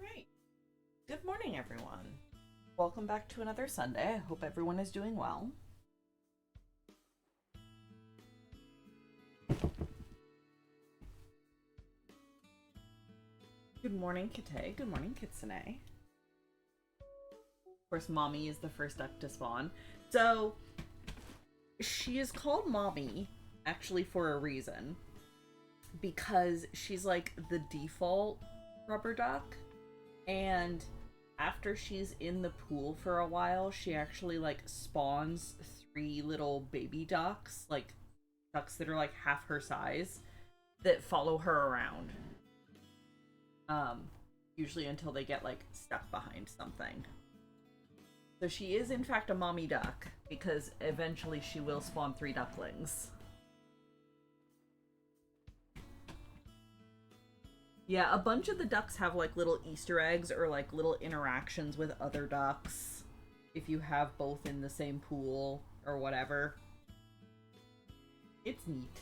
right. Good morning, everyone. Welcome back to another Sunday. I hope everyone is doing well. Good morning, Kate. Good morning, Kitsune. Of course, Mommy is the first duck to spawn. So, she is called Mommy, actually, for a reason. Because she's like the default rubber duck. And after she's in the pool for a while, she actually like spawns three little baby ducks, like ducks that are like half her size, that follow her around. Um, Usually until they get like stuck behind something. So she is in fact a mommy duck because eventually she will spawn three ducklings. Yeah, a bunch of the ducks have like little Easter eggs or like little interactions with other ducks if you have both in the same pool or whatever. It's neat.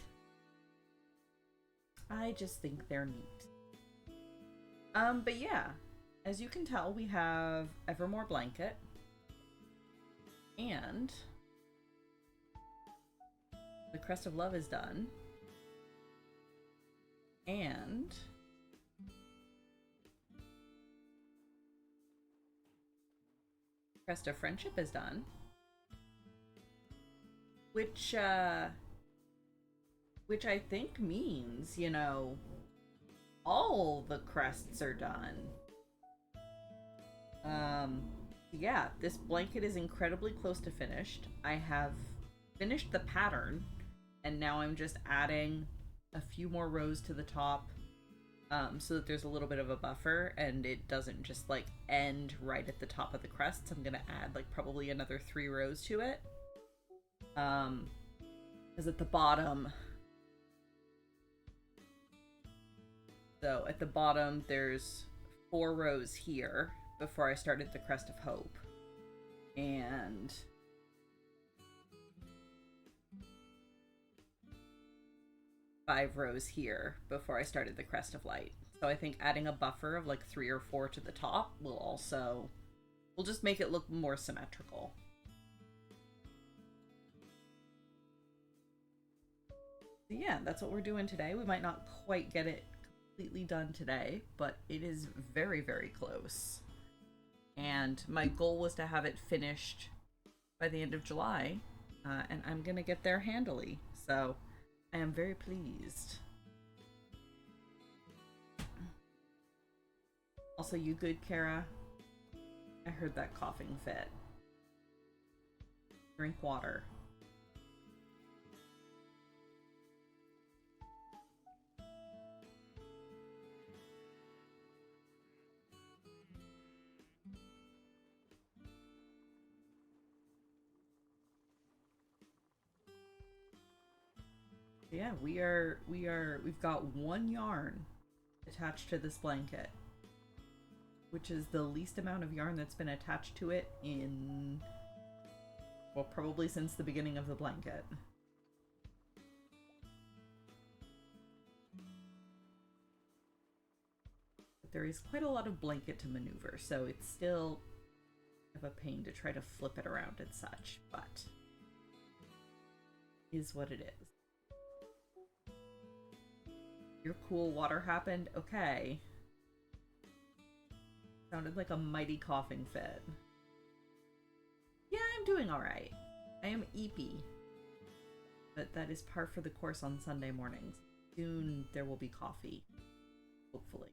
I just think they're neat. But yeah, as you can tell, we have Evermore Blanket and the Crest of Love is done. And Crest of Friendship is done. Which I think means, all the crests are done. Yeah, this blanket is incredibly close to finished. I have finished the pattern, and now I'm just adding a few more rows to the top, so that there's a little bit of a buffer and it doesn't just like end right at the top of the crests. I'm gonna add like probably another 3 rows to it. Because at the bottom, there's 4 rows here before I started the Crest of Hope. And five rows here before I started the Crest of Light. So I think adding a buffer of like 3 or 4 to the top will just make it look more symmetrical. So yeah, that's what we're doing today. We might not quite get it completely done today, but it is very, very close. And my goal was to have it finished by the end of July, and I'm gonna get there handily. So I am very pleased. Also, you good, Kara? I heard that coughing fit. Drink water. Yeah, we've got 1 yarn attached to this blanket, which is the least amount of yarn that's been attached to it in, well, probably since the beginning of the blanket. But there is quite a lot of blanket to maneuver, so it's still of a pain to try to flip it around and such, but is what it is. Your cool water happened? Okay. Sounded like a mighty coughing fit. Yeah, I'm doing alright. I am eepy. But that is par for the course on Sunday mornings. Soon there will be coffee. Hopefully.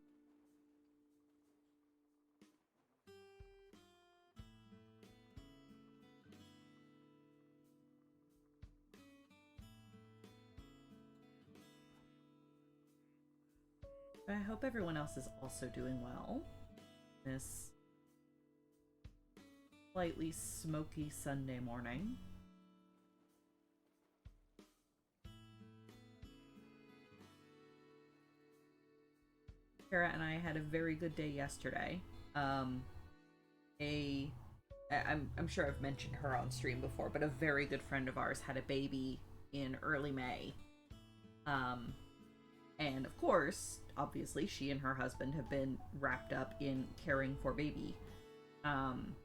I hope everyone else is also doing well. This slightly smoky Sunday morning. Kara and I had a very good day yesterday. I'm sure I've mentioned her on stream before, but a very good friend of ours had a baby in early May. And of course, obviously, she and her husband have been wrapped up in caring for baby. Um,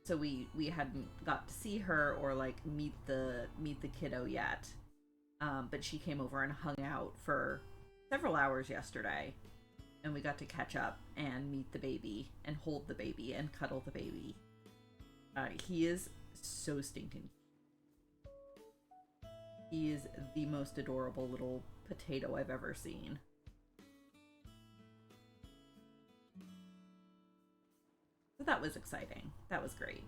so we hadn't got to see her or like meet the kiddo yet. But she came over and hung out for several hours yesterday, and we got to catch up and meet the baby and hold the baby and cuddle the baby. He is so stinking. He is the most adorable little potato I've ever seen. So that was exciting. That was great.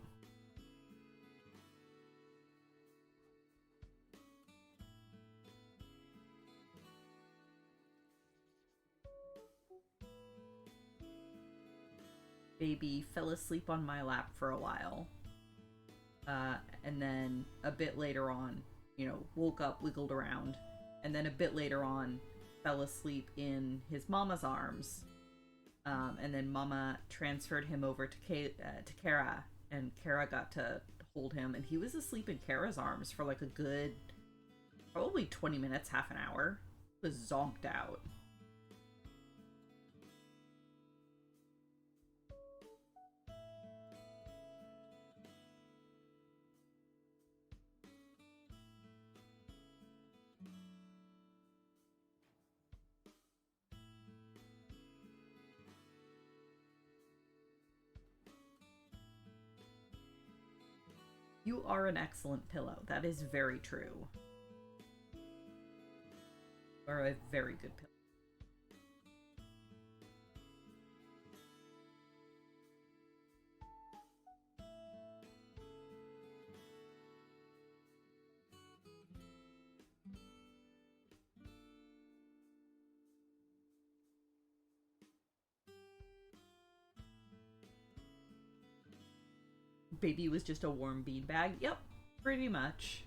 Baby fell asleep on my lap for a while. And then a bit later on, woke up, wiggled around, and then a bit later on, fell asleep in his mama's arms. And then Mama transferred him over to Kara, and Kara got to hold him, and he was asleep in Kara's arms for like a good, probably 20 minutes, half an hour. He was zonked out. You are an excellent pillow. That is very true. You are a very good pillow. Baby was just a warm beanbag. Yep, pretty much.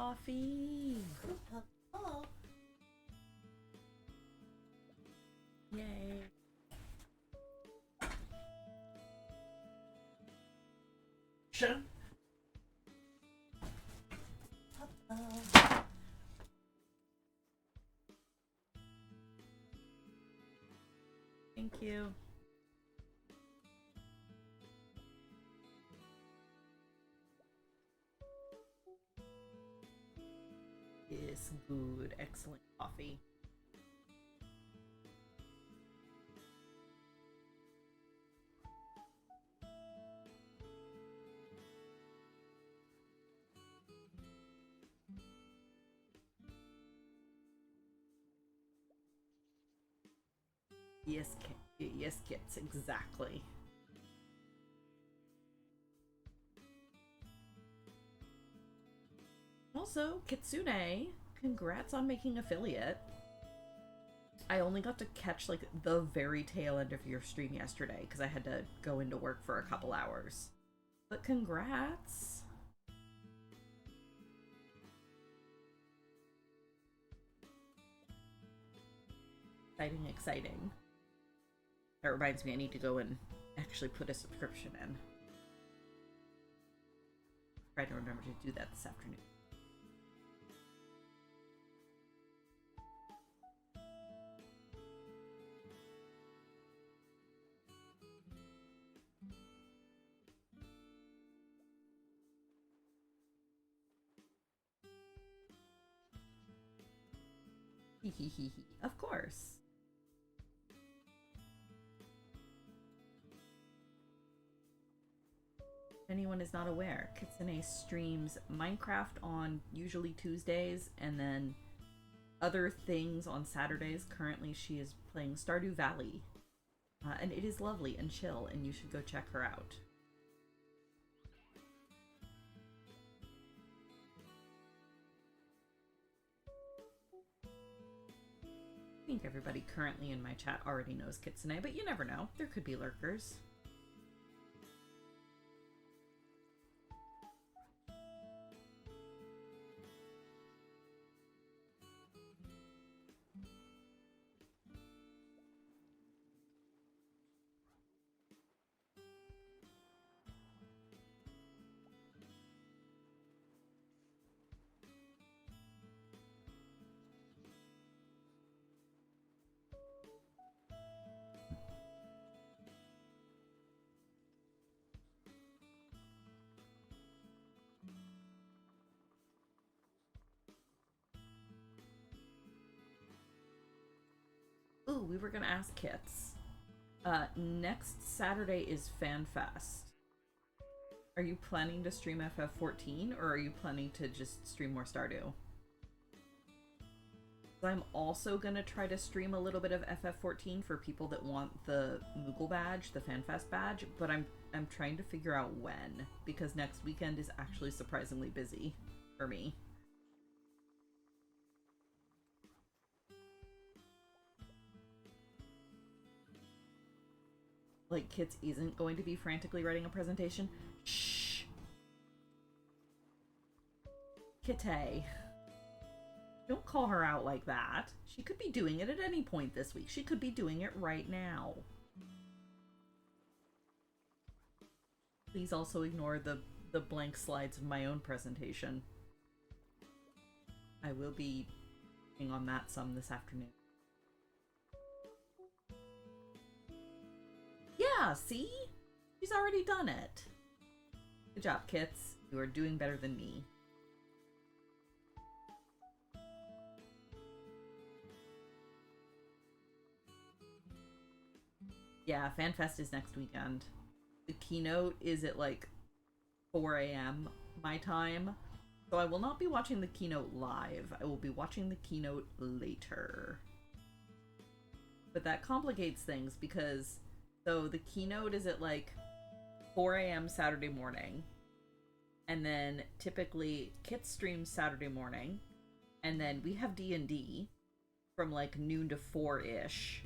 coffee. Yay. Sure. Thank you. Yes, good. Excellent coffee. Yes, yes, kits, exactly. Also, Kitsune, congrats on making affiliate. I only got to catch like the very tail end of your stream yesterday because I had to go into work for a couple hours. But congrats. Exciting, exciting. That reminds me, I need to go and actually put a subscription in. Try to remember to do that this afternoon. Of course. If anyone is not aware, Kitsune streams Minecraft on usually Tuesdays and then other things on Saturdays. Currently, she is playing Stardew Valley. And it is lovely and chill, and you should go check her out. I think everybody currently in my chat already knows Kitsune, but you never know. There could be lurkers. Ooh, we were gonna ask Kits. Next Saturday is FanFest. Are you planning to stream FF14 or are you planning to just stream more Stardew? I'm also gonna try to stream a little bit of FF14 for people that want the Moogle badge, the FanFest badge, but I'm trying to figure out when, because next weekend is actually surprisingly busy for me. Like, Kits isn't going to be frantically writing a presentation. Shh! Kitty. Don't call her out like that. She could be doing it at any point this week. She could be doing it right now. Please also ignore the blank slides of my own presentation. I will be working on that some this afternoon. Yeah, see? She's already done it. Good job, Kits. You are doing better than me. Yeah, FanFest is next weekend. The keynote is at like 4 a.m. my time. So I will not be watching the keynote live. I will be watching the keynote later. But that complicates things because so the keynote is at like 4 a.m. Saturday morning. And then typically Kit streams Saturday morning. And then we have D&D from like noon to 4-ish.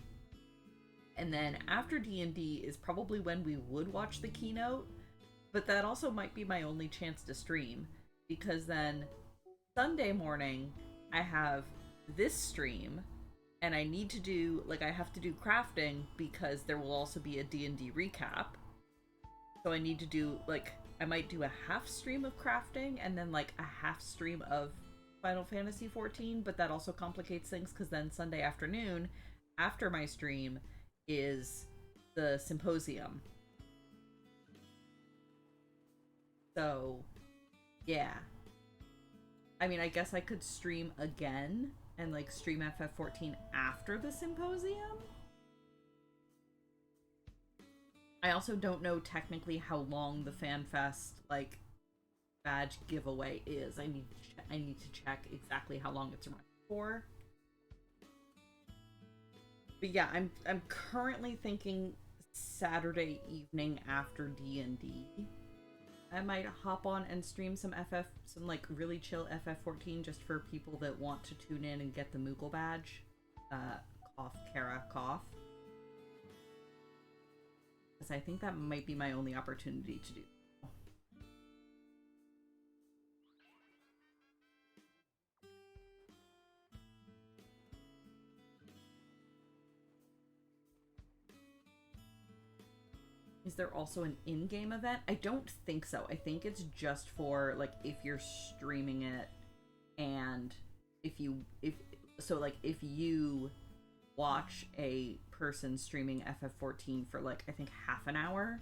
And then after D&D is probably when we would watch the keynote. But that also might be my only chance to stream. Because then Sunday morning, I have this stream, and I need to do, like, I have to do crafting because there will also be a D&D recap. So I need to do, like, I might do a half stream of crafting and then, like, a half stream of Final Fantasy XIV, but that also complicates things because then Sunday afternoon, after my stream, is the symposium. So, yeah. I mean, I guess I could stream again and, like, stream FF14 after the symposium. I also don't know technically how long the FanFest, like, badge giveaway is. I need to check exactly how long it's running for. But yeah, I'm currently thinking Saturday evening after D&D. I might hop on and stream some like really chill FF14 just for people that want to tune in and get the Moogle badge. Cough, Kara, cough. Because I think that might be my only opportunity to do. Is there also an in-game event? I don't think so. I think it's just for, like, if you're streaming it and if you watch a person streaming FF14 for, like, I think half an hour,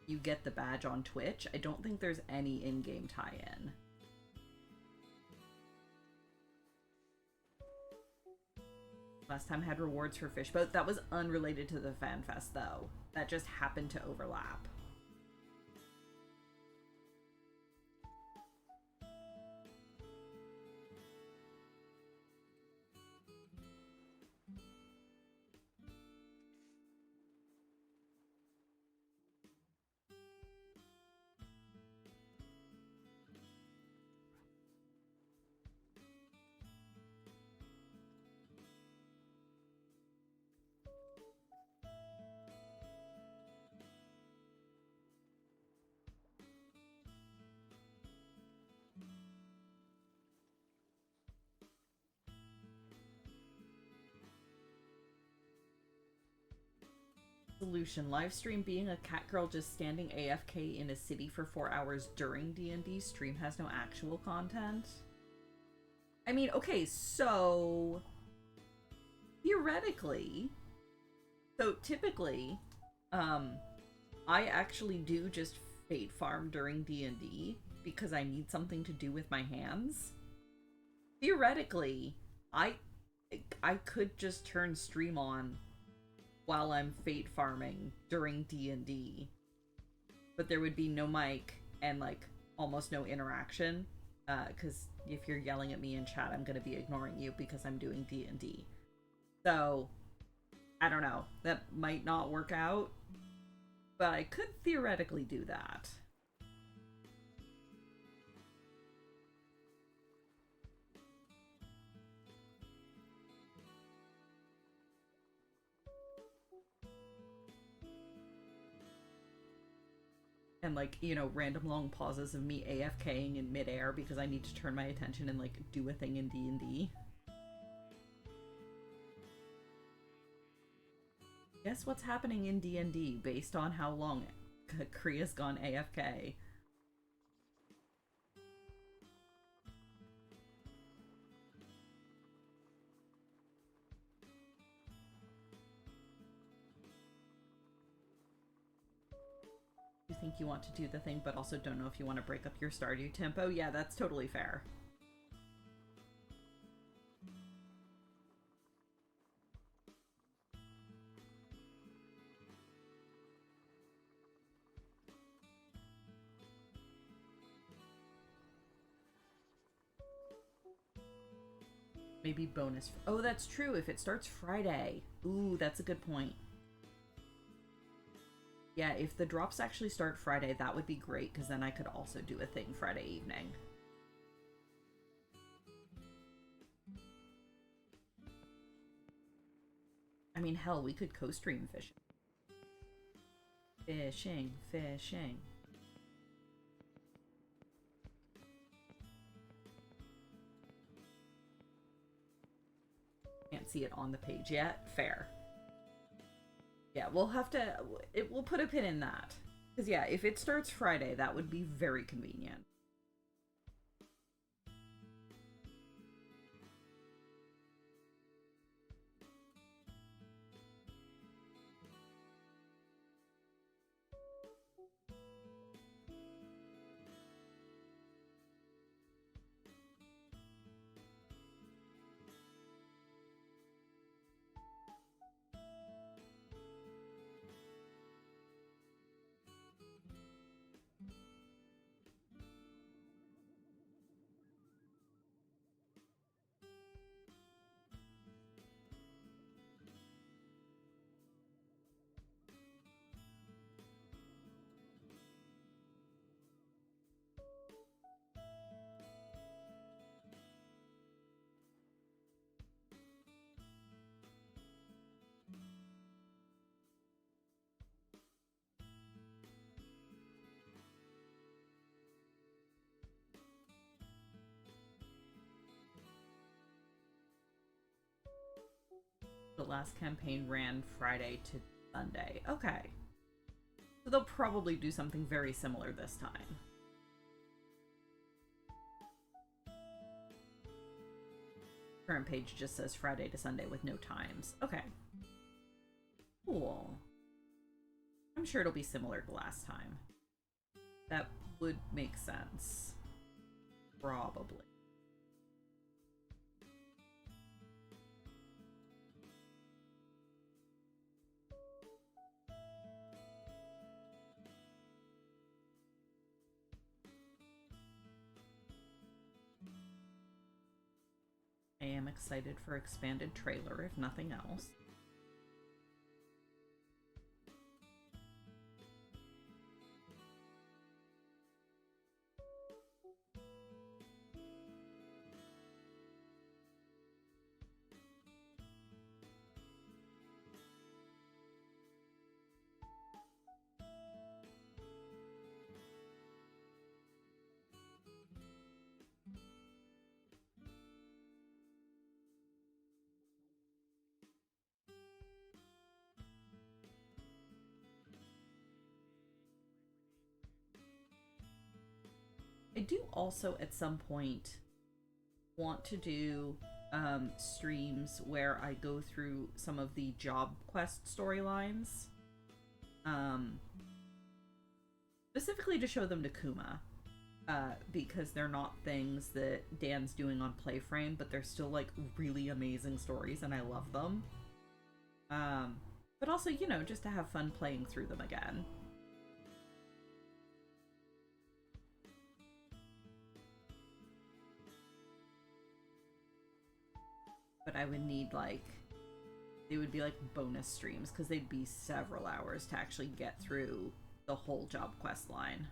you get the badge on Twitch. I don't think there's any in-game tie-in. Last time I had rewards for Fishboat. That was unrelated to the FanFest, though. That just happened to overlap. Solution. Livestream being a cat girl just standing AFK in a city for 4 hours during D&D. Stream has no actual content. I mean, okay, so theoretically, so typically, I actually do just fate farm during D&D because I need something to do with my hands. Theoretically, I could just turn stream on while I'm fate farming during D&D, but there would be no mic and, like, almost no interaction, because if you're yelling at me in chat, I'm gonna be ignoring you because I'm doing D&D. So I don't know, that might not work out, but I could theoretically do that. And, like, you know, random long pauses of me AFKing in midair because I need to turn my attention and, like, do a thing in D&D. Guess what's happening in D&D based on how long Kriya's gone AFK? You think you want to do the thing, but also don't know if you want to break up your Stardew tempo? Yeah, that's totally fair. Maybe bonus. Oh, that's true. If it starts Friday. Ooh, that's a good point. Yeah, if the drops actually start Friday, that would be great, because then I could also do a thing Friday evening. I mean, hell, we could co-stream fishing. Fishing, fishing. can't see it on the page yet. Fair. Yeah, we'll have to... we'll put a pin in that. Because, yeah, if it starts Friday, that would be very convenient. The last campaign ran Friday to Sunday. Okay. So they'll probably do something very similar this time. Current page just says Friday to Sunday with no times. Okay. Cool. I'm sure it'll be similar to last time. That would make sense. Probably. I am excited for expanded trailer, if nothing else. I do also at some point want to do streams where I go through some of the job quest storylines. Specifically to show them to Kuma. Because they're not things that Dan's doing on Playframe, but they're still like really amazing stories and I love them. But also, you know, just to have fun playing through them again. But I would need, like, they would be, like, bonus streams, because they'd be several hours to actually get through the whole job quest line.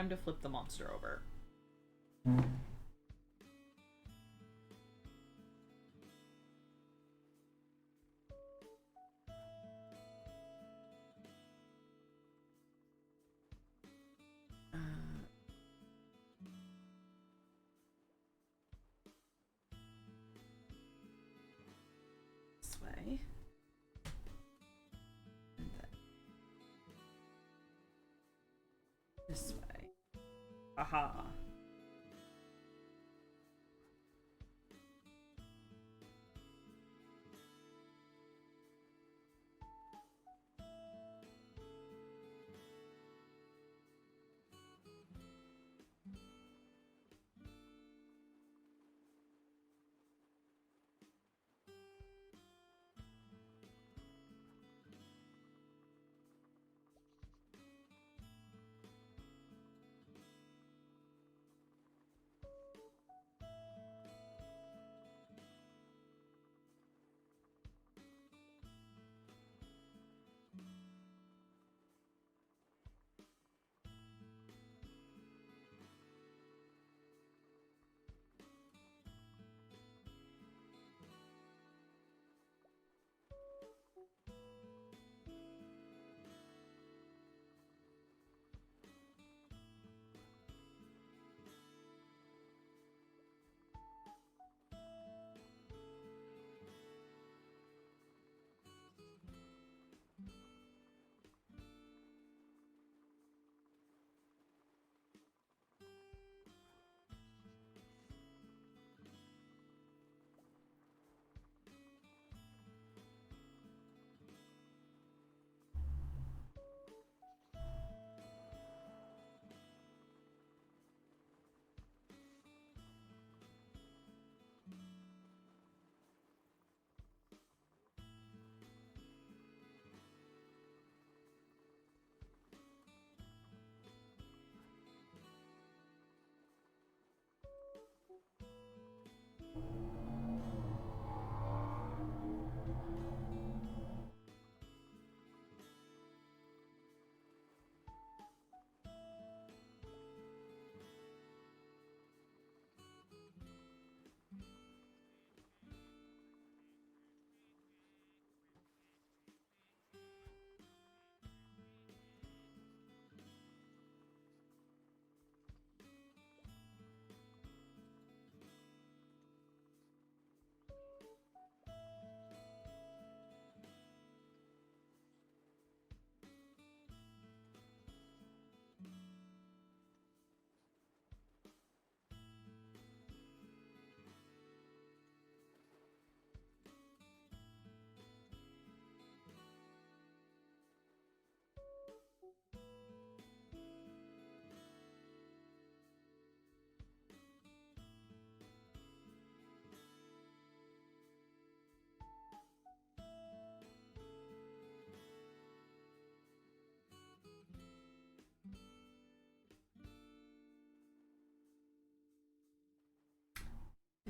Time to flip the monster over. This way. And then this way. Aha.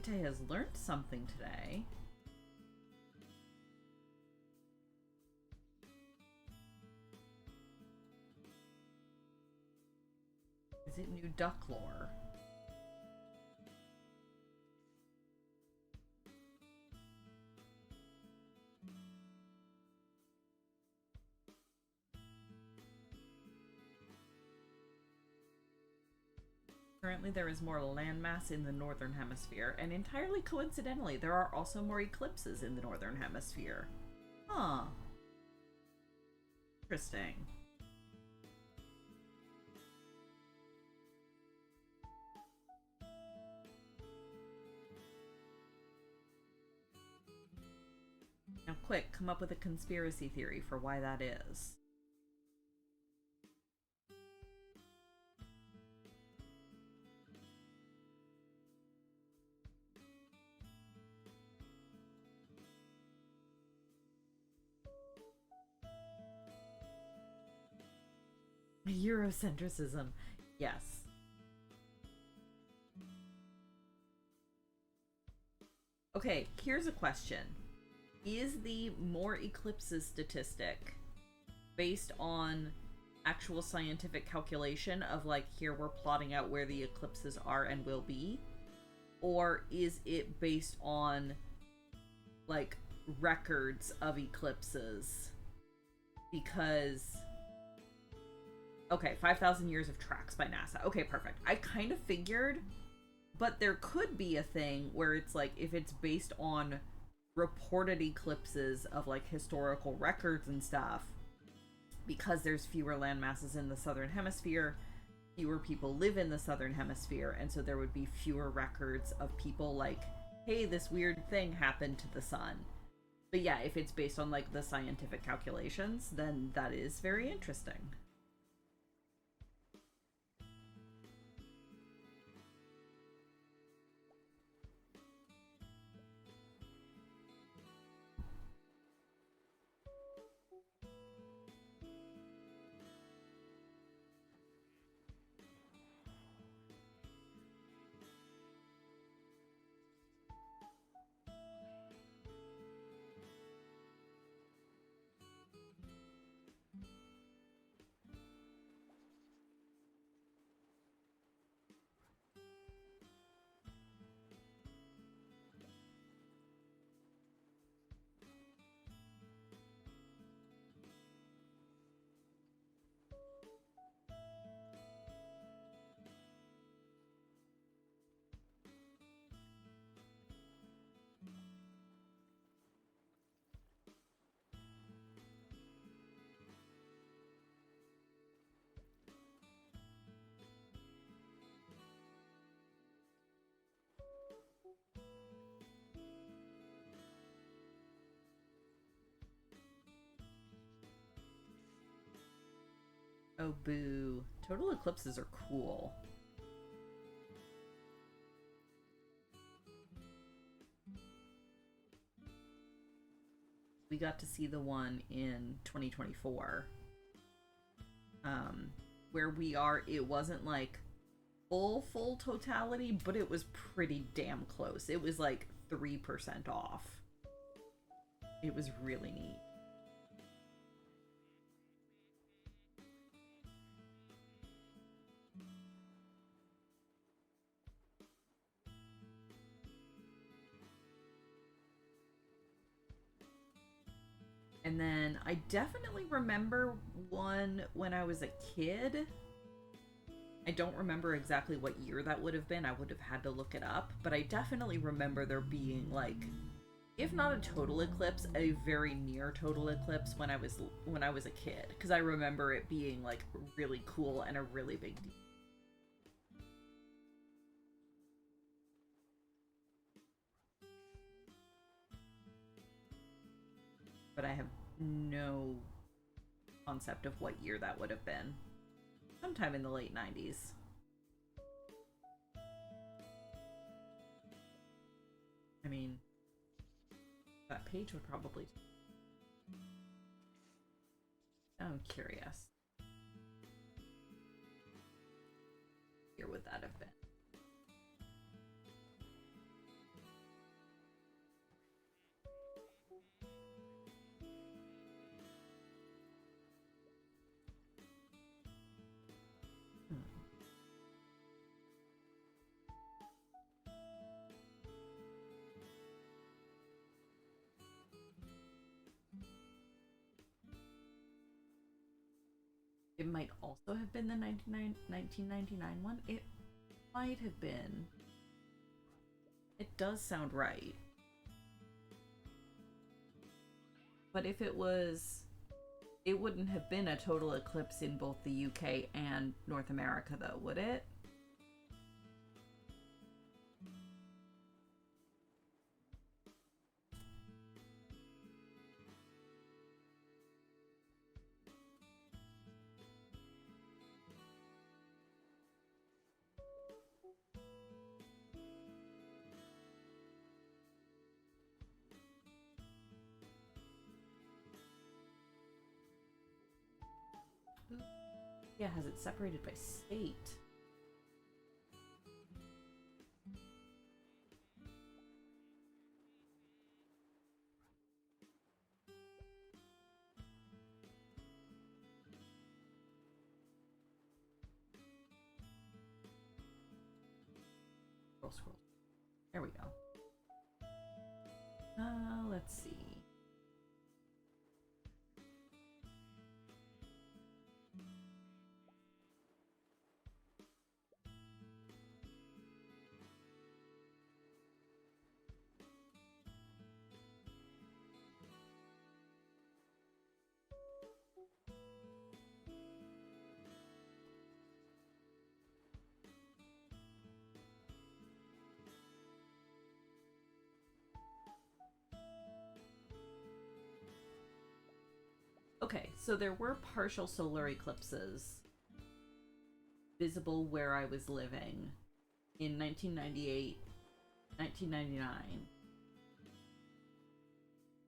Crochet has learned something today. Is it new duck lore? Currently, there is more landmass in the Northern Hemisphere, and entirely coincidentally, there are also more eclipses in the Northern Hemisphere. Huh. Interesting. Now quick, come up with a conspiracy theory for why that is. Eurocentrism. Yes. Okay, here's a question. Is the more eclipses statistic based on actual scientific calculation of like, here we're plotting out where the eclipses are and will be? Or is it based on like records of eclipses? Because okay, 5,000 years of tracks by NASA. Okay, perfect. I kind of figured, but there could be a thing where it's like, if it's based on reported eclipses of like historical records and stuff, because there's fewer land masses in the southern hemisphere, fewer people live in the southern hemisphere, and so there would be fewer records of people like, hey, this weird thing happened to the sun. But yeah, if it's based on like the scientific calculations, then that is very interesting. Oh, boo. Total eclipses are cool. We got to see the one in 2024. Where we are, it wasn't like full totality, but it was pretty damn close. It was like 3% off. It was really neat. And then I definitely remember one when I was a kid. I don't remember exactly what year that would have been. I would have had to look it up. But I definitely remember there being, like, if not a total eclipse, a very near total eclipse when I was a kid. Because I remember it being, like, really cool and a really big deal. But I have no concept of what year that would have been. Sometime in the late 90s. I mean, that page would probably... I'm curious. Here would that have been? It might also have been the 1999 one. It might have been. It does sound right. But if it was... It wouldn't have been a total eclipse in both the UK and North America, though, would it? Yeah, has it separated by state? Scroll, scroll. There we go. Let's see. Okay, so there were partial solar eclipses visible where I was living in 1998, 1999.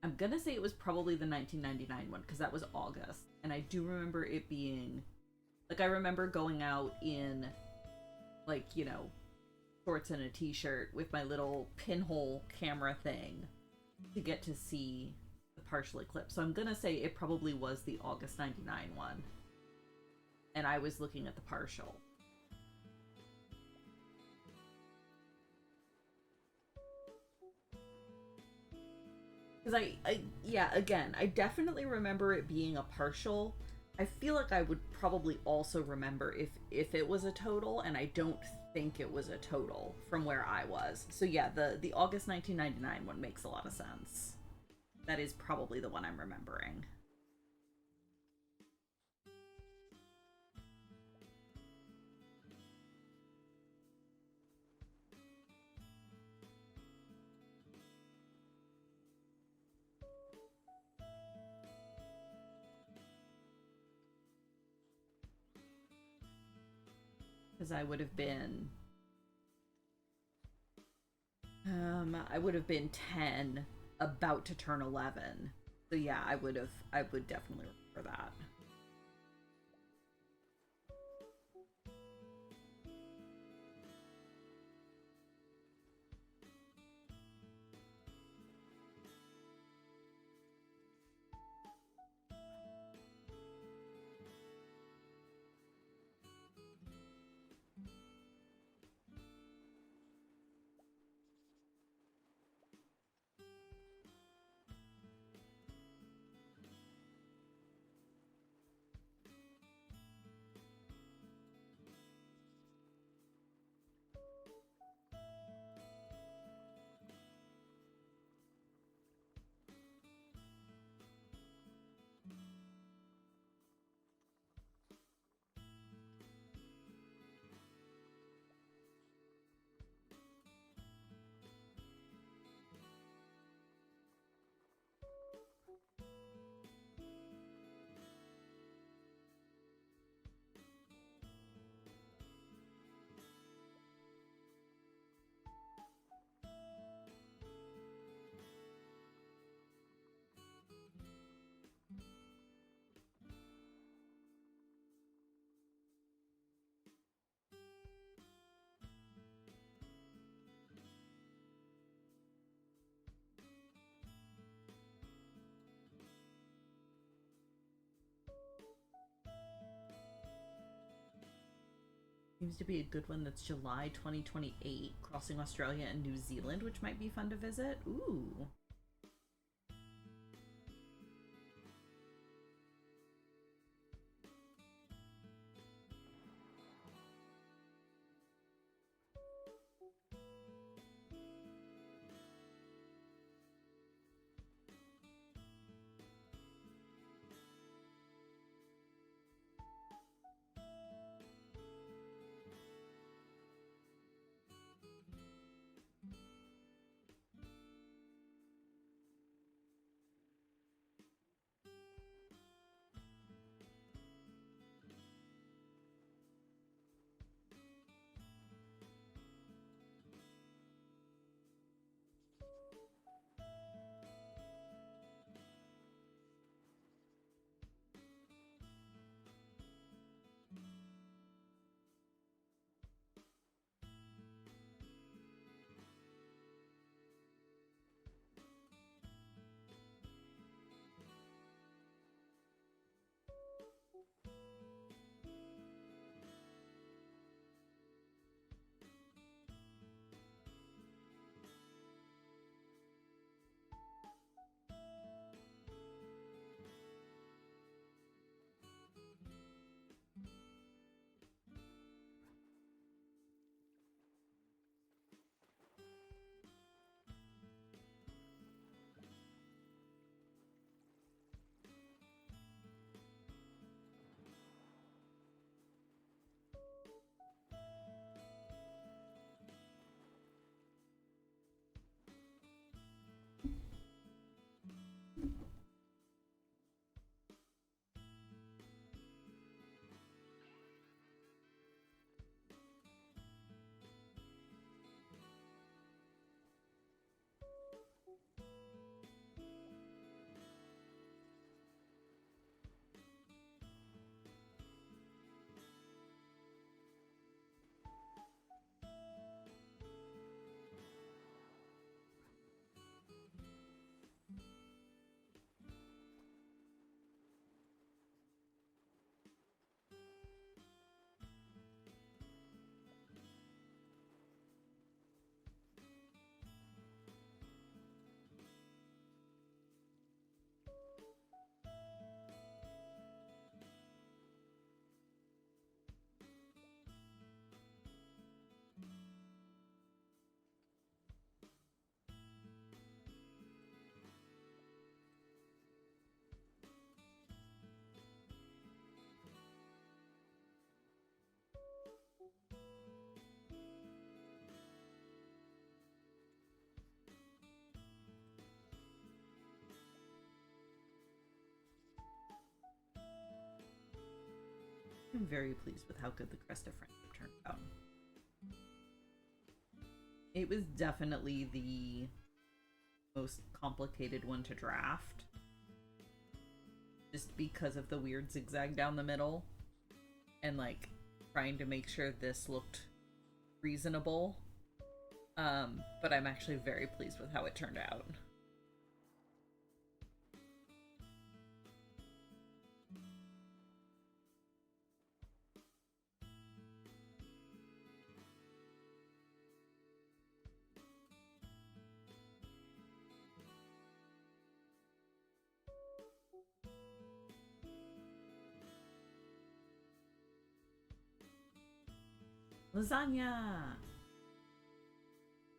I'm gonna say it was probably the 1999 one because that was August, and I do remember it being like, I remember going out in, like, you know, shorts and a t-shirt with my little pinhole camera thing to get to see the partial eclipse. So I'm gonna say it probably was the August 99 one, and I was looking at the partial. Because yeah, again, I definitely remember it being a partial. I feel like I would probably also remember if it was a total, and I don't think it was a total from where I was. So yeah, the August 1999 one makes a lot of sense. That is probably the one I'm remembering. Because I would have been I would have been 10, about to turn 11. So yeah, I would definitely remember that. Seems to be a good one. That's July 2028, crossing Australia and New Zealand, which might be fun to visit. Ooh. I'm very pleased with how good the Crest of Friendship turned out. It was definitely the most complicated one to draft. Just because of the weird zigzag down the middle. And like trying to make sure this looked reasonable. But I'm actually very pleased with how it turned out. Lasagna!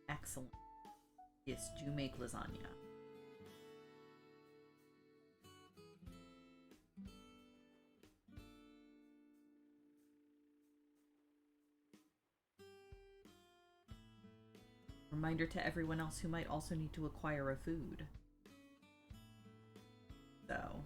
Excellent. Yes, do make lasagna. Reminder to everyone else who might also need to acquire a food. So...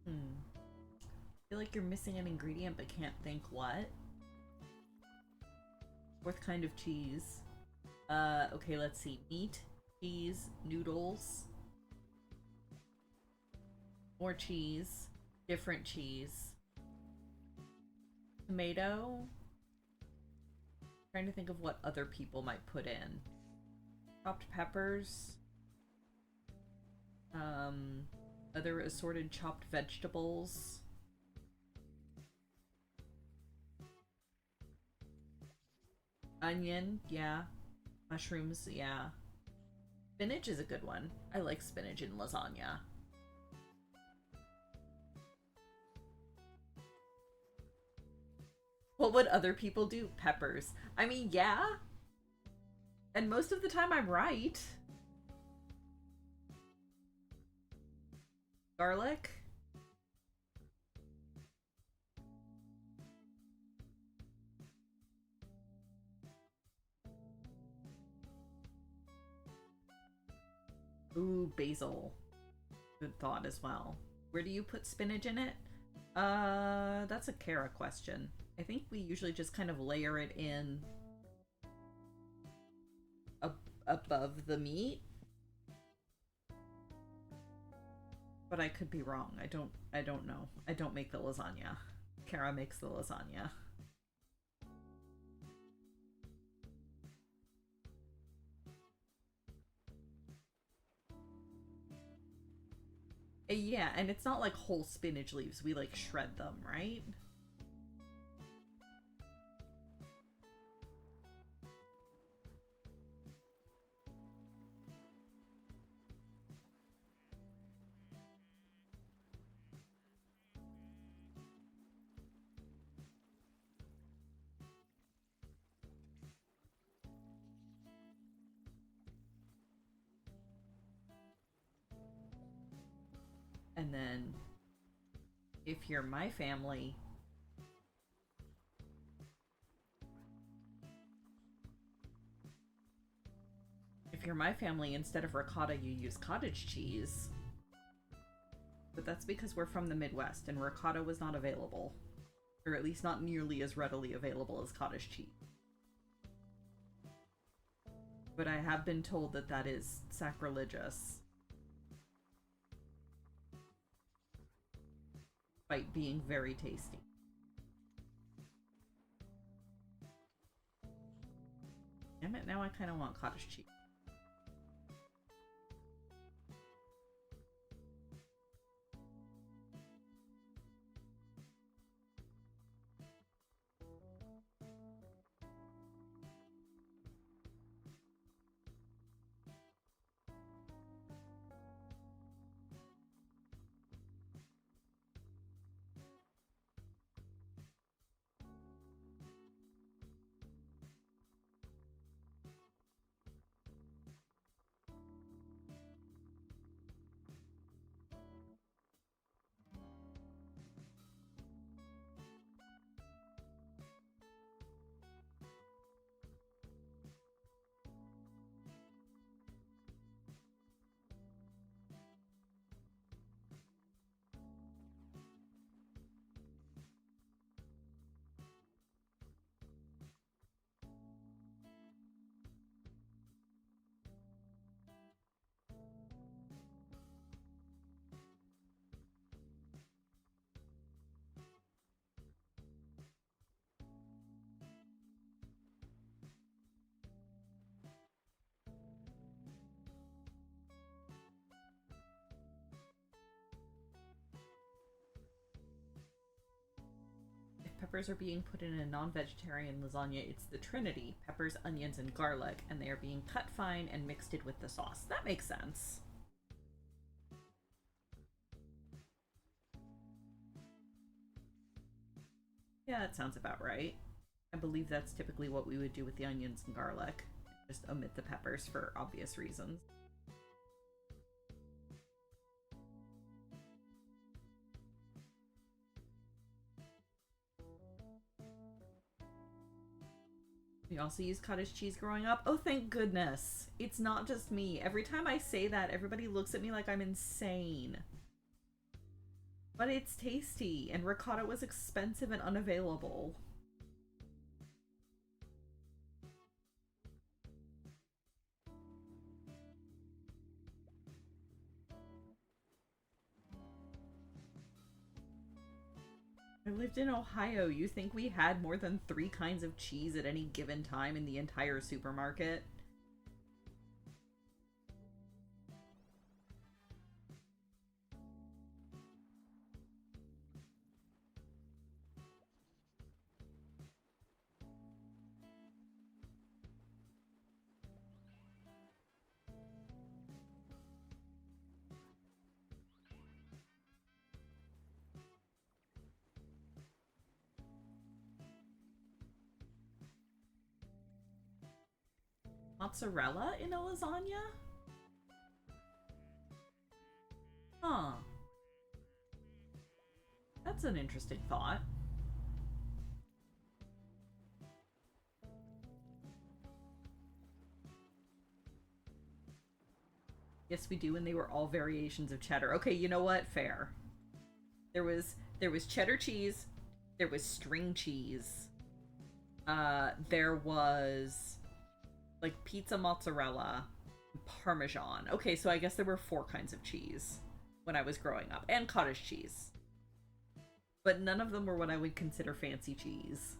I feel like you're missing an ingredient but can't think what. Fourth kind of cheese. Okay, let's see. Meat, cheese, noodles, more cheese, different cheese, tomato. Trying to think of what other people might put in. Chopped peppers. Other assorted chopped vegetables. Onion, yeah. Mushrooms, yeah. Spinach is a good one. I like spinach in lasagna. What would other people do? Peppers. I mean, yeah. And most of the time I'm right. Garlic. Ooh, basil. Good thought as well. Where do you put spinach in it? That's a Kara question. I think we usually just kind of layer it in above the meat. But I could be wrong. I don't know. I don't make the lasagna. Kara makes the lasagna. Yeah, and it's not like whole spinach leaves. We like shred them, right? And then if you're my family, instead of ricotta, you use cottage cheese. But that's because we're from the Midwest and ricotta was not available. Or at least not nearly as readily available as cottage cheese. But I have been told that that is sacrilegious. Despite being very tasty. Damn it, now I kind of want cottage cheese. Peppers are being put in a non-vegetarian lasagna. It's the Trinity: peppers, onions, and garlic, and they are being cut fine and mixed in with the sauce. That makes sense. Yeah, that sounds about right. I believe that's typically what we would do with the onions and garlic. Just omit the peppers for obvious reasons. We also used cottage cheese growing up. Oh, thank goodness. It's not just me. Every time I say that, everybody looks at me like I'm insane. But it's tasty, and ricotta was expensive and unavailable. I lived in Ohio. You think we had more than 3 kinds of cheese at any given time in the entire supermarket? Mozzarella in a lasagna? Huh. That's an interesting thought. Yes, we do, and they were all variations of cheddar. Okay, you know what? Fair. There was cheddar cheese, there was string cheese, there was like pizza mozzarella, parmesan. Okay, so I guess there were 4 kinds of cheese when I was growing up, and cottage cheese. But none of them were what I would consider fancy cheese.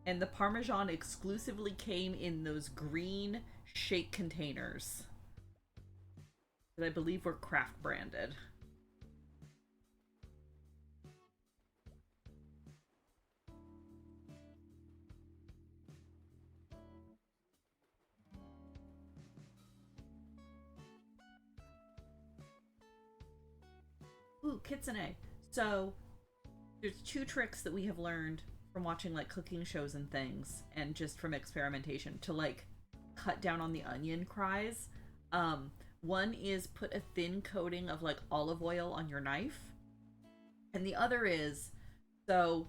And the parmesan exclusively came in those green shake containers that I believe were craft branded. Ooh, kitsune. So there's 2 tricks that we have learned from watching like cooking shows and things, and just from experimentation to like cut down on the onion cries. One is put a thin coating of like olive oil on your knife, and the other is, so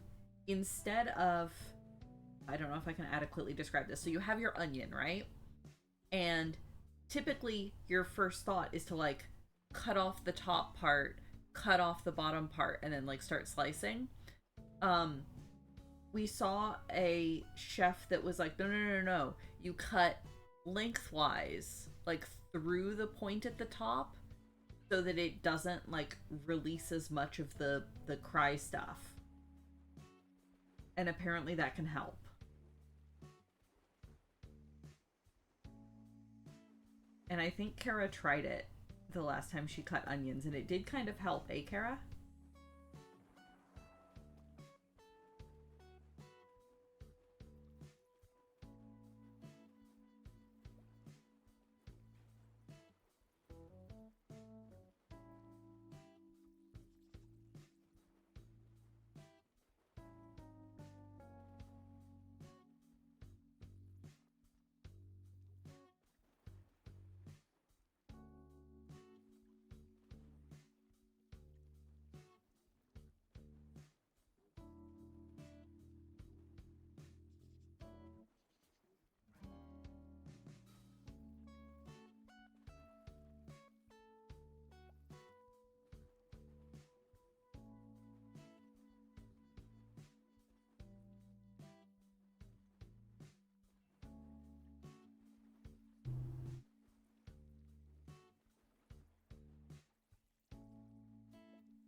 instead of, I don't know if I can adequately describe this. So you have your onion, right? And typically your first thought is to like cut off the top part, cut off the bottom part, and then like start slicing. Um we saw a chef that was like, no, no, no, no. You cut lengthwise, like through the point at the top, so that it doesn't like release as much of the cry stuff. And apparently that can help. And I think Kara tried it the last time she cut onions, and it did kind of help, eh, Kara?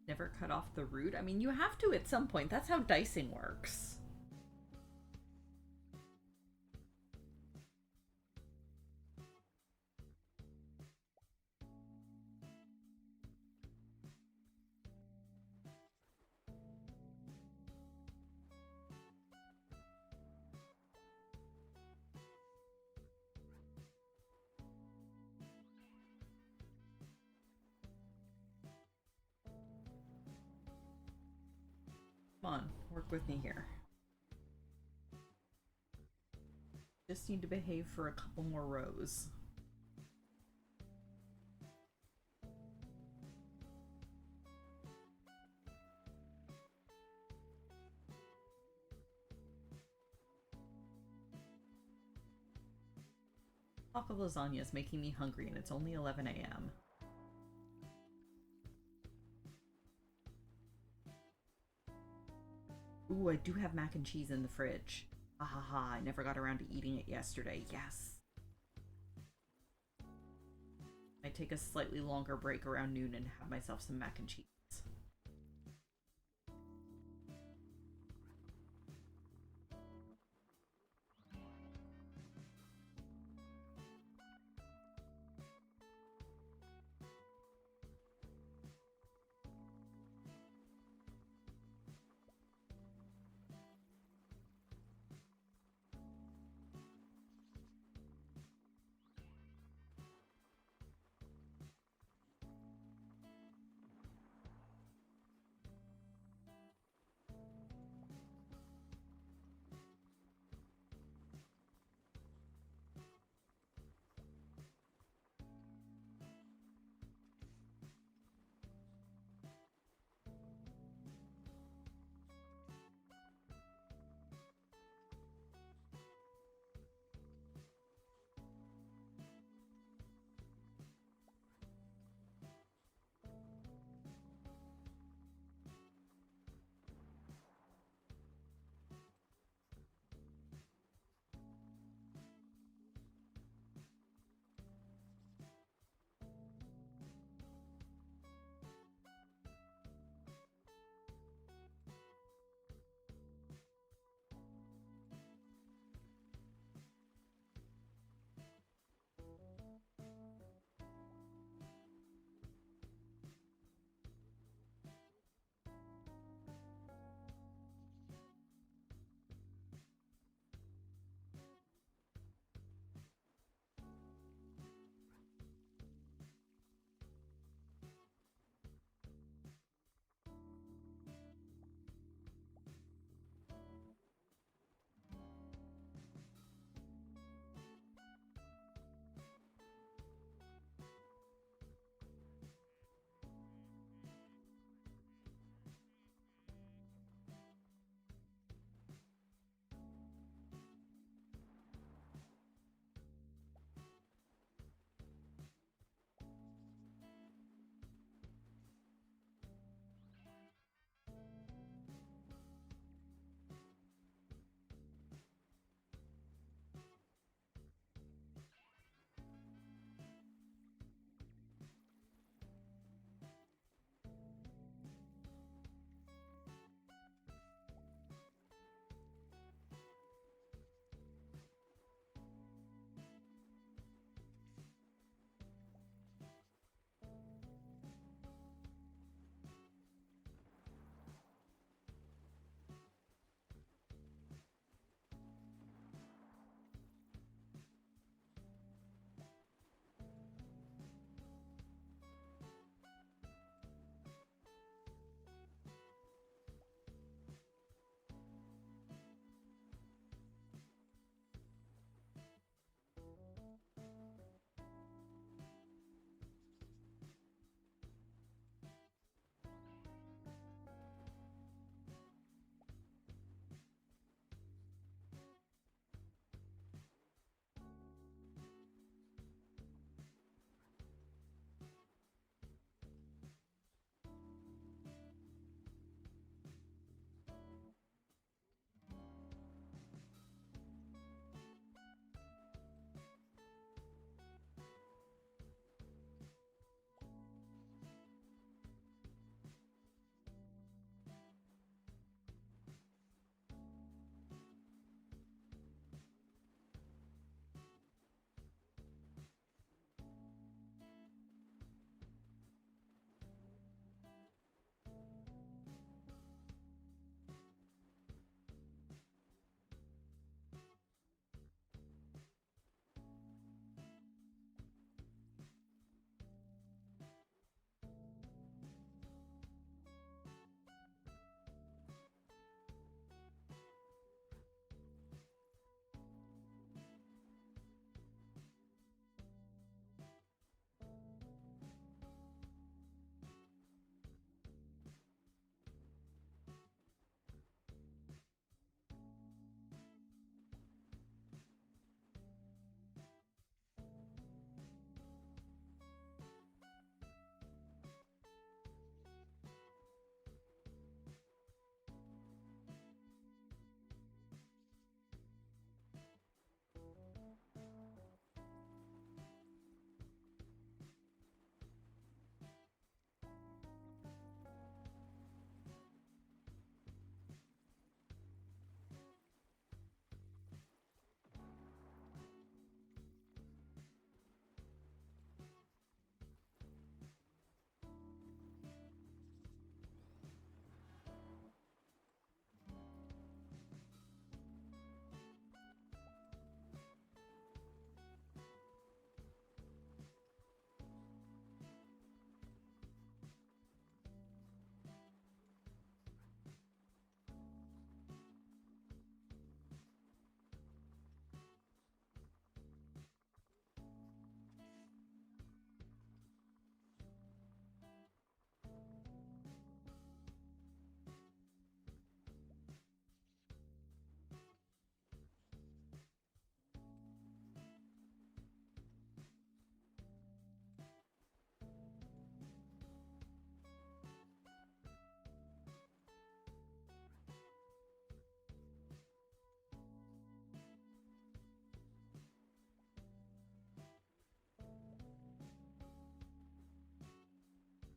Never cut off the root? I mean, you have to at some point. That's how dicing works. Come on, work with me here. Just need to behave for a couple more rows. Talk of lasagna is making me hungry and it's only 11 a.m. Ooh, I do have mac and cheese in the fridge. Ah ha ha, I never got around to eating it yesterday. Yes. I take a slightly longer break around noon and have myself some mac and cheese.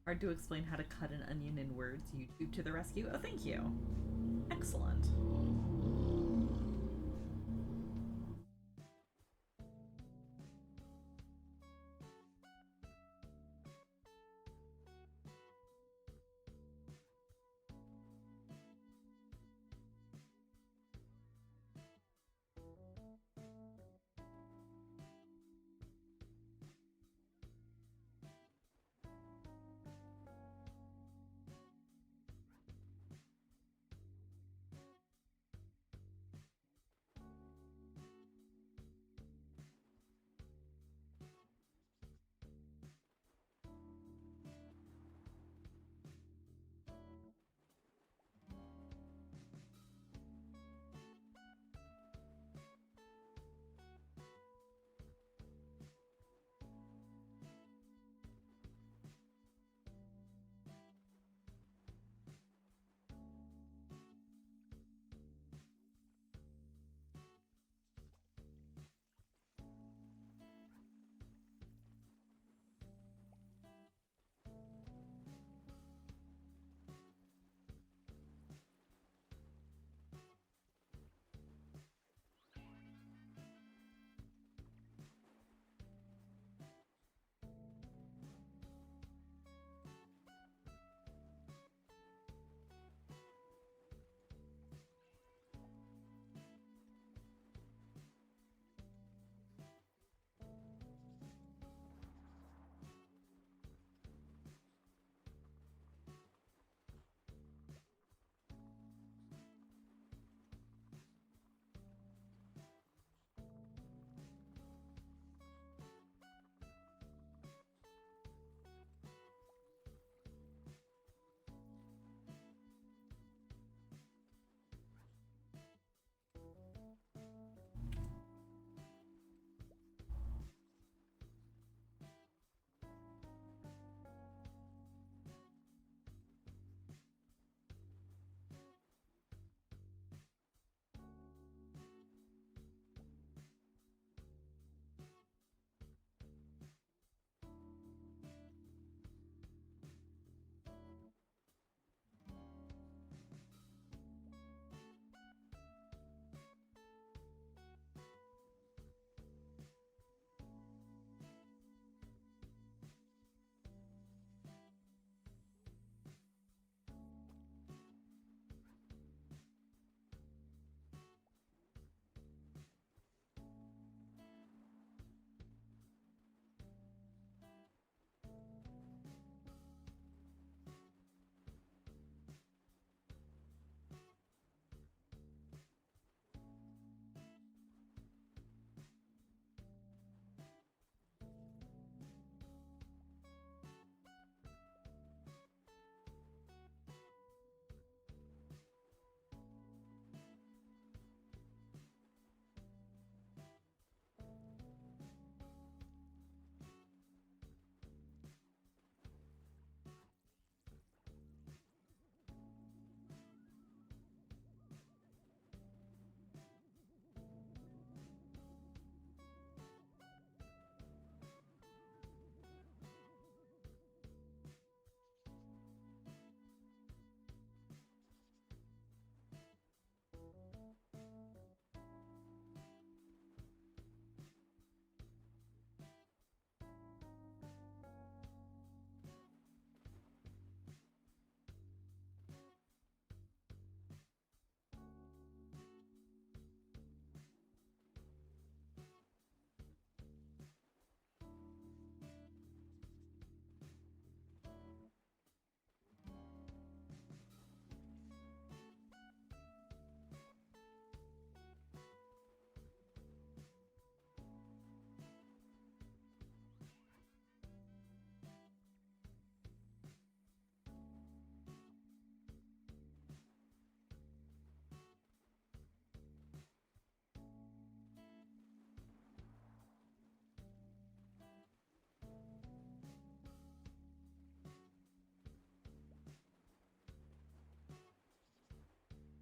Hard to explain how to cut an onion in words. YouTube to the rescue. Oh, thank you. Excellent.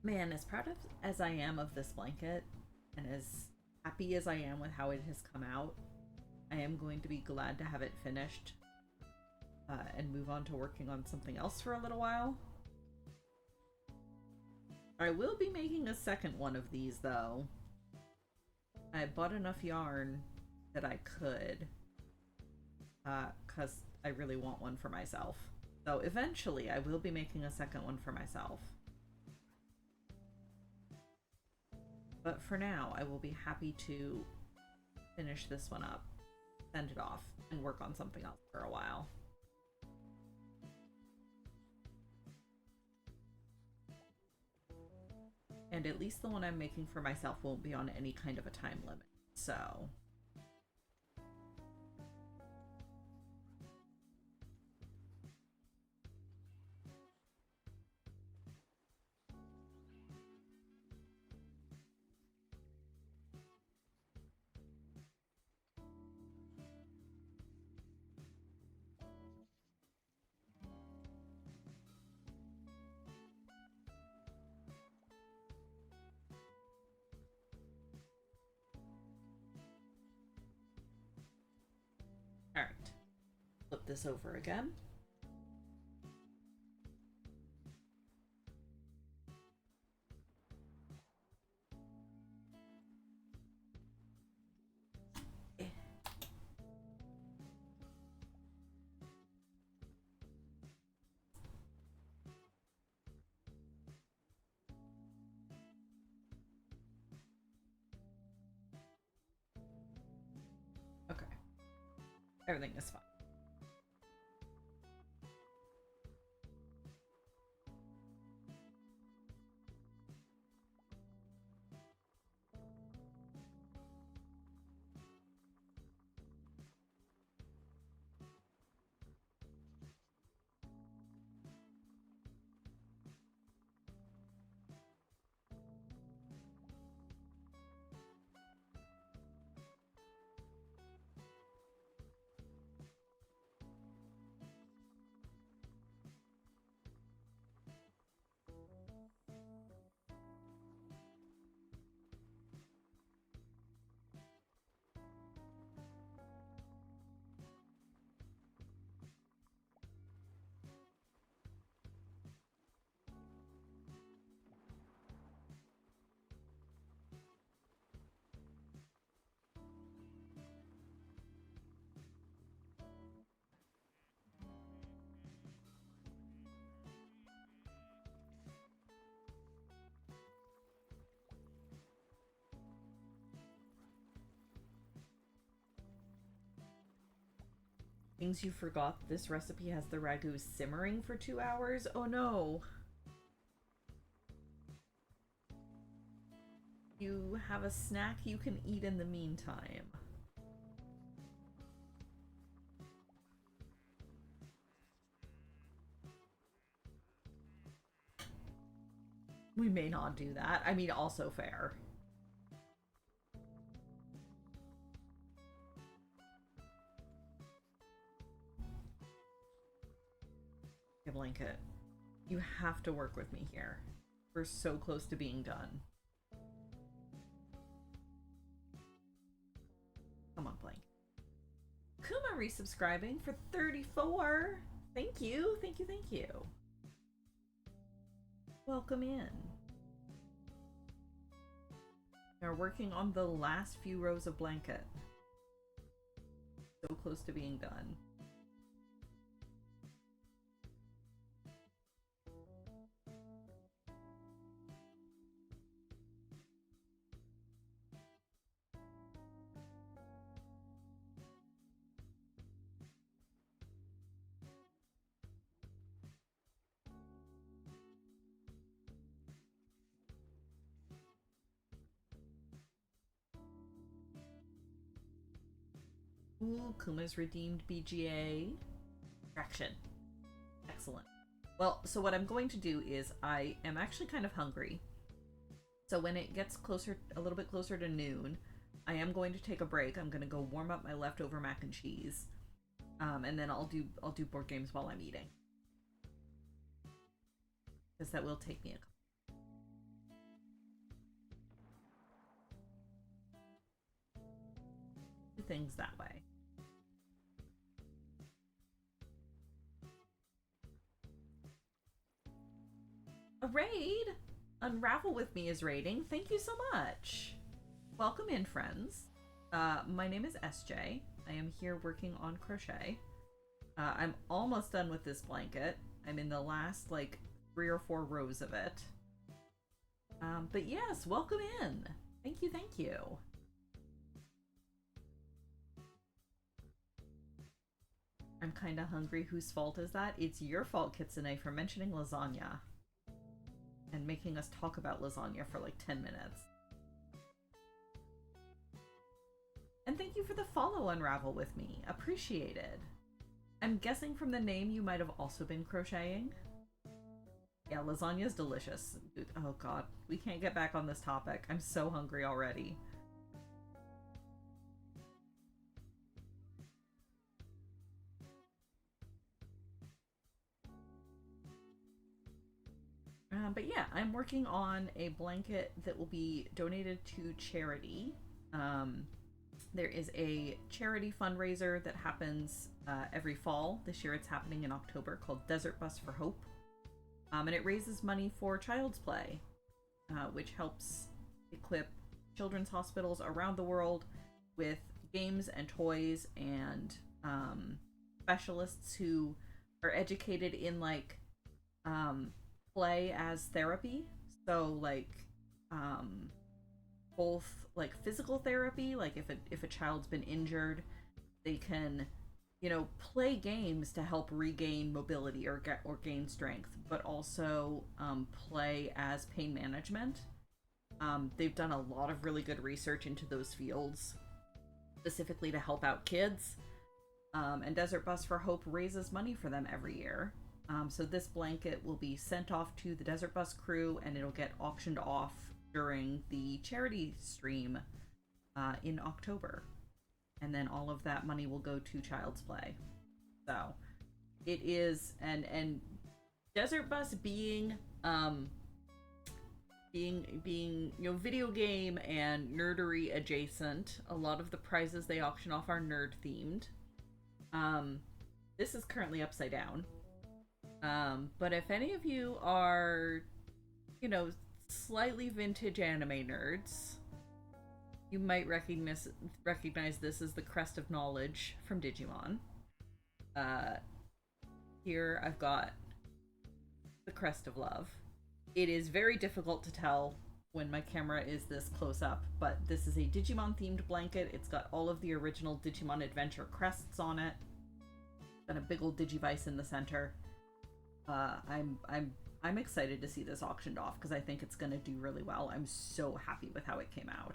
Man, as proud as I am of this blanket, and as happy as I am with how it has come out, I am going to be glad to have it finished and move on to working on something else for a little while. I will be making a second one of these, though. I bought enough yarn that I could, because I really want one for myself. So eventually I will be making a second one for myself. But for now, I will be happy to finish this one up, send it off, and work on something else for a while. And at least the one I'm making for myself won't be on any kind of a time limit, so... Alright. Flip this over again. Okay. Everything is fine. Things you forgot. This recipe has the ragu simmering for 2 hours. Oh no. You have a snack you can eat in the meantime. We may not do that. I mean, also fair. Blanket. You have to work with me here. We're so close to being done. Come on, Blanket. Kuma resubscribing for 34. Thank you, thank you, thank you. Welcome in. We're working on the last few rows of blanket. So close to being done. Ooh, Kuma's redeemed BGA. Traction. Excellent. Well, so what I'm going to do is I am actually kind of hungry. So when it gets closer, a little bit closer to noon, I am going to take a break. I'm going to go warm up my leftover mac and cheese. And then I'll do board games while I'm eating. Because that will take me a couple. Things that way. A raid? Unravel with me is raiding. Thank you so much. Welcome in, friends. My name is SJ. I am here working on Crochet. I'm almost done with this blanket. I'm in the last, like, 3 or 4 rows of it. But yes, welcome in. Thank you, thank you. I'm kind of hungry. Whose fault is that? It's your fault, Kitsune, for mentioning lasagna. And making us talk about lasagna for like 10 minutes. And thank you for the follow, Unravel with me. Appreciated. I'm guessing from the name you might have also been crocheting. Yeah, lasagna is delicious. Oh god, we can't get back on this topic. I'm so hungry already. But yeah, I'm working on a blanket that will be donated to charity. There is a charity fundraiser that happens every fall. This year it's happening in October, called Desert Bus for Hope. And it raises money for Child's Play, which helps equip children's hospitals around the world with games and toys and specialists who are educated in like play as therapy. So like both like physical therapy, like if a child's been injured, they can, you know, play games to help regain mobility or gain strength, but also play as pain management. They've done a lot of really good research into those fields, specifically to help out kids. And Desert Bus for Hope raises money for them every year. So this blanket will be sent off to the Desert Bus crew, and it'll get auctioned off during the charity stream in October. And then all of that money will go to Child's Play. So it is, and Desert Bus being you know, video game and nerdery adjacent, a lot of the prizes they auction off are nerd themed. This is currently upside down. But if any of you are, you know, slightly vintage anime nerds, you might recognize this as the Crest of Knowledge from Digimon. Here I've got the Crest of Love. It is very difficult to tell when my camera is this close up, but this is a Digimon themed blanket. It's got all of the original Digimon Adventure crests on it. Got a big old Digivice in the center. I'm excited to see this auctioned off because I think it's gonna do really well. I'm so happy with how it came out.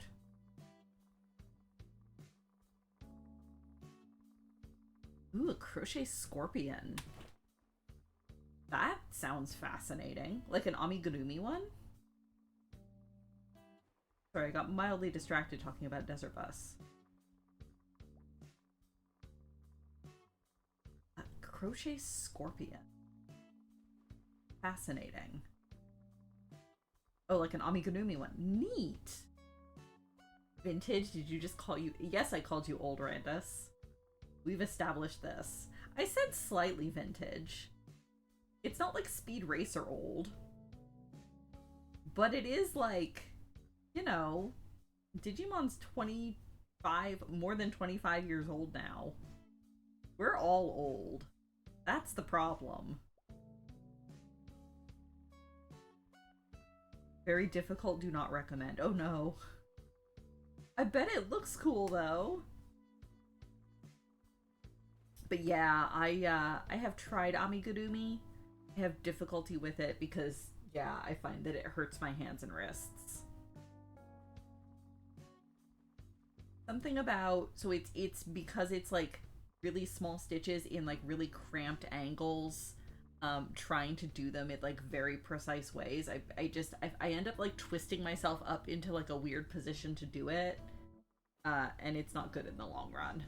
Ooh, a crochet scorpion. That sounds fascinating. Like an amigurumi one? Sorry, I got mildly distracted talking about Desert Bus. A crochet scorpion. Fascinating. Oh, like an amigurumi one. Neat! Vintage, did you just call you... Yes, I called you old, Randus. We've established this. I said slightly vintage. It's not like Speed Racer old. But it is like, you know, Digimon's 25, more than 25 years old now. We're all old. That's the problem. Very difficult, do not recommend. Oh no. I bet it looks cool though. But yeah, I have tried amigurumi. I have difficulty with it because, yeah, I find that it hurts my hands and wrists. Something about, so it's because it's like really small stitches in like really cramped angles, trying to do them in like very precise ways. I end up like twisting myself up into like a weird position to do it, and it's not good in the long run.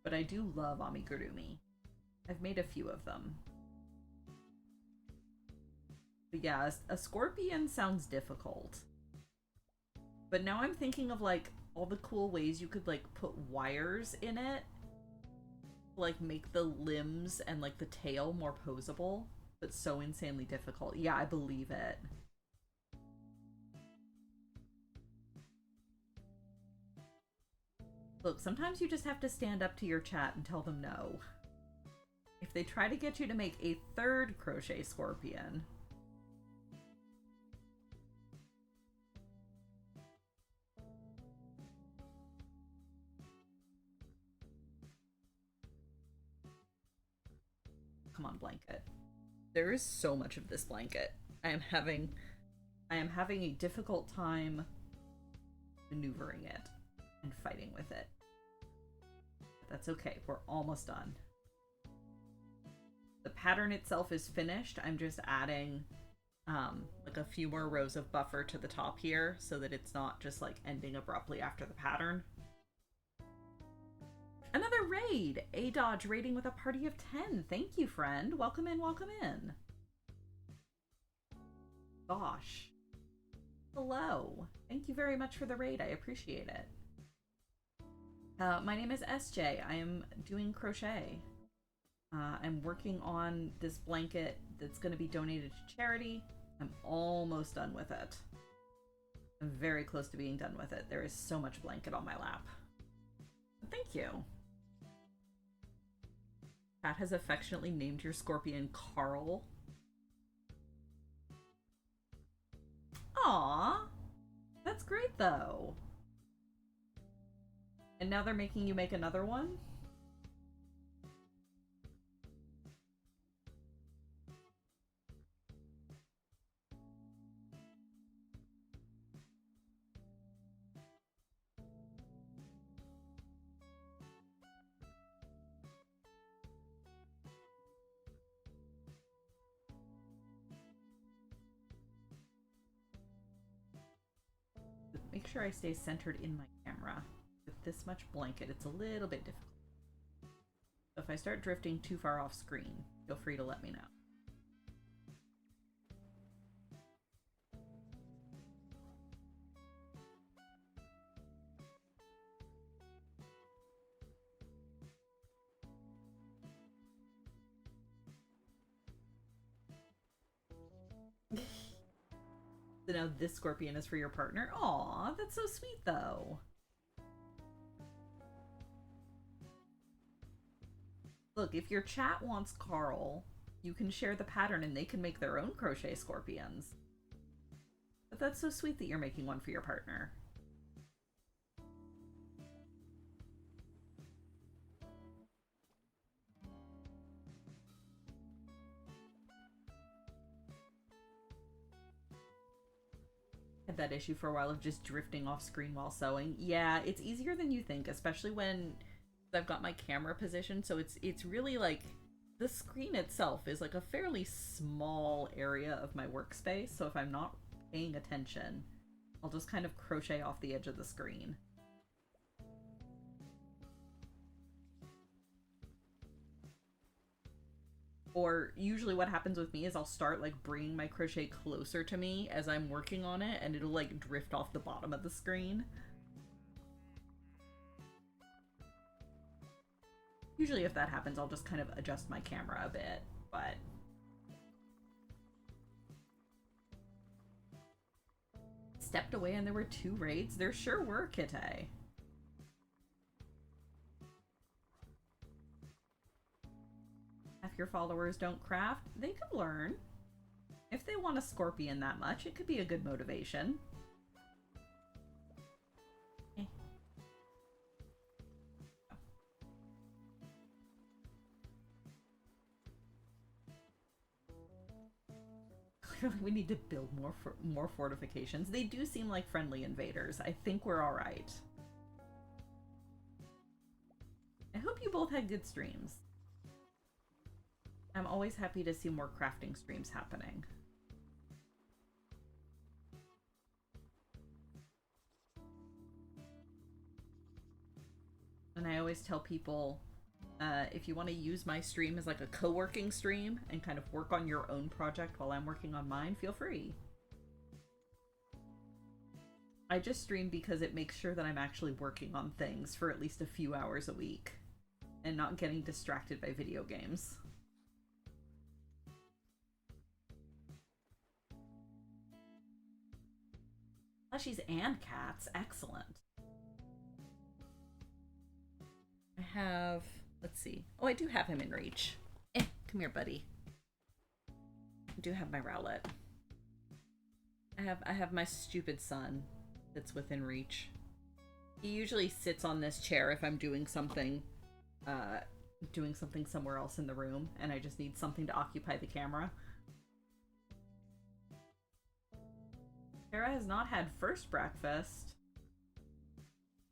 But I do love amigurumi. I've made a few of them. But yeah, a scorpion sounds difficult. But now I'm thinking of like all the cool ways you could like put wires in it, like make the limbs and like the tail more posable, but so insanely difficult. Yeah, I believe it. Look, sometimes you just have to stand up to your chat and tell them no. If they try to get you to make a third crochet scorpion, come on, blanket. There is so much of this blanket. I am having a difficult time maneuvering it and fighting with it. That's okay. We're almost done. The pattern itself is finished. I'm just adding like a few more rows of buffer to the top here so that it's not just like ending abruptly after the pattern. Another raid! A-Dodge raiding with a party of 10. Thank you, friend. Welcome in, welcome in. Gosh. Hello. Thank you very much for the raid. I appreciate it. My name is SJ. I am doing crochet. I'm working on this blanket that's going to be donated to charity. I'm almost done with it. I'm very close to being done with it. There is so much blanket on my lap. Thank you. Pat has affectionately named your scorpion Carl. Aww. That's great, though. And now they're making you make another one? Make sure I stay centered in my camera. With this much blanket, it's a little bit difficult. So if I start drifting too far off screen, feel free to let me know. So now this scorpion is for your partner. Aw, that's so sweet though. Look, if your chat wants Carl, you can share the pattern and they can make their own crochet scorpions. But that's so sweet that you're making one for your partner. Had that issue for a while of just drifting off screen while sewing. Yeah, it's easier than you think, especially when I've got my camera positioned, so it's really like the screen itself is like a fairly small area of my workspace, so if I'm not paying attention, I'll just kind of crochet off the edge of the screen. Or usually what happens with me is I'll start like bringing my crochet closer to me as I'm working on it, and it'll like drift off the bottom of the screen. Usually if that happens, I'll just kind of adjust my camera a bit, but... Stepped away and there were 2 raids? There sure were, Kitty. If your followers don't craft, they could learn. If they want a scorpion that much, it could be a good motivation. Clearly we need to build more fortifications. They do seem like friendly invaders. I think we're alright. I hope you both had good streams. I'm always happy to see more crafting streams happening. And I always tell people, if you want to use my stream as like a co-working stream and kind of work on your own project while I'm working on mine, feel free. I just stream because it makes sure that I'm actually working on things for at least a few hours a week and not getting distracted by video games. Plushies and cats. Excellent. I have... Let's see. Oh, I do have him in reach. Come here, buddy. I do have my Rowlet. I have my stupid son that's within reach. He usually sits on this chair if I'm doing something somewhere else in the room, and I just need something to occupy the camera. Kara has not had first breakfast.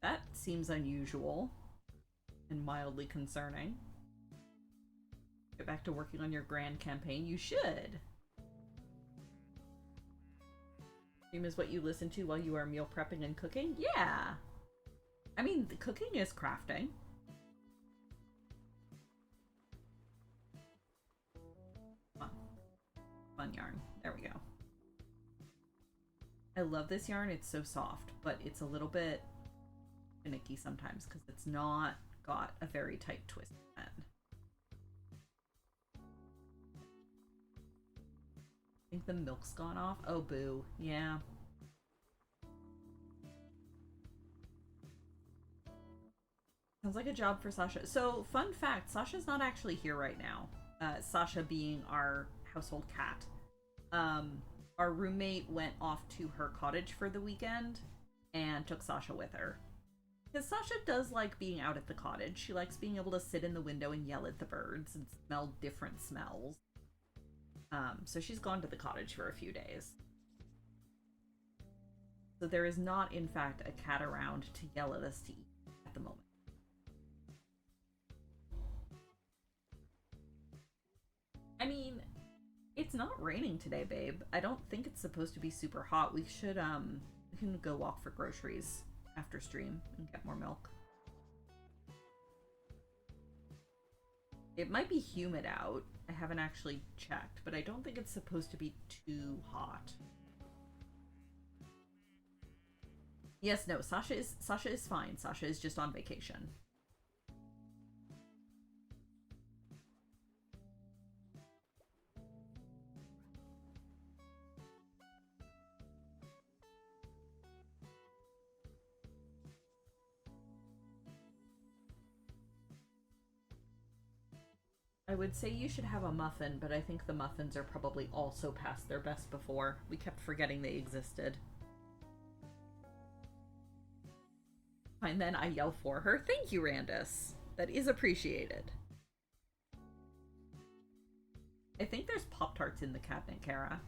That seems unusual and mildly concerning. Get back to working on your grand campaign. You should. Stream is what you listen to while you are meal prepping and cooking? Yeah. I mean, the cooking is crafting. Fun yarn. There we go. I love this yarn. It's so soft, but it's a little bit finicky sometimes because it's not got a very tight twist in it. I think the milk's gone off. Oh, boo. Yeah. Sounds like a job for Sasha. So, fun fact, Sasha's not actually here right now. Sasha being our household cat. Our roommate went off to her cottage for the weekend and took Sasha with her. Because Sasha does like being out at the cottage. She likes being able to sit in the window and yell at the birds and smell different smells. So she's gone to the cottage for a few days. So there is not, in fact, a cat around to yell at us to eat at the moment. I mean, it's not raining today, babe. I don't think it's supposed to be super hot. We should, we can go walk for groceries after stream and get more milk. It might be humid out. I haven't actually checked, but I don't think it's supposed to be too hot. Yes, no, Sasha is fine. Sasha is just on vacation. I would say you should have a muffin, but I think the muffins are probably also past their best before. We kept forgetting they existed. And then I yell for her. Thank you, Randus. That is appreciated. I think there's Pop-Tarts in the cabinet, Kara.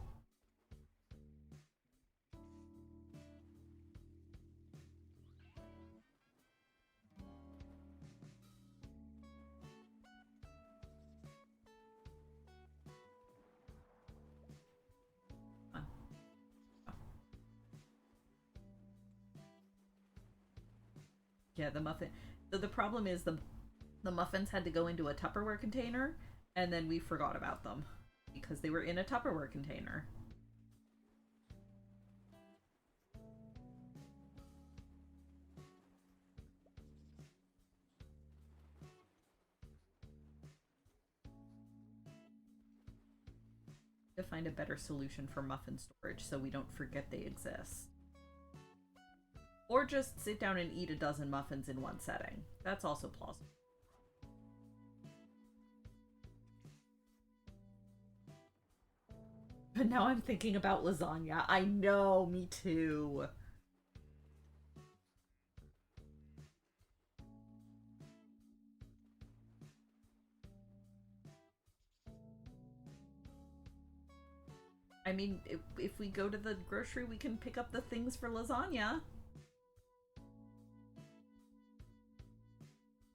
Yeah, the muffin. So the problem is the muffins had to go into a Tupperware container, and then we forgot about them because they were in a Tupperware container. To find a better solution for muffin storage so we don't forget they exist. Or just sit down and eat a dozen muffins in one setting. That's also plausible. But now I'm thinking about lasagna. I know, me too. I mean, if we go to the grocery, we can pick up the things for lasagna.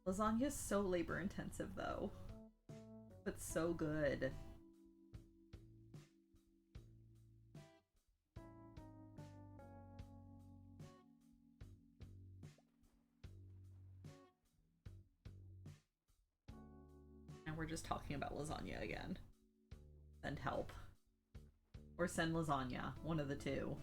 Lasagna is so labor intensive though, but so good. And we're just talking about lasagna again. Send help. Or send lasagna, one of the two.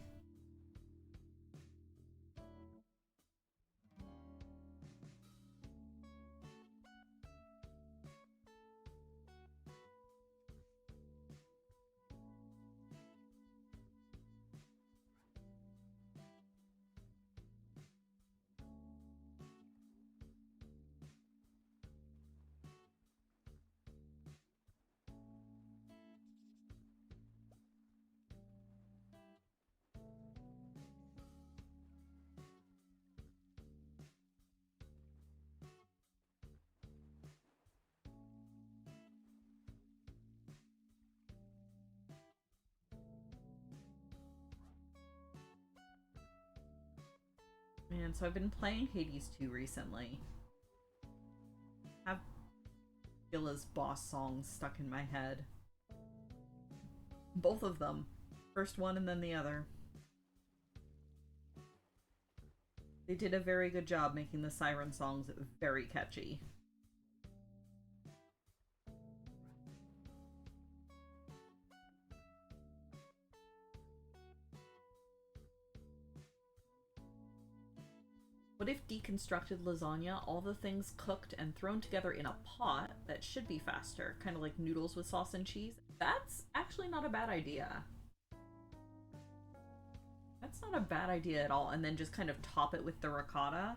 Man, so I've been playing Hades 2 recently. I have Gilla's boss songs stuck in my head. Both of them. First one and then the other. They did a very good job making the siren songs very catchy. What if deconstructed lasagna, all the things cooked and thrown together in a pot that should be faster, kind of like noodles with sauce and cheese? That's actually not a bad idea. That's not a bad idea at all. And then just kind of top it with the ricotta.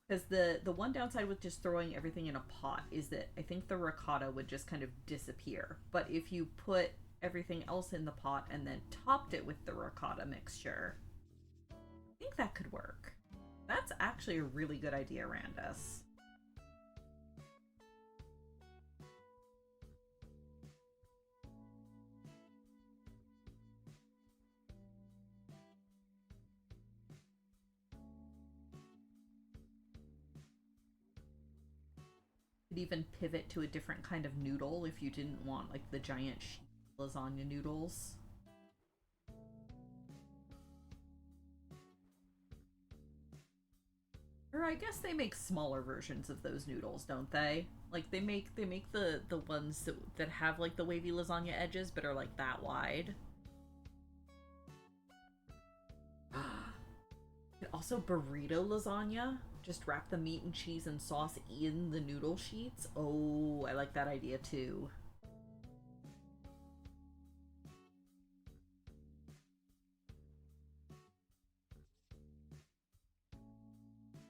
Because the one downside with just throwing everything in a pot is that I think the ricotta would just kind of disappear. But if you put everything else in the pot and then topped it with the ricotta mixture, I think that could work. That's actually a really good idea, Randus. Could even pivot to a different kind of noodle if you didn't want like the giant lasagna noodles. Or I guess they make smaller versions of those noodles, don't they? Like they make the ones that have like the wavy lasagna edges but are like that wide. And also burrito lasagna. Just wrap the meat and cheese and sauce in the noodle sheets. Oh, I like that idea too.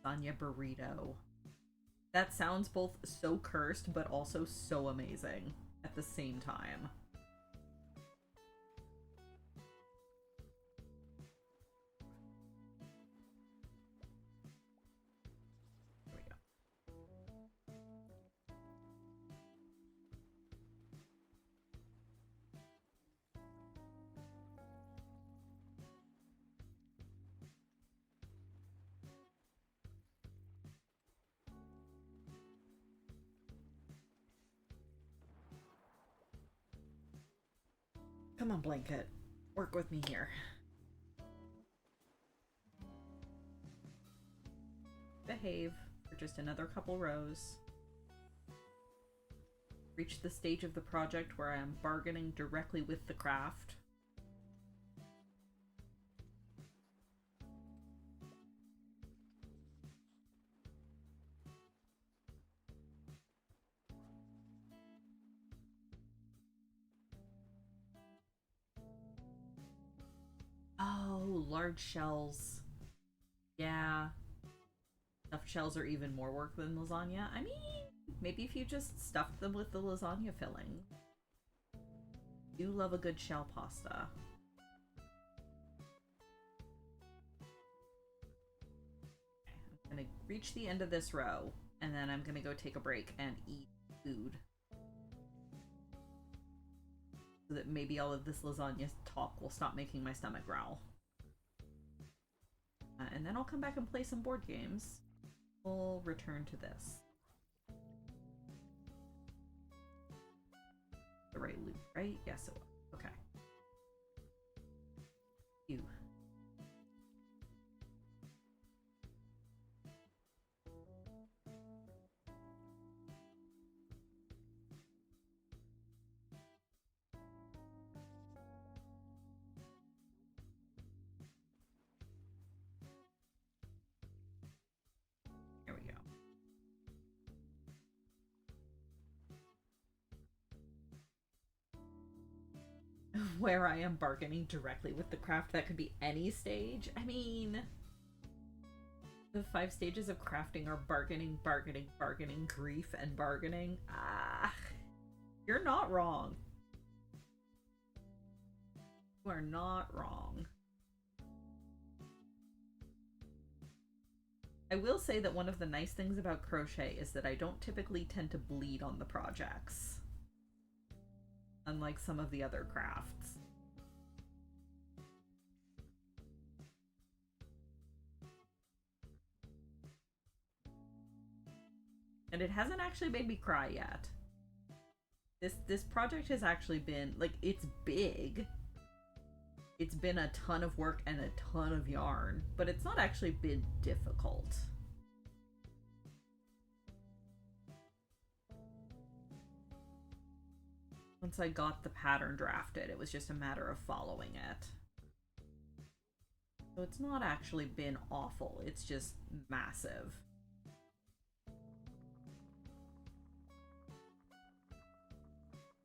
Lasagna burrito. That sounds both so cursed but also so amazing at the same time. There we go. Come on, blanket. Work with me here. Behave for just another couple rows. Reach the stage of the project where I am bargaining directly with the craft. Oh, large shells. Yeah. Stuffed shells are even more work than lasagna. I mean, maybe if you just stuffed them with the lasagna filling. Do love a good shell pasta. Okay, I'm gonna reach the end of this row, and then I'm gonna go take a break and eat food. So that maybe all of this lasagna talk will stop making my stomach growl. And then I'll come back and play some board games. We'll return to this. The right loop, right? Yes, it was. Okay. You. There we go. Where I am bargaining directly with the craft. That could be any stage. I mean, the 5 stages of crafting are bargaining, bargaining, bargaining, grief, and bargaining. Ah, you're not wrong. You are not wrong. I will say that one of the nice things about crochet is that I don't typically tend to bleed on the projects. Unlike some of the other crafts. And it hasn't actually made me cry yet. This project has actually been, like, it's big. It's been a ton of work and a ton of yarn, but it's not actually been difficult. Once I got the pattern drafted, it was just a matter of following it. So it's not actually been awful, it's just massive.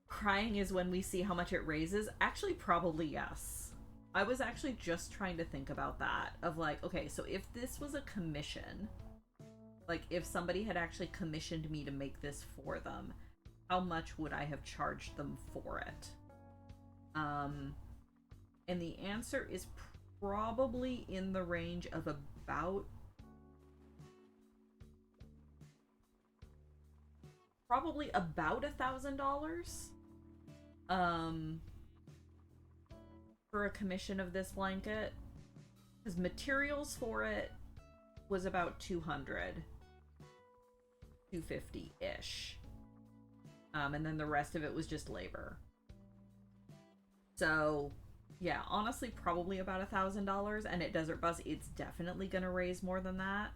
Crying is when we see how much it raises? Actually, probably yes. I was actually just trying to think about that, of like, okay, so if this was a commission, like if somebody had actually commissioned me to make this for them, how much would I have charged them for it? And the answer is probably in the range of about $1,000 for a commission of this blanket, because materials for it was about 250-ish, and then the rest of it was just labor. So yeah, honestly, probably about $1,000. And at Desert Bus, it's definitely gonna raise more than that.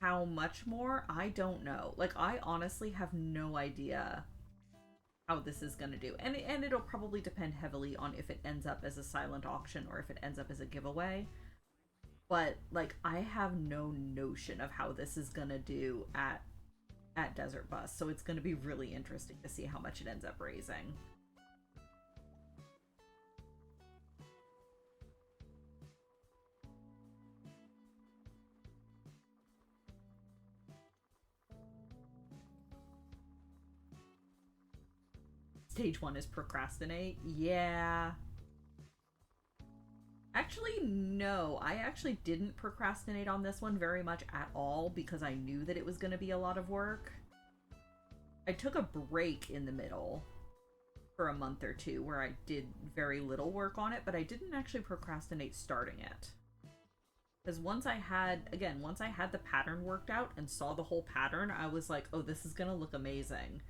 How much more? I don't know. Like, I honestly have no idea how this is gonna do. And it'll probably depend heavily on if it ends up as a silent auction or if it ends up as a giveaway. But, like, I have no notion of how this is gonna do at Desert Bus. So it's gonna be really interesting to see how much it ends up raising. Stage 1 is procrastinate. Yeah. Actually, no. I actually didn't procrastinate on this one very much at all because I knew that it was going to be a lot of work. I took a break in the middle for a month or two where I did very little work on it, but I didn't actually procrastinate starting it. Because once I had the pattern worked out and saw the whole pattern, I was like, oh, this is going to look amazing.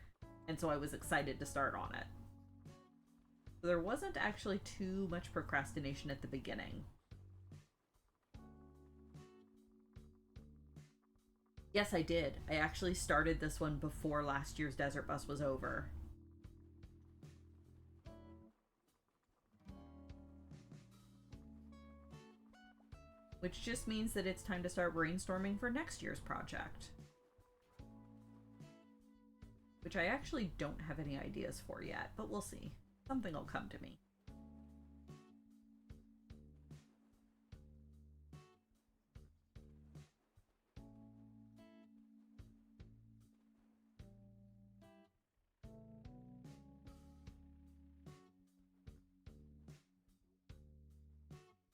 And so I was excited to start on it. So there wasn't actually too much procrastination at the beginning. Yes, I did. I actually started this one before last year's Desert Bus was over. Which just means that it's time to start brainstorming for next year's project. Which I actually don't have any ideas for yet, but we'll see. Something will come to me.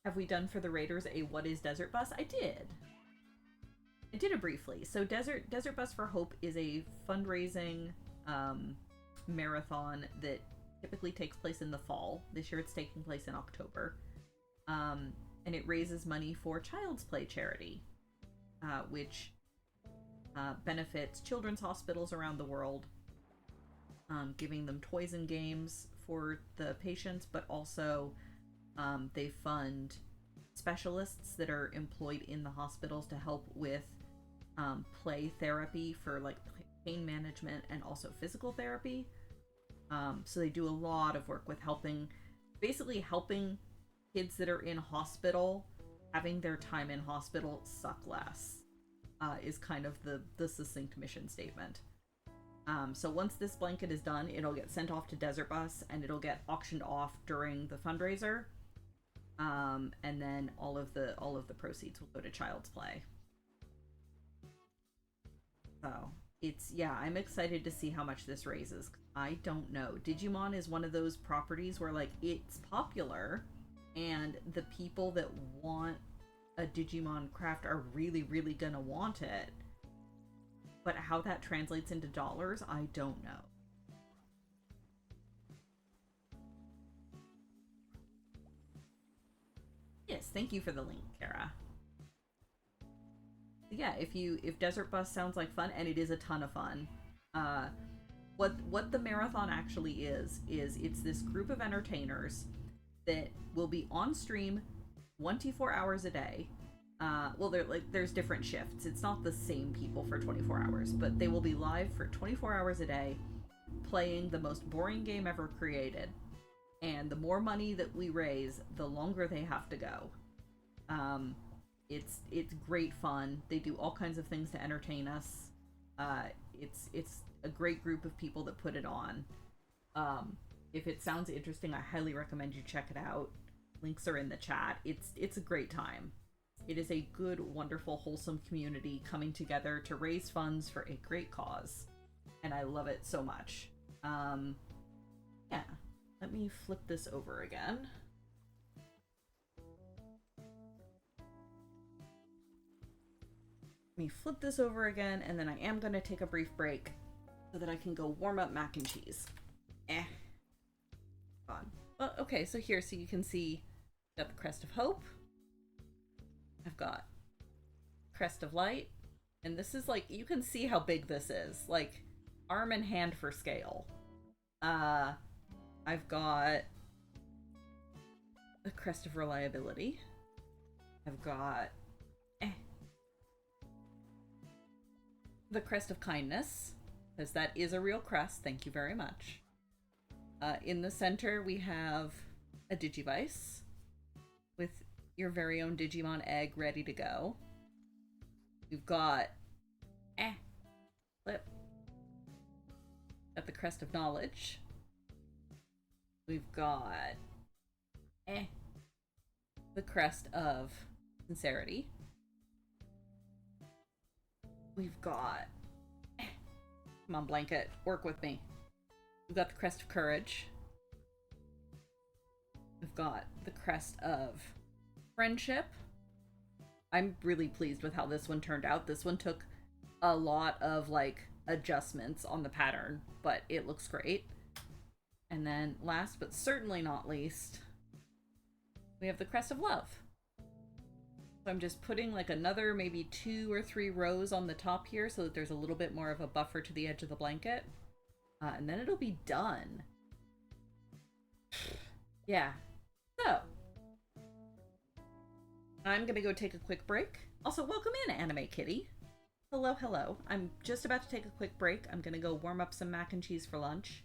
Have we done for the Raiders a What is Desert Bus? I did. I did it briefly. So Desert Bus for Hope is a fundraising marathon that typically takes place in the fall. This year it's taking place in October. And it raises money for Child's Play charity, which benefits children's hospitals around the world, giving them toys and games for the patients, but also they fund specialists that are employed in the hospitals to help with play therapy for like pain management and also physical therapy. So they do a lot of work with basically helping kids that are in hospital, having their time in hospital suck less, is kind of the succinct mission statement. So once this blanket is done, it'll get sent off to Desert Bus and it'll get auctioned off during the fundraiser. And then all of the proceeds will go to Child's Play. So I'm excited to see how much this raises. I don't know. Digimon is one of those properties where like it's popular and the people that want a Digimon craft are really, really gonna want it. But how that translates into dollars, I don't know. Yes, thank you for the link, Kara. yeah, if Desert Bus sounds like fun, and it is a ton of fun. Uh, what the marathon actually is it's this group of entertainers that will be on stream 24 hours a day. Well, there's different shifts. It's not the same people for 24 hours, but they will be live for 24 hours a day, playing the most boring game ever created. And the more money that we raise, the longer they have to go. It's great fun. They do all kinds of things to entertain us. It's a great group of people that put it on. If it sounds interesting, I highly recommend you check it out. Links are in the chat. It's a great time. It is a good, wonderful, wholesome community coming together to raise funds for a great cause. And I love it so much. Yeah. Let me flip this over again. Let me flip this over again, and then I am going to take a brief break so that I can go warm up mac and cheese. Fun. Well, okay, so here, so you can see, got the Crest of Hope. I've got Crest of Light. And this is like, you can see how big this is. Like, arm and hand for scale. I've got the Crest of Reliability. I've got the Crest of Kindness, because that is a real crest. Thank you very much. In the center, we have a Digivice with your very own Digimon egg ready to go. We've got Flip at the Crest of Knowledge. We've got the Crest of Sincerity. We've got come on, Blanket, work with me. We've got the Crest of Courage. We've got the Crest of Friendship. I'm really pleased with how this one turned out. This one took a lot of like adjustments on the pattern, but it looks great. And then last but certainly not least, we have the Crest of Love. So I'm just putting like another maybe 2 or 3 rows on the top here so that there's a little bit more of a buffer to the edge of the blanket. And then it'll be done. Yeah. So, I'm gonna go take a quick break. Also, welcome in, Anime Kitty. Hello, hello. I'm just about to take a quick break. I'm gonna go warm up some mac and cheese for lunch.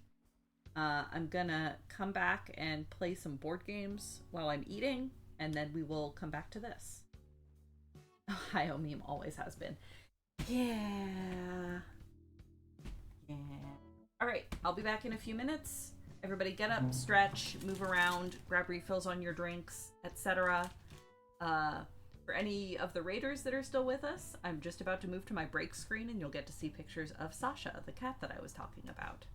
I'm gonna come back and play some board games while I'm eating, and then we will come back to this. Ohio meme always has been. Yeah. Yeah. Alright, I'll be back in a few minutes. Everybody get up, stretch, move around, grab refills on your drinks, etc. For any of the raiders that are still with us, I'm just about to move to my break screen and you'll get to see pictures of Sasha, the cat that I was talking about.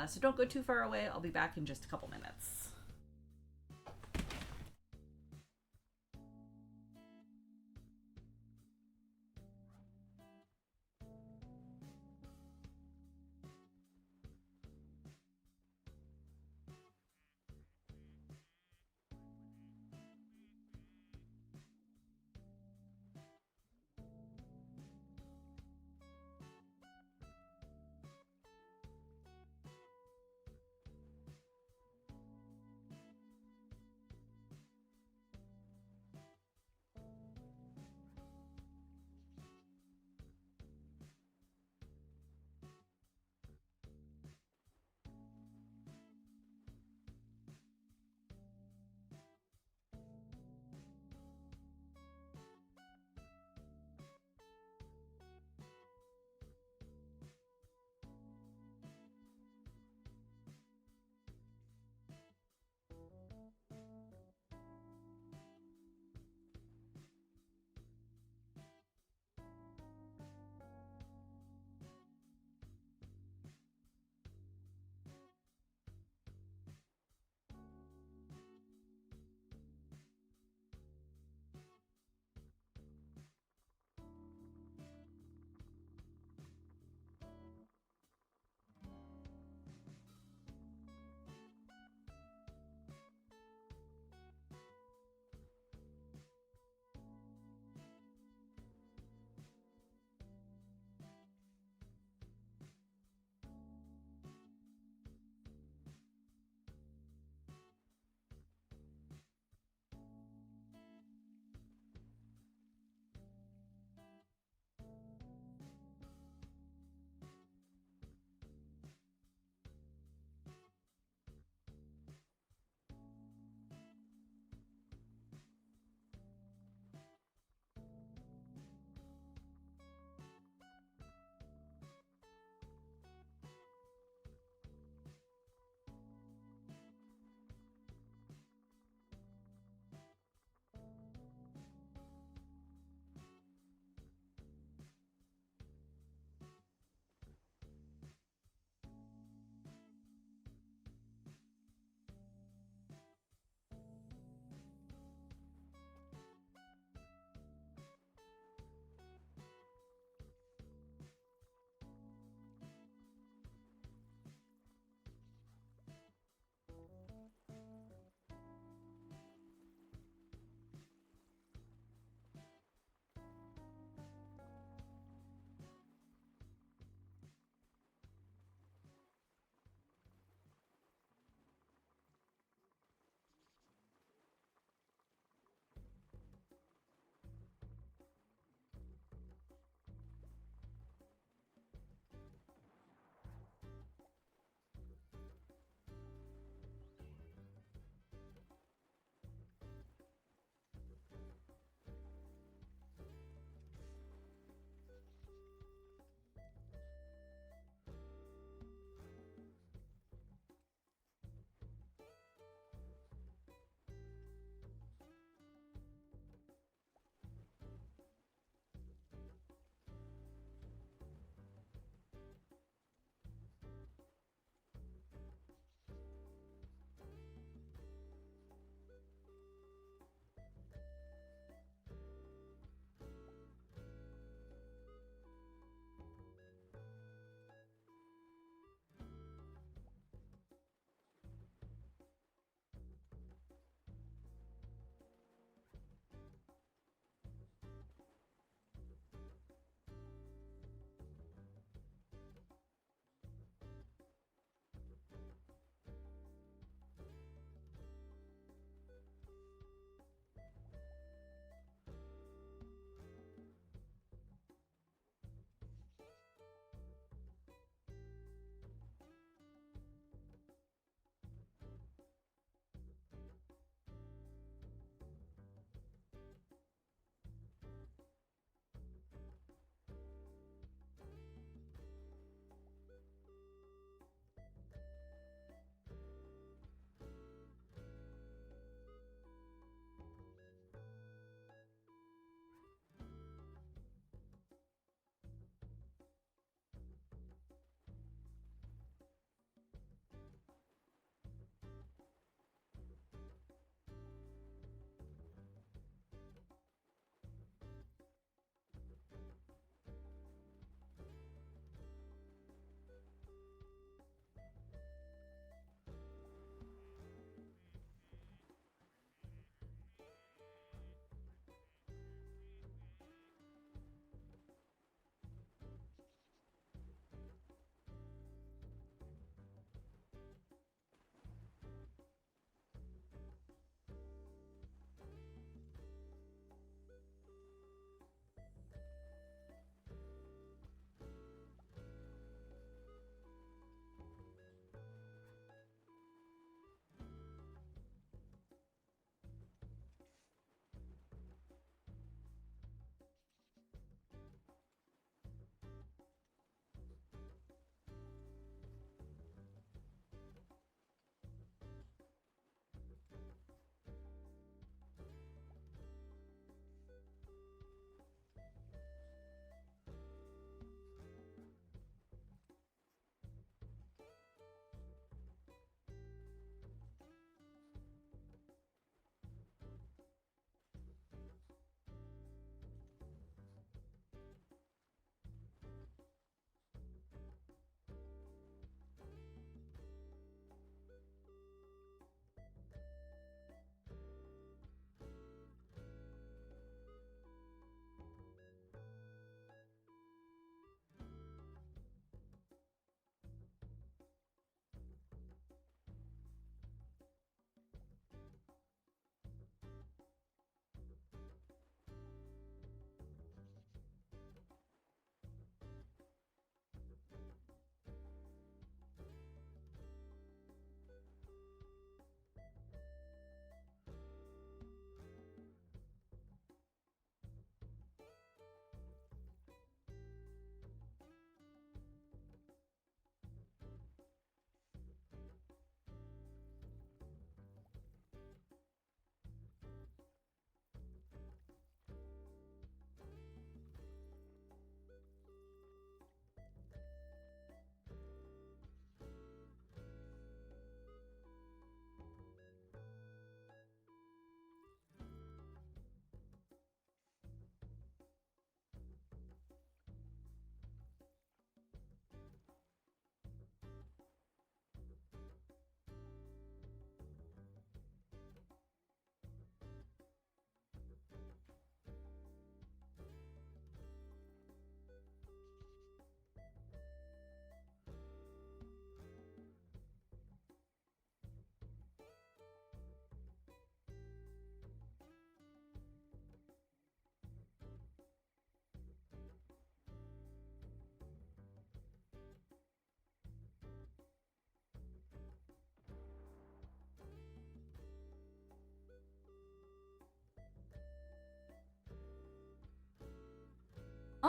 So don't go too far away. I'll be back in just a couple minutes.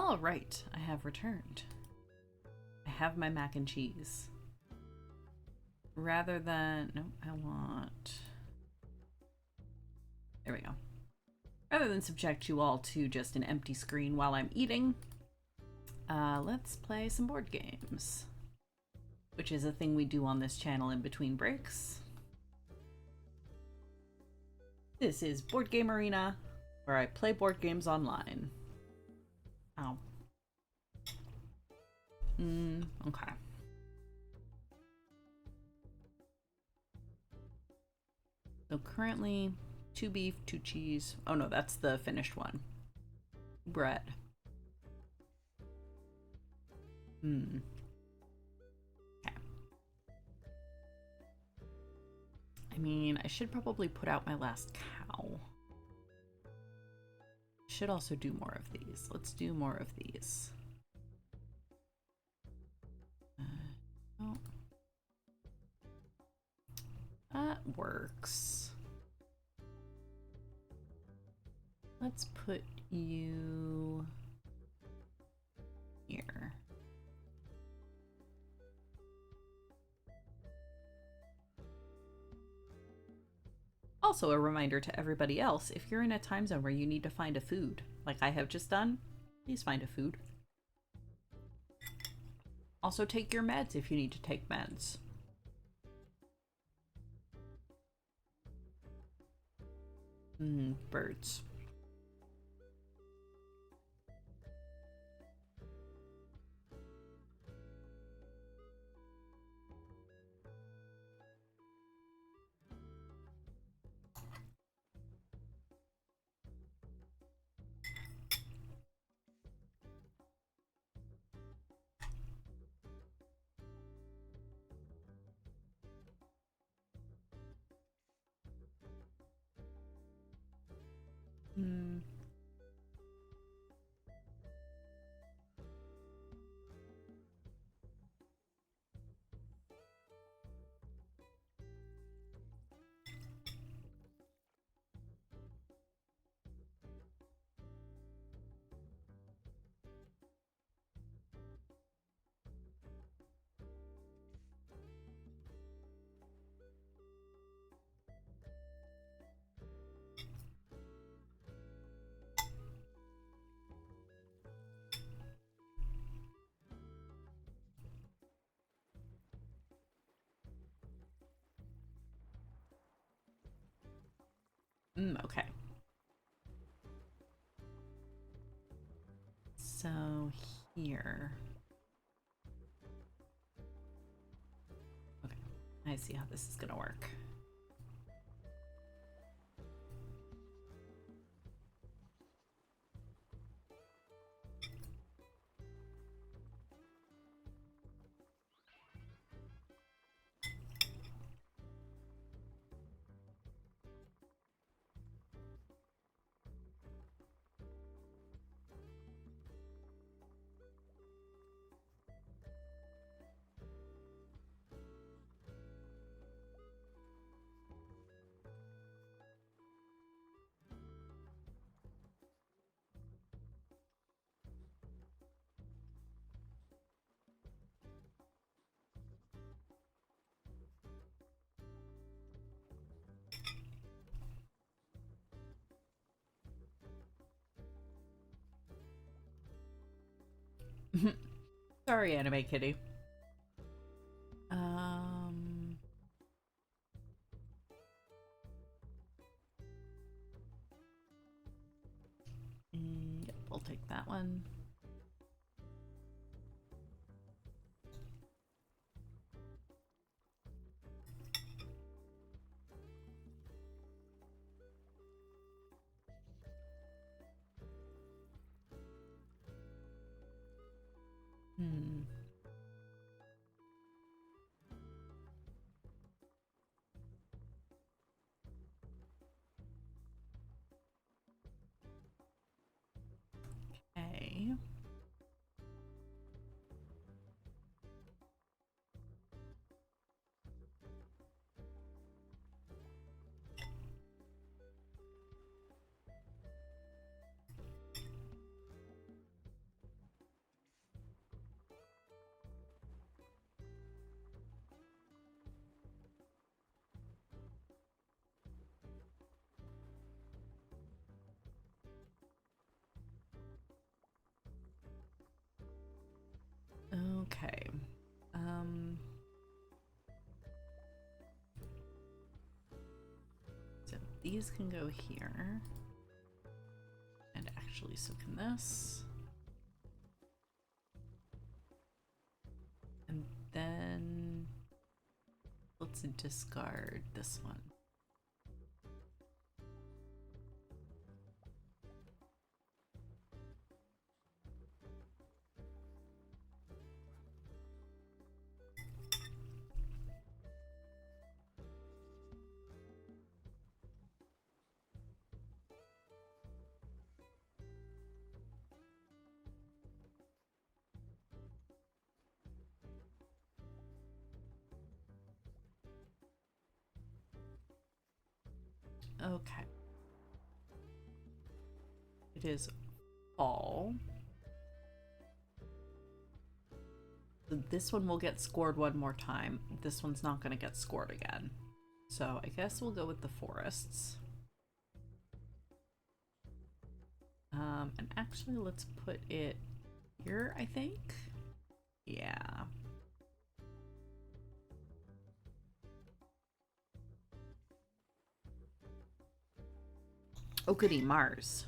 All right, I have returned. I have my mac and cheese. Rather than... No, I want... There we go. Rather than subject you all to just an empty screen while I'm eating, let's play some board games. Which is a thing we do on this channel in between breaks. This is Board Game Arena, where I play board games online. Ow. Okay. So currently, 2 beef, 2 cheese. Oh no, that's the finished one. Bread. Okay. I mean, I should probably put out my last cow. Should also do more of these. Let's do more of these. Oh. That works. Let's put you here. Also a reminder to everybody else, if you're in a time zone where you need to find a food, like I have just done, please find a food. Also take your meds if you need to take meds. Birds. Okay. So here. Okay, I see how this is gonna work. Sorry, Anime Kitty. Yep, we'll take that one. Okay. Okay. So these can go here. And actually, so can this. And then let's discard this one. Okay. It is fall. So this one will get scored one more time. This one's not going to get scored again. So I guess we'll go with the forests. And actually, let's put it here, I think. Yeah. Oh, goody, Mars.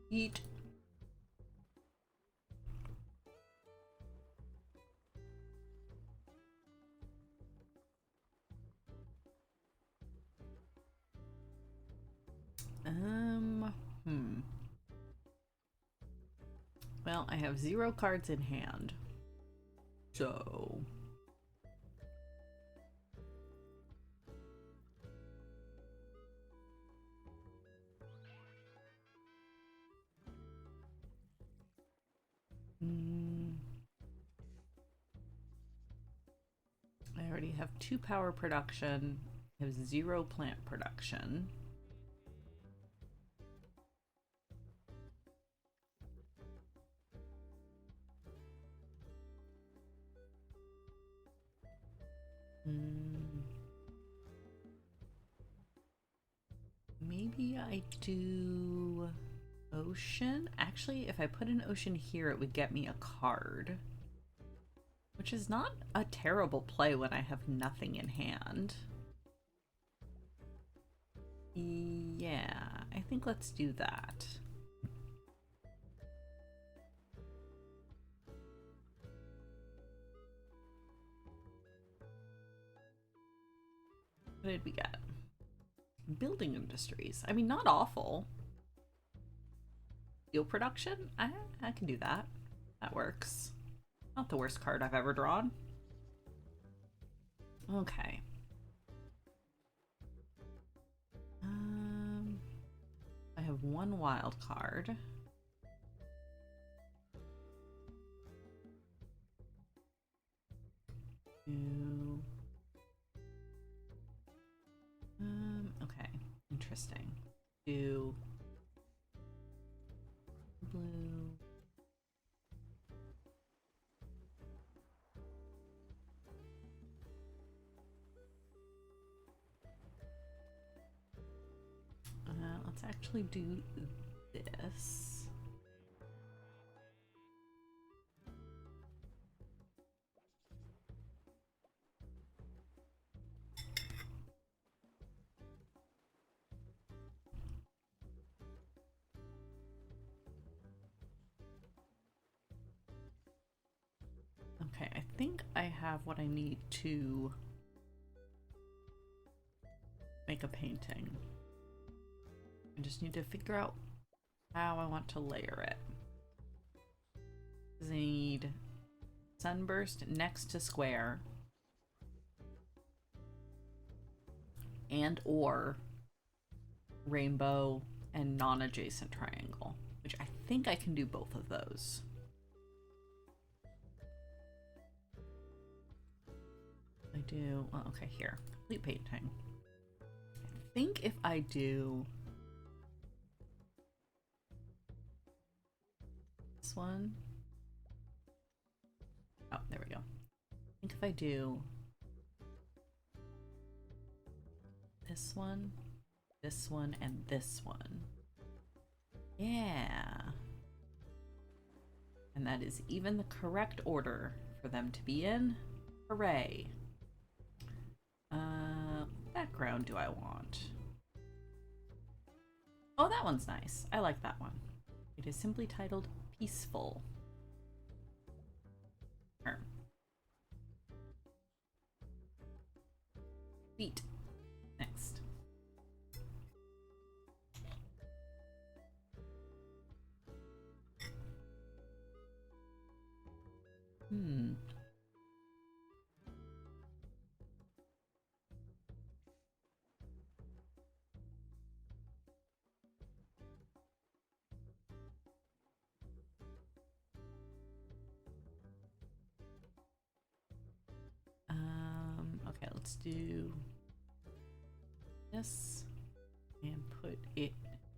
Eat. Well, I have 0 cards in hand. So... I already have 2 power production. I have 0 plant production. Maybe I do ocean. Actually, if I put an ocean here, it would get me a card. Which is not a terrible play when I have nothing in hand. Yeah, I think let's do that. What did we get? Building industries. I mean, not awful. Steel production? I can do that. That works. Not the worst card I've ever drawn. Okay. I have 1 wild card. Okay. Interesting. 2 blue. Let's actually do this. Okay, I think I have what I need to make a painting. I just need to figure out how I want to layer it. I need sunburst next to square and or rainbow and non-adjacent triangle, which I think I can do both of those. I do, well, okay, here, complete painting. I think if I do this one, oh, there we go. I think if I do this one, and this one, yeah, And that is even the correct order for them to be in. Hooray. Background do I want? Oh, that one's nice. I like that one. It is simply titled Peaceful. Feet. Next. Okay, let's do this and put it here.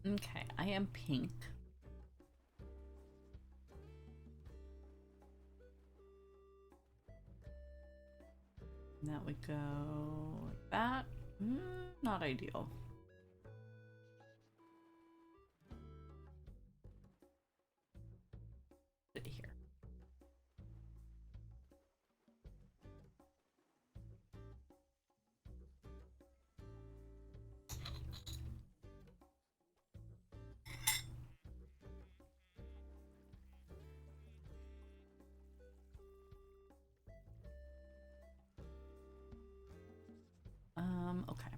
Okay, I am pink. And that would go like that. Not ideal. Put it here. Okay.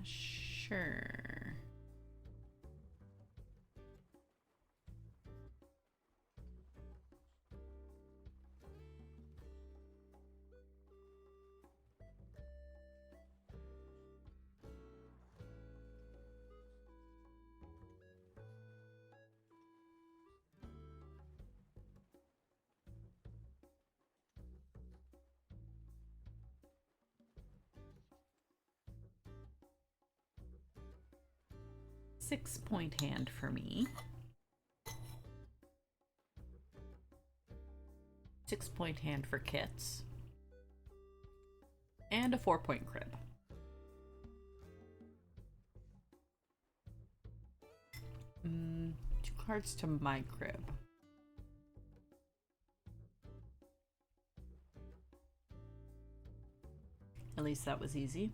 Sure. Six-point hand for me. 6-point hand for kits. And a 4-point crib. Two cards to my crib. At least that was easy.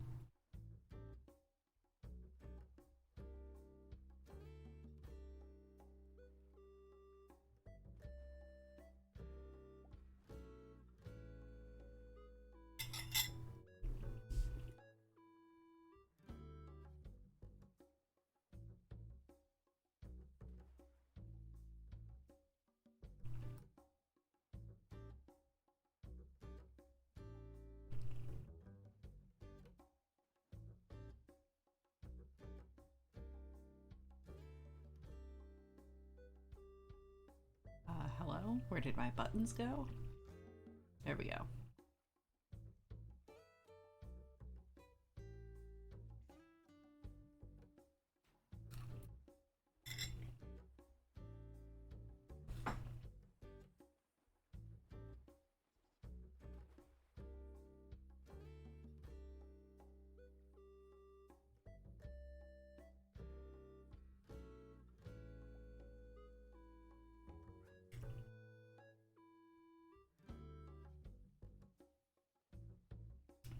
Hello? Where did my buttons go? There we go.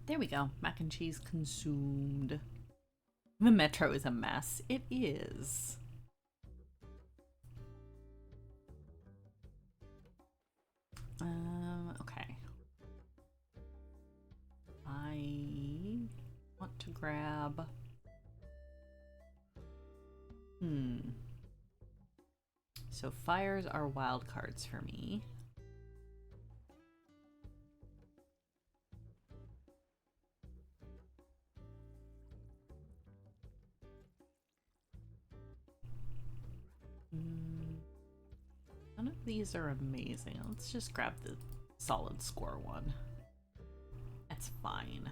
There we go. Mac and cheese consumed. The metro is a mess. It is. Okay. I want to grab... So fires are wild cards for me. None of these are amazing. Let's just grab the solid score one. That's fine.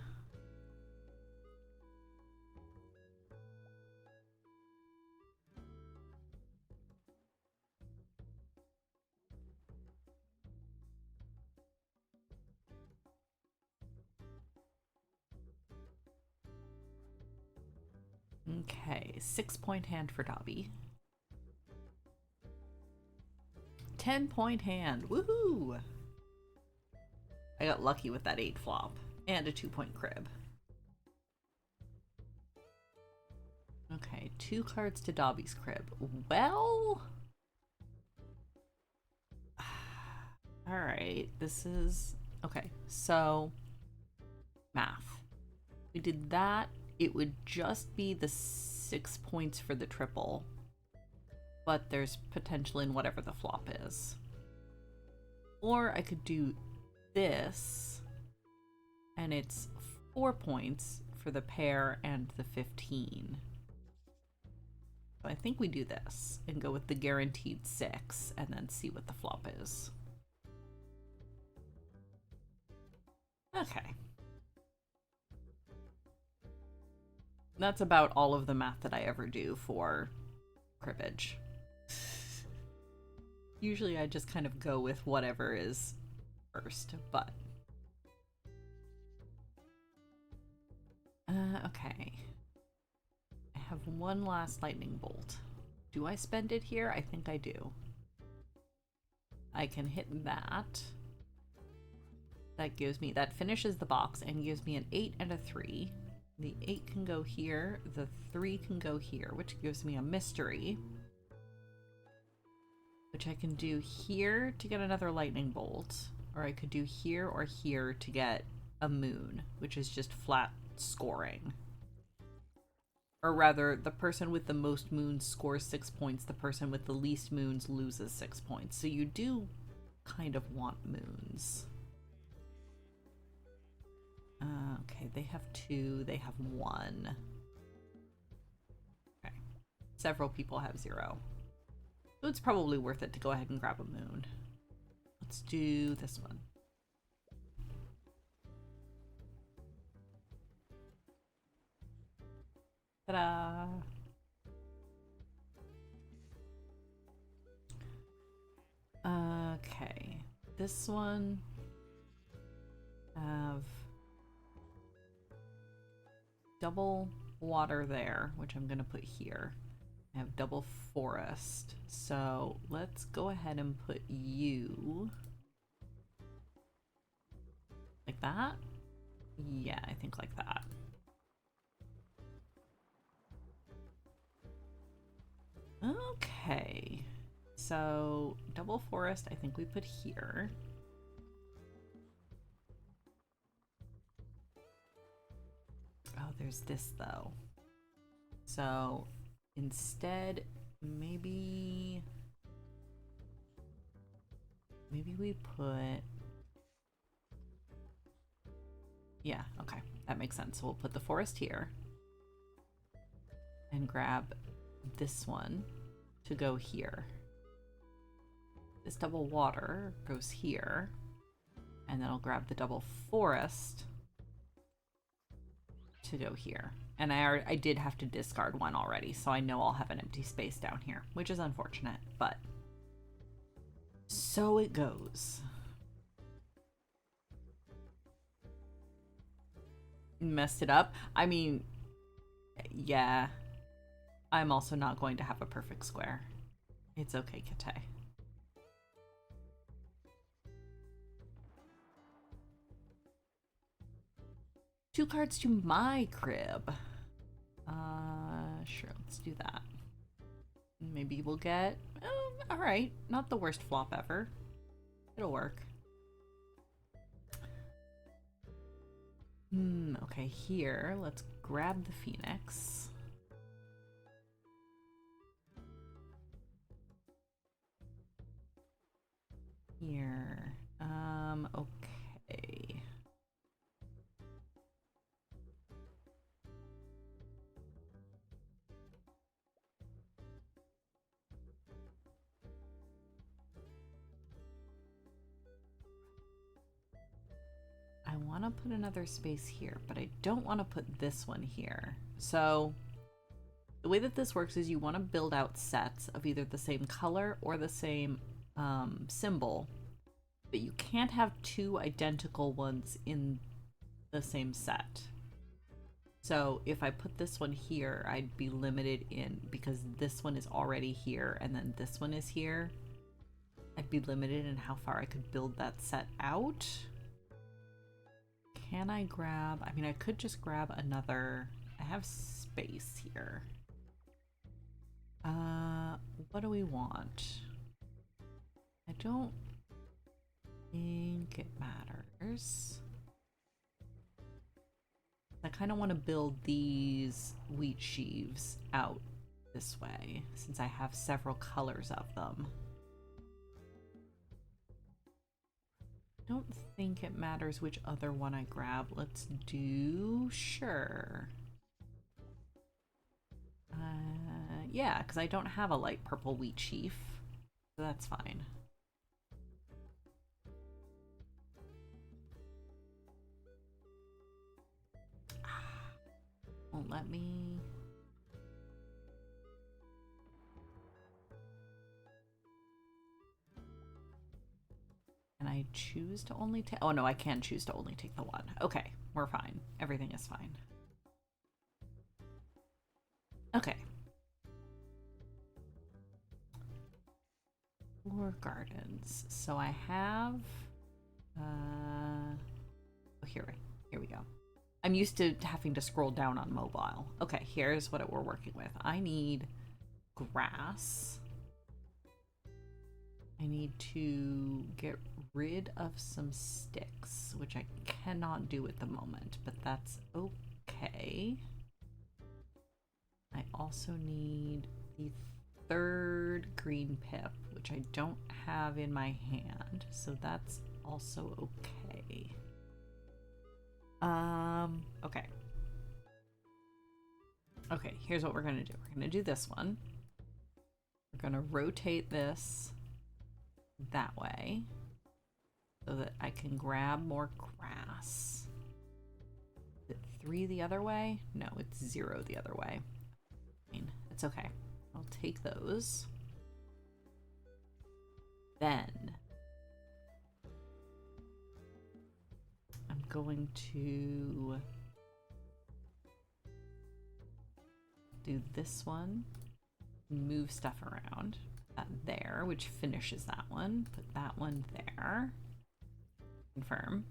Okay, 6-point hand for Dobby. 10-point hand. Woohoo! I got lucky with that 8 flop and a 2-point crib. Okay, 2 cards to Dobby's crib. Well, all right, this is okay. So math. We did that. It would just be the 6 points for the triple, but there's potential in whatever the flop is. Or I could do this, and it's 4 points for the pair and the 15. So I think we do this and go with the guaranteed 6 and then see what the flop is. Okay. That's about all of the math that I ever do for cribbage. Usually I just kind of go with whatever is first, but... okay. I have one last lightning bolt. Do I spend it here? I think I do. I can hit that. That gives me, that finishes the box and gives me an 8 and a 3. The 8 can go here, the 3 can go here, which gives me a mystery. Which I can do here to get another lightning bolt, or I could do here or here to get a moon, which is just flat scoring. Or rather, the person with the most moons scores 6 points, the person with the least moons loses 6 points. So you do kind of want moons. Okay, they have 2, they have 1. Okay. Several people have 0. So it's probably worth it to go ahead and grab a moon. Let's do this one. Ta-da! Okay, this one have double water there, which I'm gonna put here. I have double forest, so let's go ahead and put you like that. Yeah, I think like that. Okay, so double forest I think we put here. Oh, there's this though. So instead, maybe we put, yeah, okay, that makes sense. So we'll put the forest here and grab this one to go here. This double water goes here, and then I'll grab the double forest to go here. And I did have to discard one already, so I know I'll have an empty space down here, which is unfortunate, but so it goes. Messed it up. I mean, yeah. I'm also not going to have a perfect square. It's okay, Kate. Two cards to my crib. Sure, let's do that. Maybe we'll get, all right, not the worst flop ever. It'll work. Okay, here, let's grab the Phoenix. Here, okay. I want to put another space here, but I don't want to put this one here. So the way that this works is you want to build out sets of either the same color or the same symbol, but you can't have two identical ones in the same set. So if I put this one here, I'd be limited in, because this one is already here and then this one is here, I'd be limited in how far I could build that set out. Can I grab, I mean, I could just grab another, I have space here. What do we want? I don't think it matters. I kind of want to build these wheat sheaves out this way, since I have several colors of them. I don't think it matters which other one I grab. Let's do, sure. Yeah, because I don't have a light purple wheat sheaf, so that's fine. Won't let me. Can I choose to only take? Oh no, I can choose to only take the one. Okay, we're fine. Everything is fine. Okay. Floor gardens. So I have. Oh, here we go. I'm used to having to scroll down on mobile. Okay, here's what we're working with. I need grass. I need to get rid of some sticks, which I cannot do at the moment, but that's okay. I also need the third green pip, which I don't have in my hand, so that's also okay. Okay. Okay, here's what we're gonna do. We're gonna do this one. We're gonna rotate this that way so that I can grab more grass. Is it 3 the other way? No, it's 0 the other way. I mean, it's okay. I'll take those. Then I'm going to do this one, move stuff around. That there, which finishes that one. Put that one there. Confirm.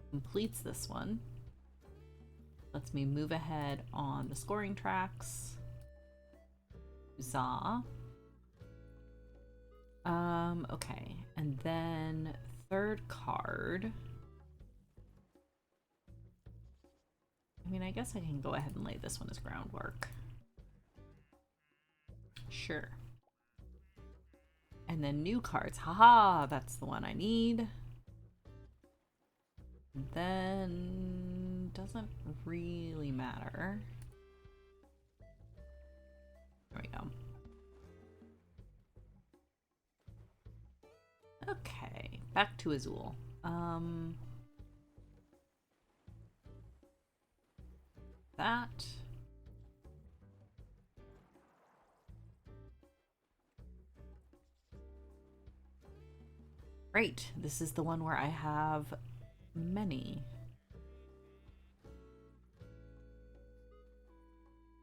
Completes this one. Lets me move ahead on the scoring tracks. Huzzah. Okay. And then third card. I mean, I guess I can go ahead and lay this one as groundwork. Sure. And then new cards. Haha, that's the one I need. Then doesn't really matter. There we go. Okay, back to Azul. That. Great, this is the one where I have many.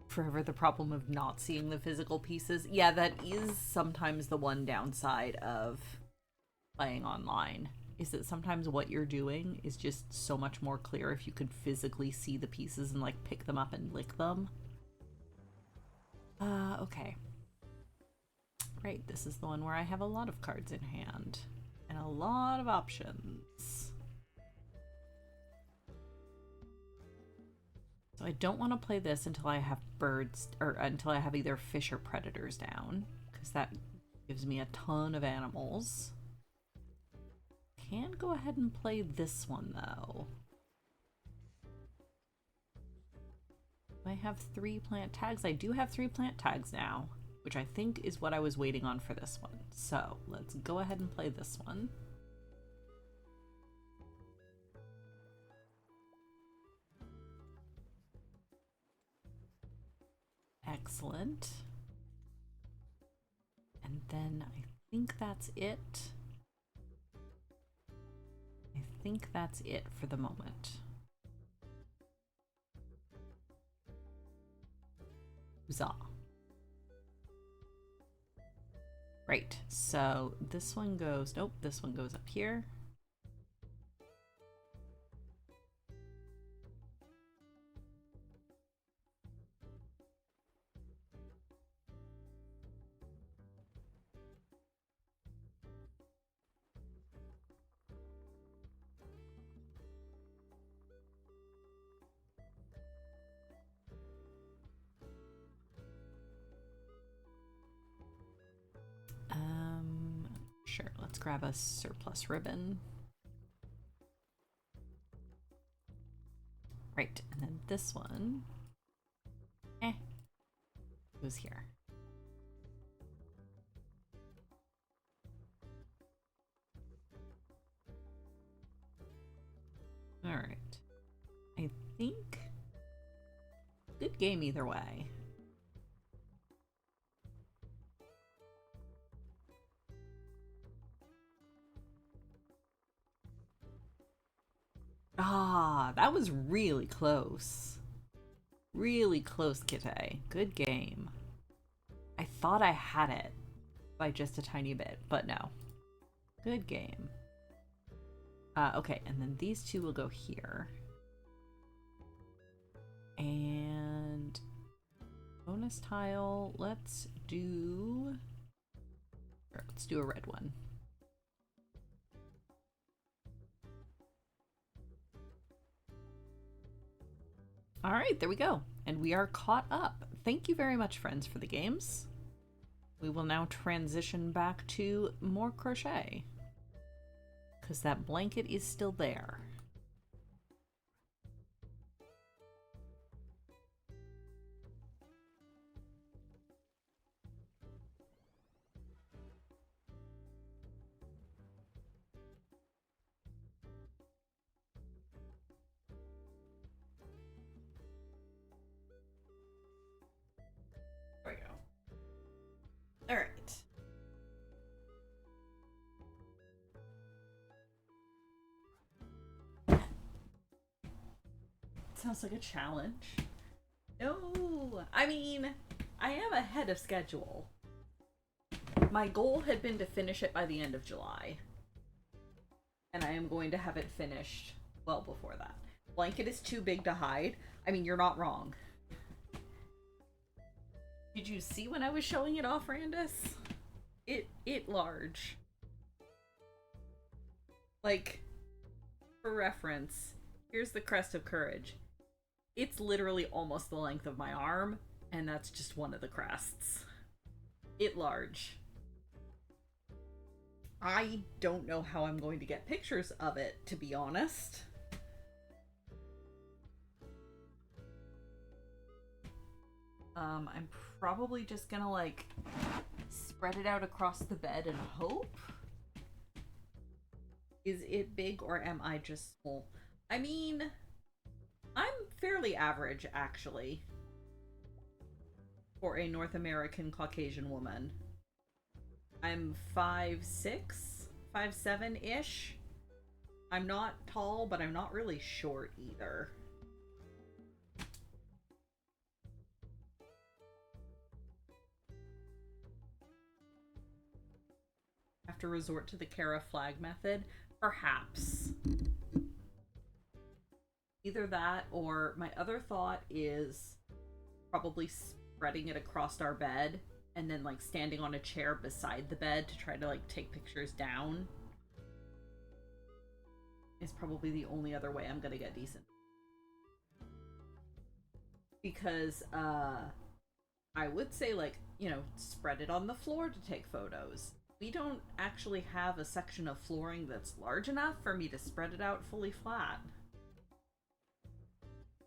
Forever the problem of not seeing the physical pieces. Yeah, that is sometimes the one downside of playing online, is that sometimes what you're doing is just so much more clear if you could physically see the pieces and like pick them up and lick them. Okay. Right, this is the one where I have a lot of cards in hand and a lot of options. So I don't want to play this until I have birds, or until I have either fish or predators down, because that gives me a ton of animals. Can go ahead and play this one though. I have 3 plant tags. I do have 3 plant tags now, which I think is what I was waiting on for this one. So let's go ahead and play this one. Excellent. And then I think that's it. I think that's it for the moment. Huzzah. Right, so this one goes, nope, this one goes up here. Sure, let's grab a surplus ribbon. Right, and then this one, goes here. All right, I think good game either way. Ah, that was really close. Really close, Kitty. Good game. I thought I had it by just a tiny bit, but no. Good game. Okay, and then these two will go here. And bonus tile, let's do a red one. All right, there we go. And we are caught up. Thank you very much, friends, for the games. We will now transition back to more crochet, because that blanket is still there. There we go. All right. Sounds like a challenge. No, I mean, I am ahead of schedule. My goal had been to finish it by the end of July. And I am going to have it finished well before that. Blanket is too big to hide. I mean, you're not wrong. Did you see when I was showing it off, Randus? It large. Like, for reference, here's the Crest of Courage. It's literally almost the length of my arm, and that's just one of the crests. It large. I don't know how I'm going to get pictures of it, to be honest. I'm probably just gonna, like, spread it out across the bed and hope. Is it big, or am I just small? I mean, I'm fairly average, actually, for a North American Caucasian woman. I'm 5'6", 5'7"-ish. I'm not tall, but I'm not really short either. Have to resort to the Kara flag method? Perhaps. Either that, or my other thought is probably spreading it across our bed and then, like, standing on a chair beside the bed to try to, like, take pictures down is probably the only other way I'm gonna get decent. Because, I would say, like, you know, spread it on the floor to take photos. We don't actually have a section of flooring that's large enough for me to spread it out fully flat.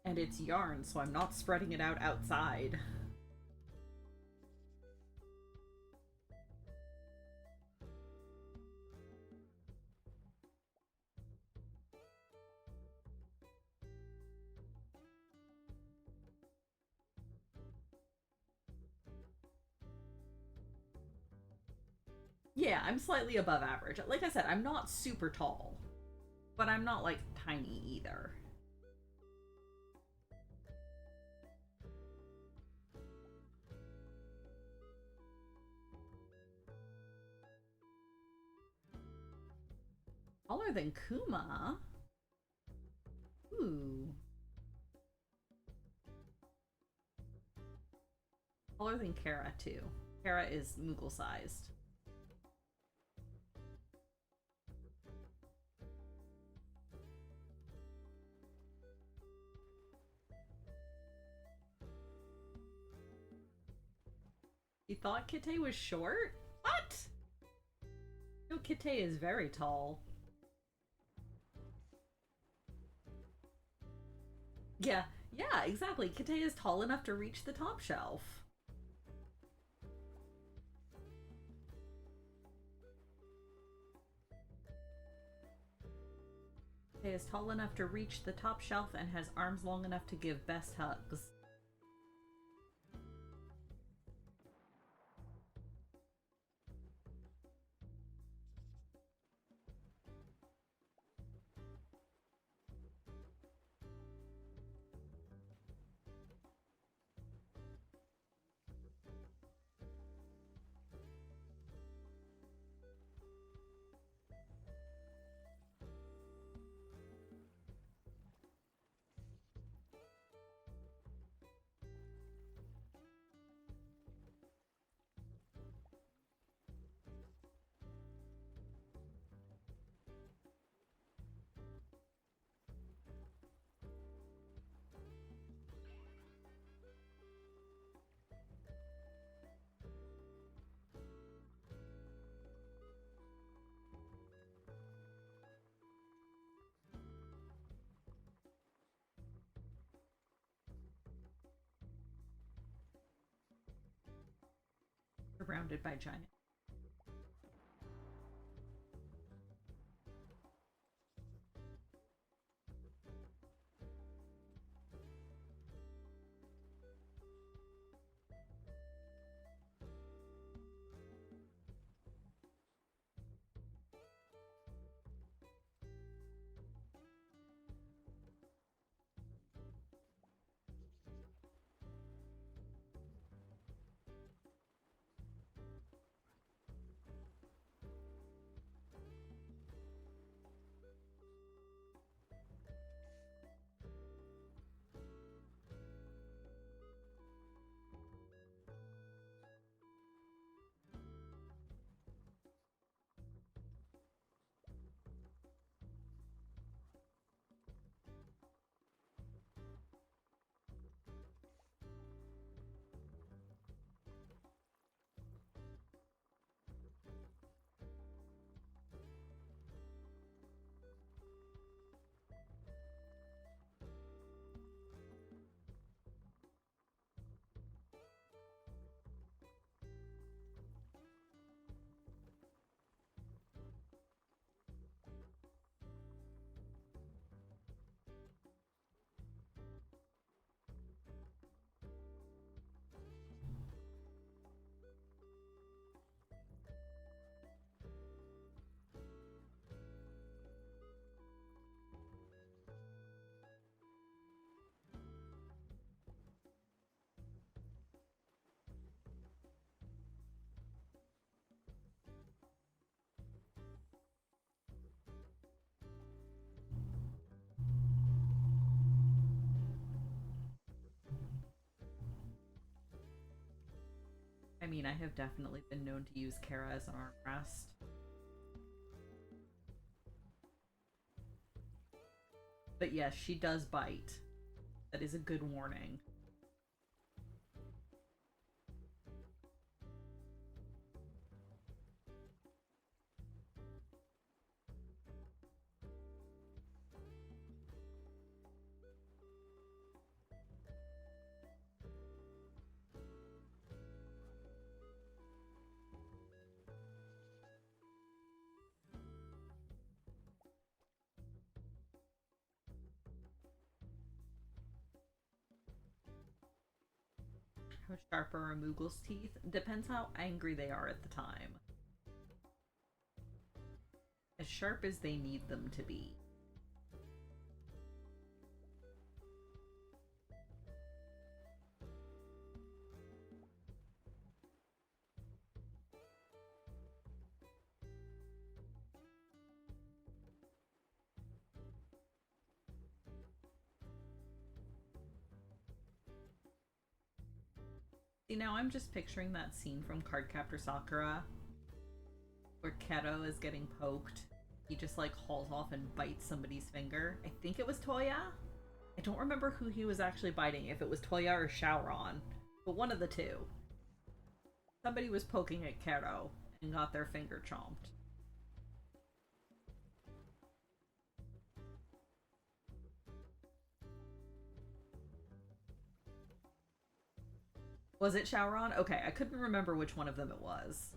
And it's yarn, so I'm not spreading it out outside. Yeah, I'm slightly above average. Like I said, I'm not super tall, but I'm not, like, tiny either. Taller than Kuma? Ooh. Taller than Kara, too. Kara is Moogle-sized. You thought Kite was short? What? No, Kite is very tall. Yeah, yeah, exactly. Kite is tall enough to reach the top shelf. Kite is tall enough to reach the top shelf and has arms long enough to give best hugs. Surrounded by giant. I mean, I have definitely been known to use Kara as an armrest. But yes, she does bite. That is a good warning. How sharp are a Moogle's teeth? Depends how angry they are at the time. As sharp as they need them to be. See, now I'm just picturing that scene from Cardcaptor Sakura where Keto is getting poked. He just like hauls off and bites somebody's finger. I think it was Toya. I don't remember who he was actually biting, if it was Toya or Shaoran, but one of the two. Somebody was poking at Keto and got their finger chomped. Was it Shaoran? Okay, I couldn't remember which one of them it was.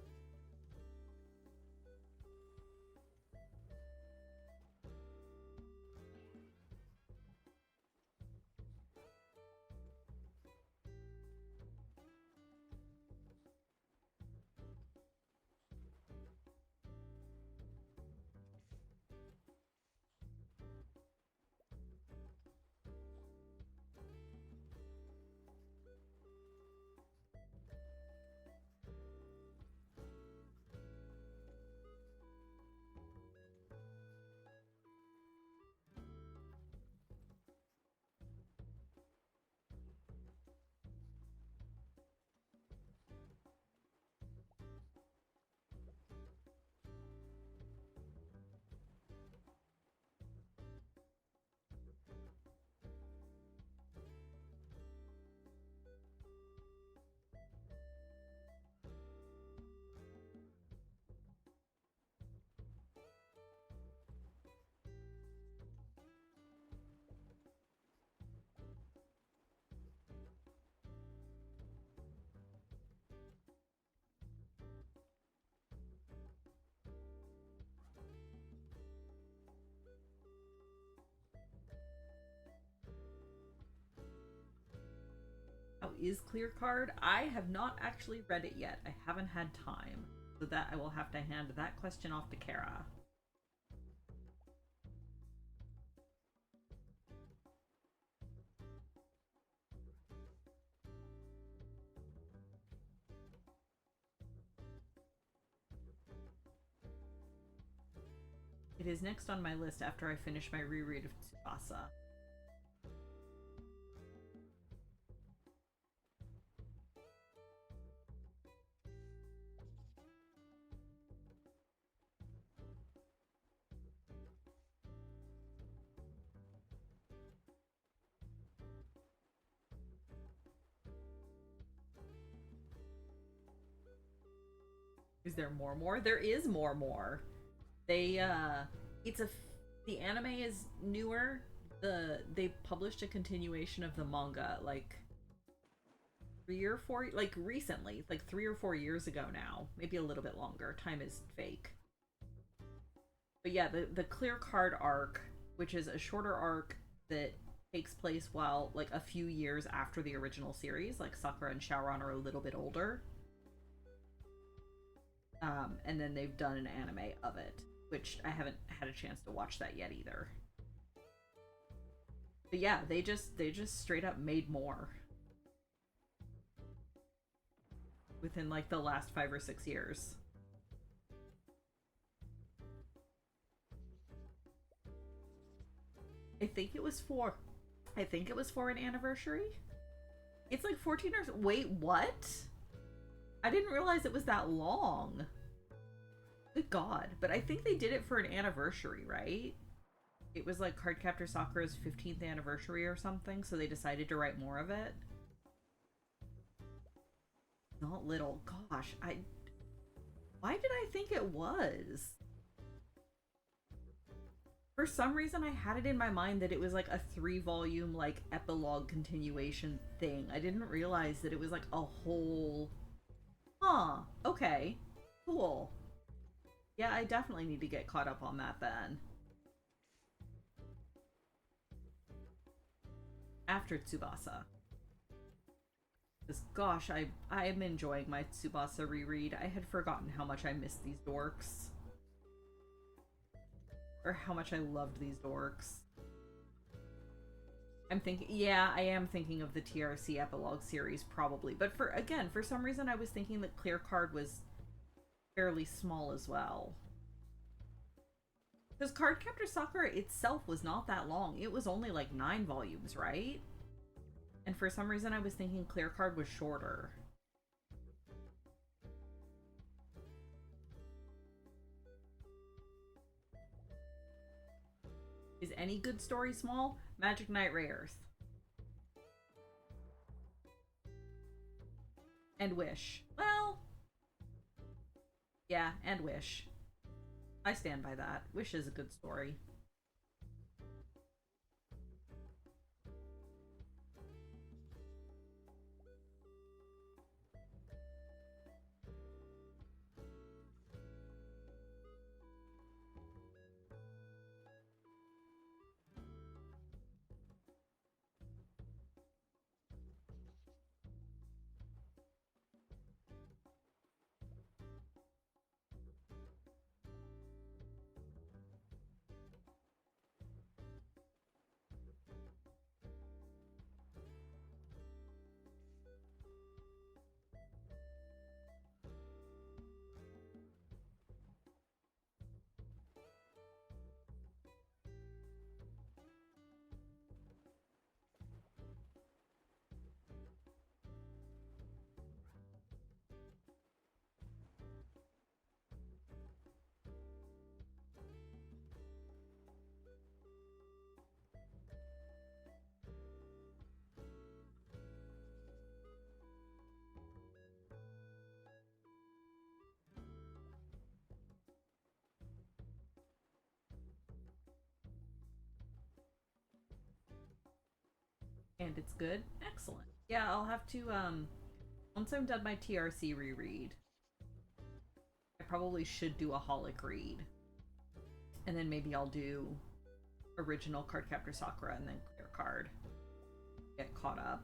How is Clear Card? I have not actually read it yet. I haven't had time. So that I will have to hand that question off to Kara. It is next on my list after I finish my reread of Tsubasa. Is there more? There is more. They it's a the anime is newer. They published a continuation of the manga like 3 or 4, like recently, like 3 or 4 years ago now, maybe a little bit longer. Time is fake. But yeah, the Clear Card arc, which is a shorter arc that takes place while like a few years after the original series, like Sakura and Shaoran are a little bit older. And then they've done an anime of it, which I haven't had a chance to watch that yet either. But yeah, they just straight up made more within like the last 5 or 6 years. I think it was for an anniversary. It's like 14 or wait, what? I didn't realize it was that long. Good God. But I think they did it for an anniversary, right? It was like Cardcaptor Sakura's 15th anniversary or something, so they decided to write more of it. Not little. Gosh, why did I think it was? For some reason, I had it in my mind that it was like a 3-volume, like, epilogue continuation thing. I didn't realize that it was like a whole... Huh, okay. Cool. Yeah, I definitely need to get caught up on that then. After Tsubasa. Because gosh, I am enjoying my Tsubasa reread. I had forgotten how much I missed these dorks. Or how much I loved these dorks. I'm thinking, yeah, I am thinking of the TRC epilogue series probably. But for some reason I was thinking that Clear Card was fairly small as well. Because Cardcaptor Sakura itself was not that long. It was only like 9 volumes, right? And for some reason I was thinking Clear Card was shorter. Is any good story small? Magic Knight Rayearth. And Wish. Well, yeah, and Wish. I stand by that. Wish is a good story. And it's good? Excellent. Yeah, I'll have to, once I'm done my TRC reread, I probably should do a holic read. And then maybe I'll do original Cardcaptor Sakura and then clear card. Get caught up.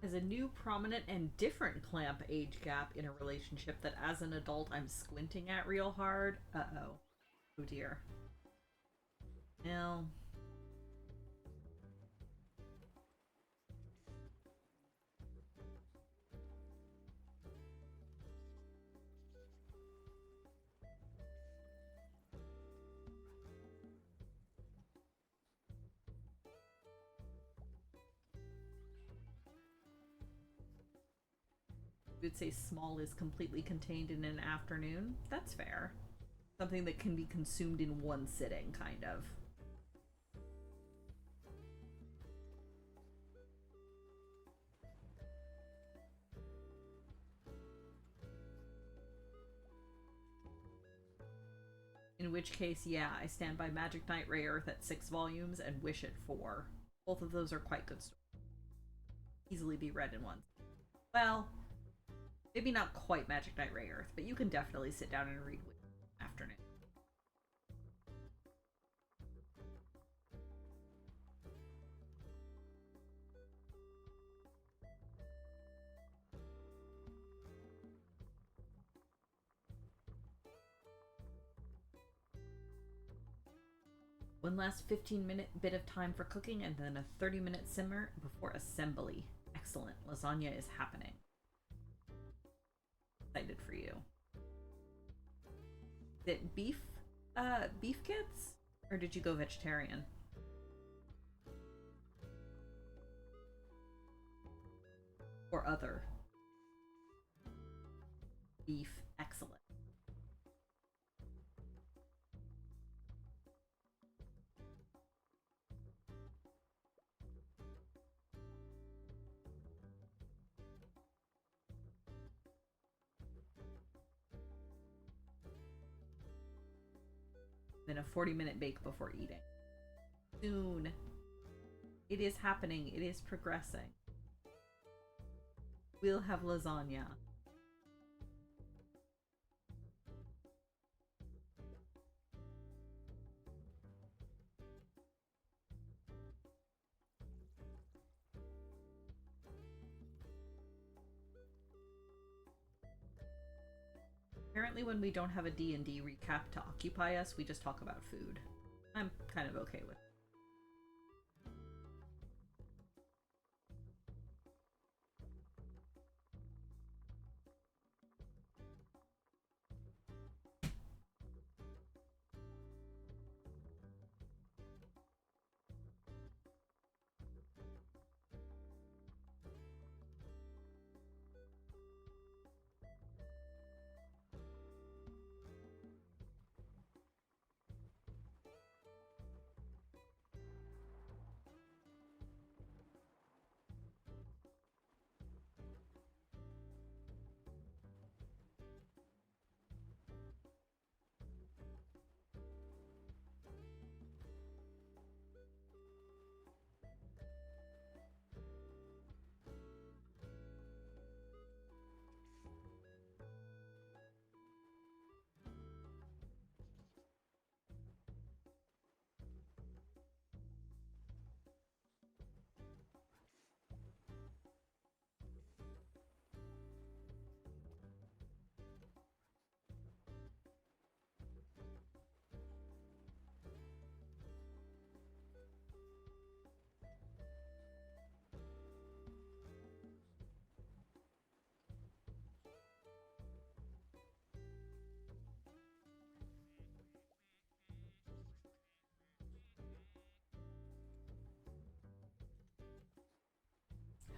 As a new, prominent, and different clamp age gap in a relationship that as an adult I'm squinting at real hard. Uh-oh. Oh dear. Well... would say small is completely contained in an afternoon. That's fair. Something that can be consumed in one sitting, kind of. In which case, yeah, I stand by Magic Knight Rayearth at 6 volumes and Wish at 4. Both of those are quite good stories. Easily be read in one. Well, maybe not quite Magic Knight Rayearth, but you can definitely sit down and read with afternoon. One last 15-minute bit of time for cooking and then a 30-minute simmer before assembly. Excellent. Lasagna is happening. Excited for you. Is it beef kits? Or did you go vegetarian? Or other? Beef. Excellent. Then a 40-minute bake before eating. Soon. It is happening. It is progressing. We'll have lasagna. Apparently when we don't have a D&D recap to occupy us, we just talk about food. I'm kind of okay with it.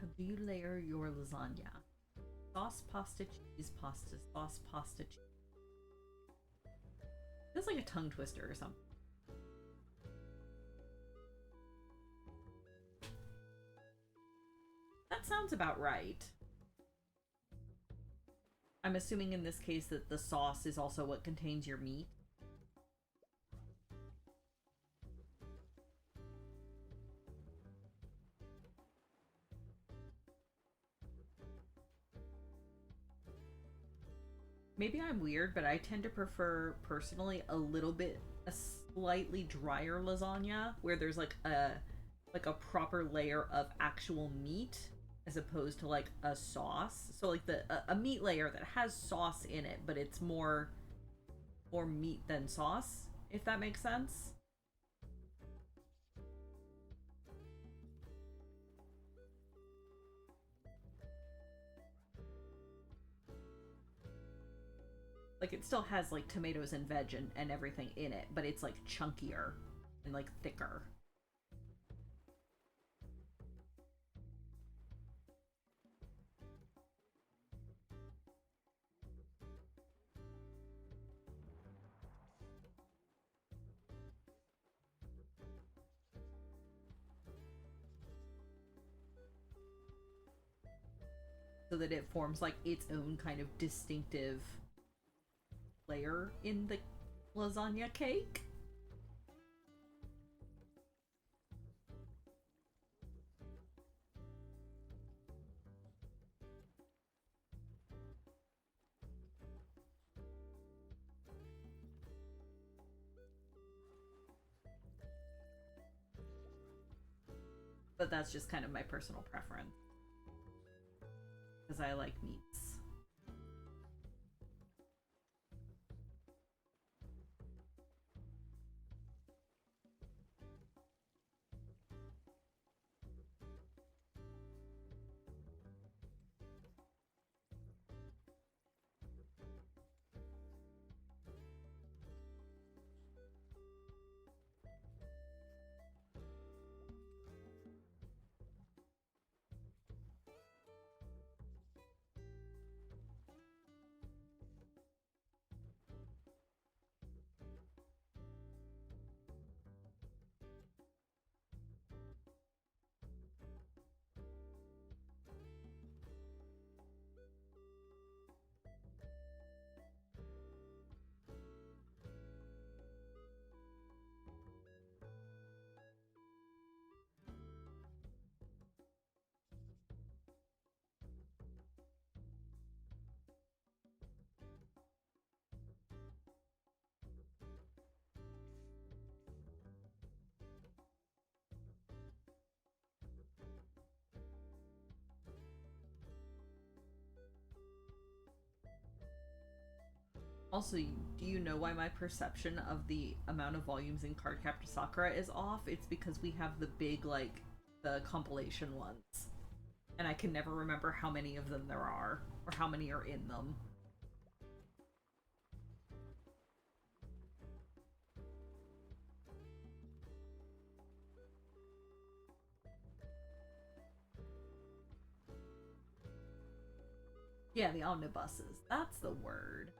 How do you layer your lasagna? Sauce, pasta, cheese, pasta, sauce, pasta, cheese. Feels like a tongue twister or something. That sounds about right. I'm assuming in this case that the sauce is also what contains your meat. Maybe I'm weird, but I tend to prefer, personally, a slightly drier lasagna where there's like a proper layer of actual meat as opposed to like a sauce. So like a meat layer that has sauce in it, but it's more meat than sauce, if that makes sense. Like it still has like tomatoes and veg and everything in it, but it's like chunkier and like thicker. So that it forms like its own kind of distinctive layer in the lasagna cake. But that's just kind of my personal preference. Because I like meats. Also, do you know why my perception of the amount of volumes in Cardcaptor Sakura is off? It's because we have the big, like, the compilation ones. And I can never remember how many of them there are, or how many are in them. Yeah, the omnibuses. That's the word.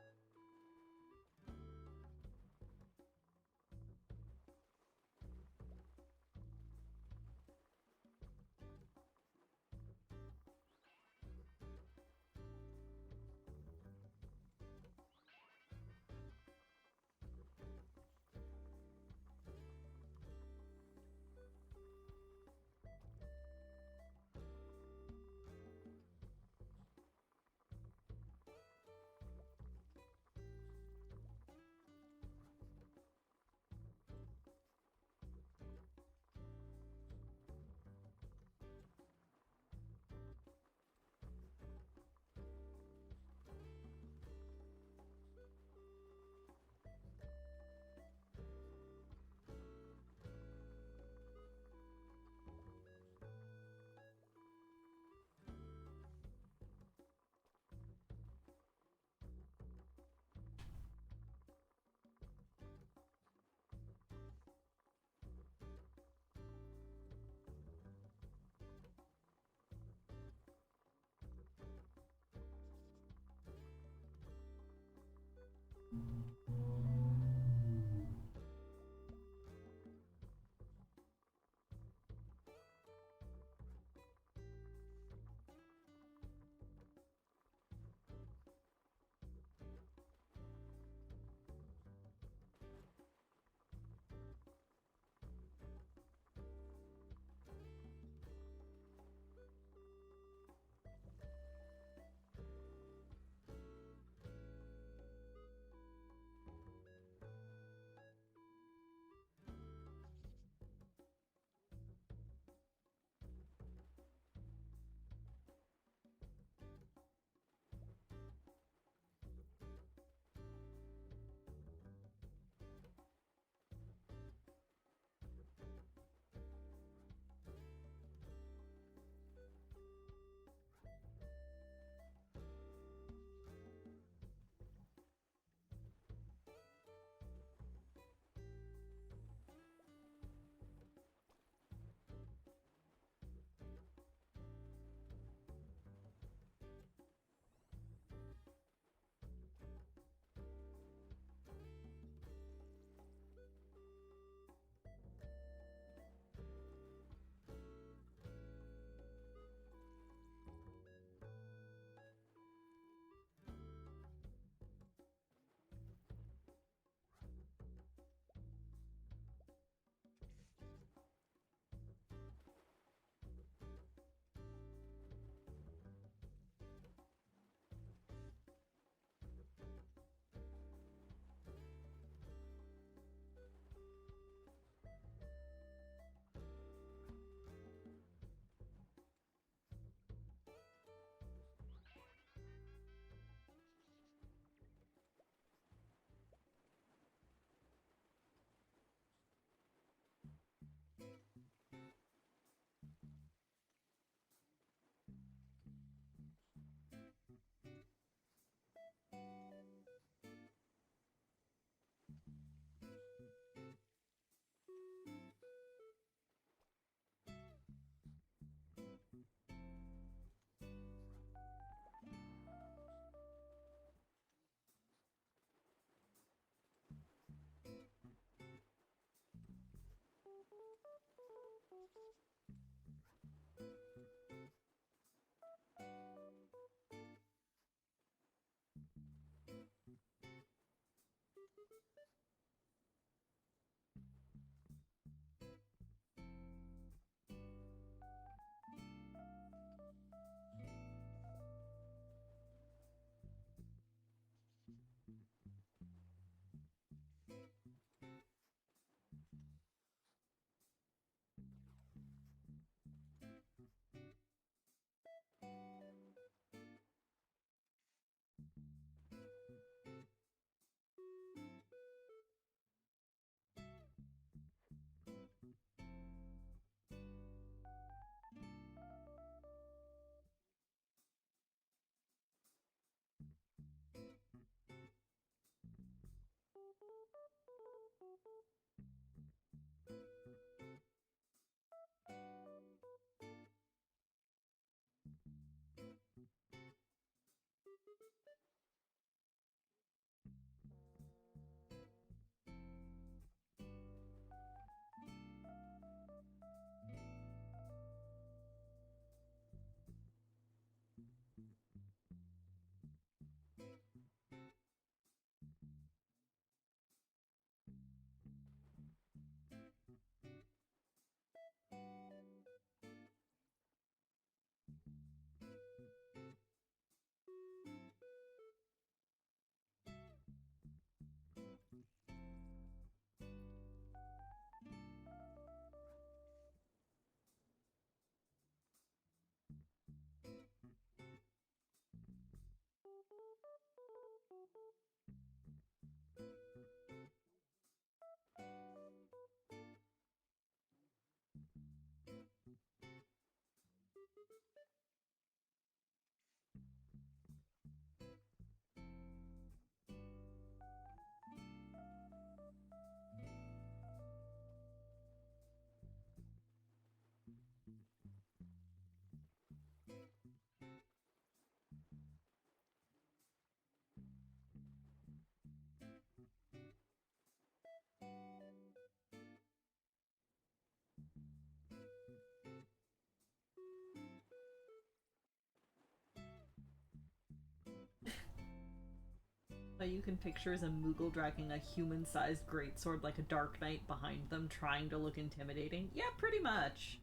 What you can picture is a Moogle dragging a human-sized greatsword like a Dark Knight behind them, trying to look intimidating. Yeah, pretty much.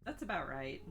That's about right.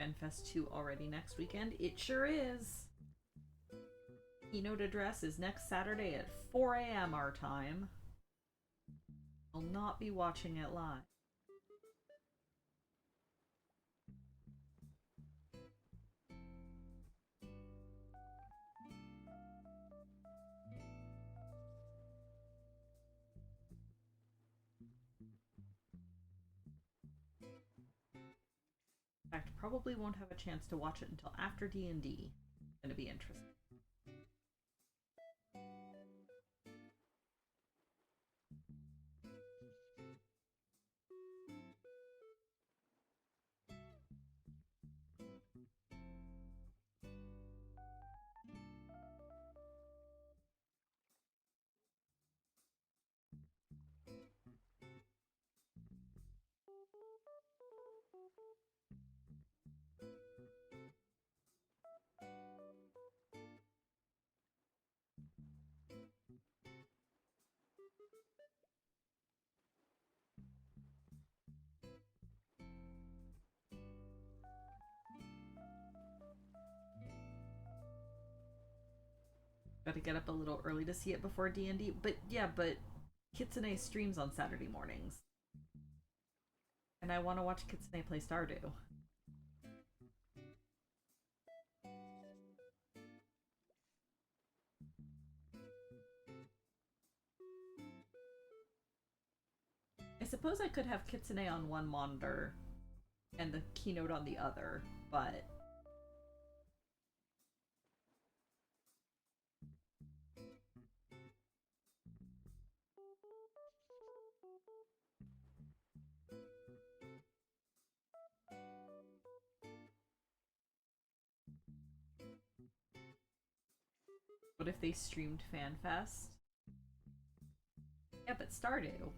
FanFest 2 already next weekend? It sure is. Keynote address is next Saturday at 4 a.m. our time. I'll not be watching it live. In fact, probably won't have a chance to watch it until after D&D. Gonna be interesting. Got to get up a little early to see it before D&D. But yeah, but Kitsune streams on Saturday mornings. And I want to watch Kitsune play Stardew. I suppose I could have Kitsune on one monitor and the keynote on the other, but what if they streamed FanFest? Yeah, but Stardew.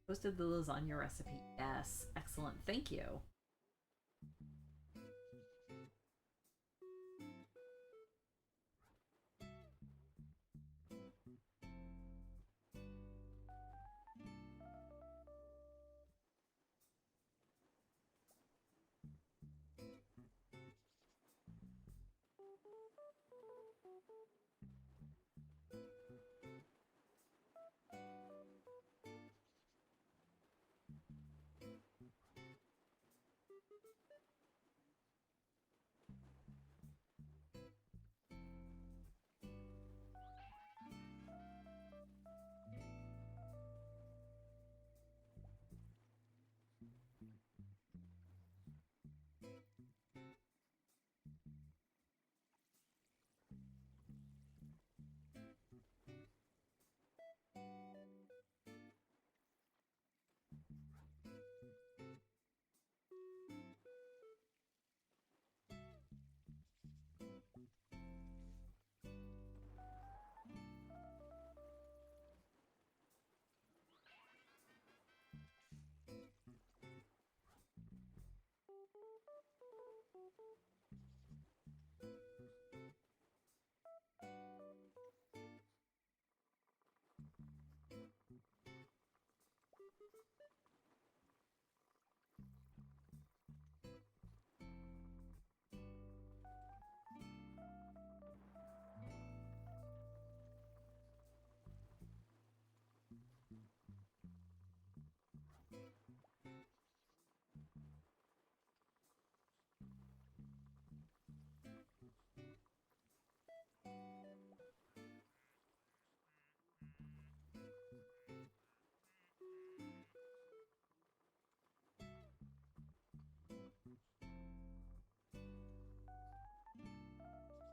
Posted the lasagna recipe. Yes, excellent. Thank you.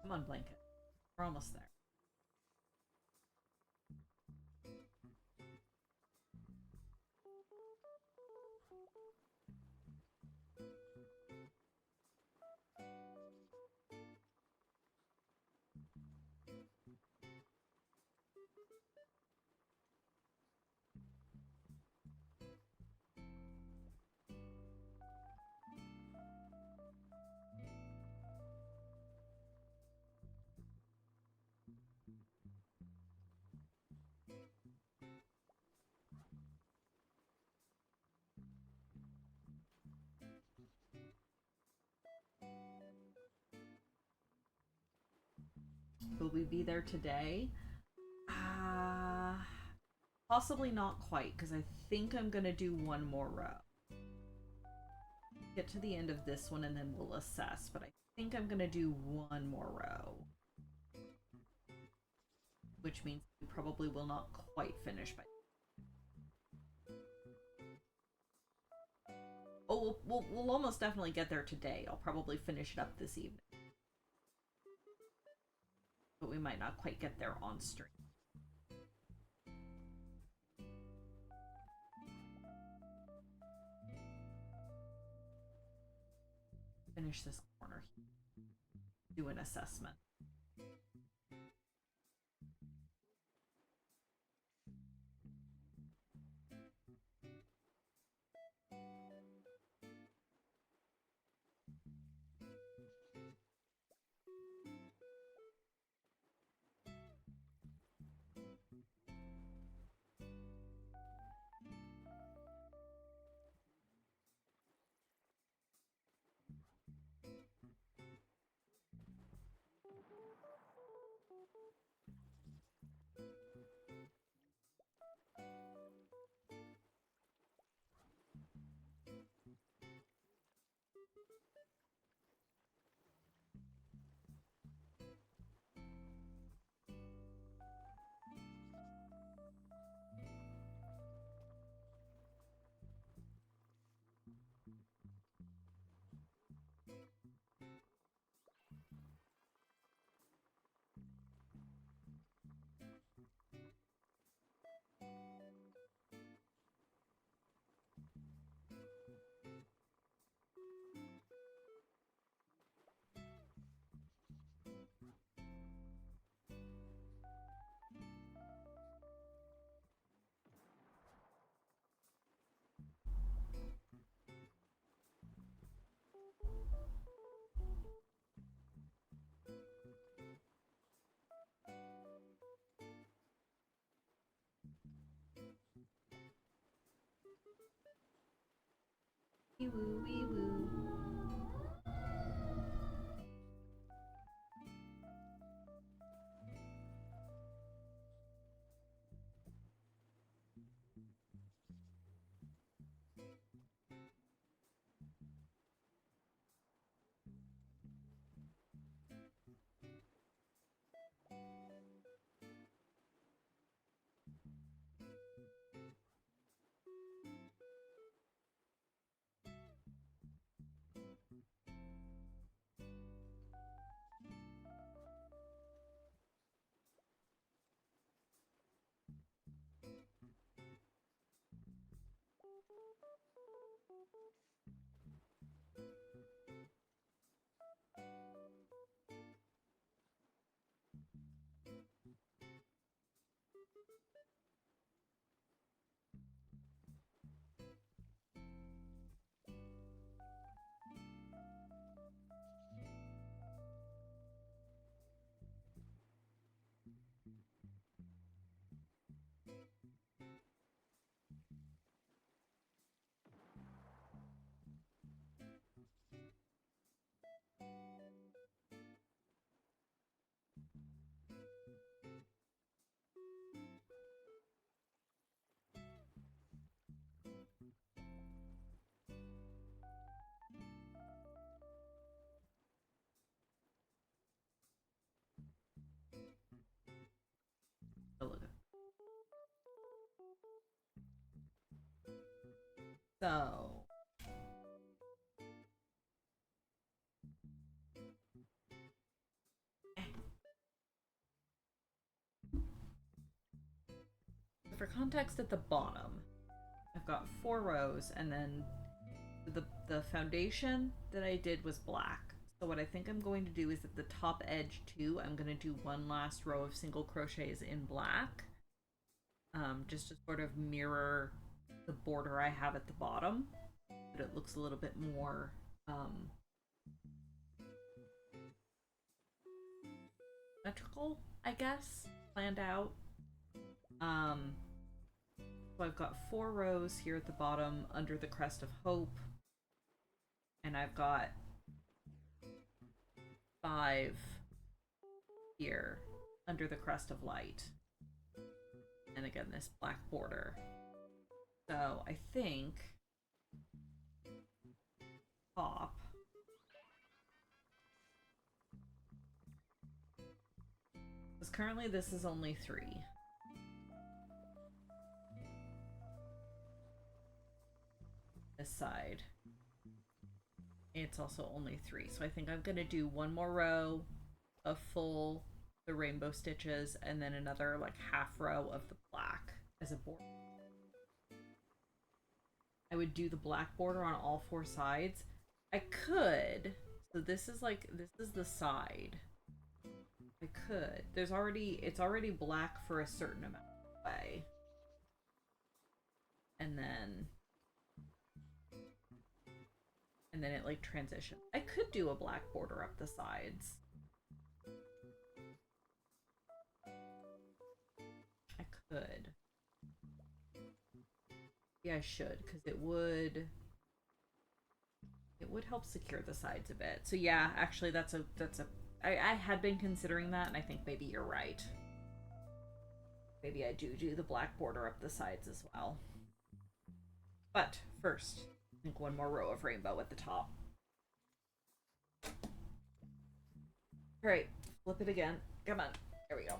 Come on, blanket. We're almost there. Will we be there today? Uh, Possibly not quite, because I think I'm going to do one more row. Get to the end of this one and then we'll assess, but I think I'm going to do one more row. Which means we probably will not quite finish by... Oh, we'll almost definitely get there today. I'll probably finish it up this evening. But we might not quite get there on stream. Finish this corner here. Do an assessment. Wee woo, wee woo. So context at the bottom, I've got 4 rows, and then the foundation that I did was black. So what I think I'm going to do is at the top edge too, I'm going to do one last row of single crochets in black, just to sort of mirror the border I have at the bottom, but it looks a little bit more symmetrical, I guess, planned out. So I've got 4 rows here at the bottom under the crest of hope, and I've got 5 here under the crest of light, and again this black border. So I think top because currently this is only 3. This side, it's also only 3, so I think I'm gonna do one more row of full the rainbow stitches and then another like half row of the black as a border. I would do the black border on all 4 sides. I could, so this is the side. I could, it's already black for a certain amount of way, and then it like transitions. I could do a black border up the sides. I could. Yeah, I should, because it would help secure the sides a bit. So yeah, actually I had been considering that, and I think maybe you're right. Maybe I do the black border up the sides as well. But first, I think one more row of rainbow at the top. Alright, flip it again. Come on. There we go.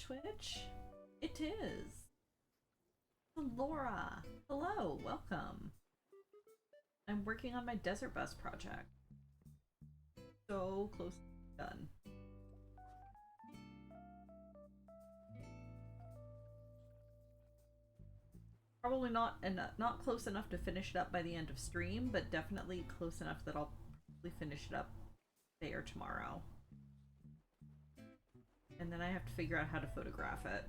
Twitch? It is. Laura, hello, welcome. I'm working on my desert bus project. So close to done. Probably not close enough to finish it up by the end of stream, but definitely close enough that I'll probably finish it up today or tomorrow. And then I have to figure out how to photograph it.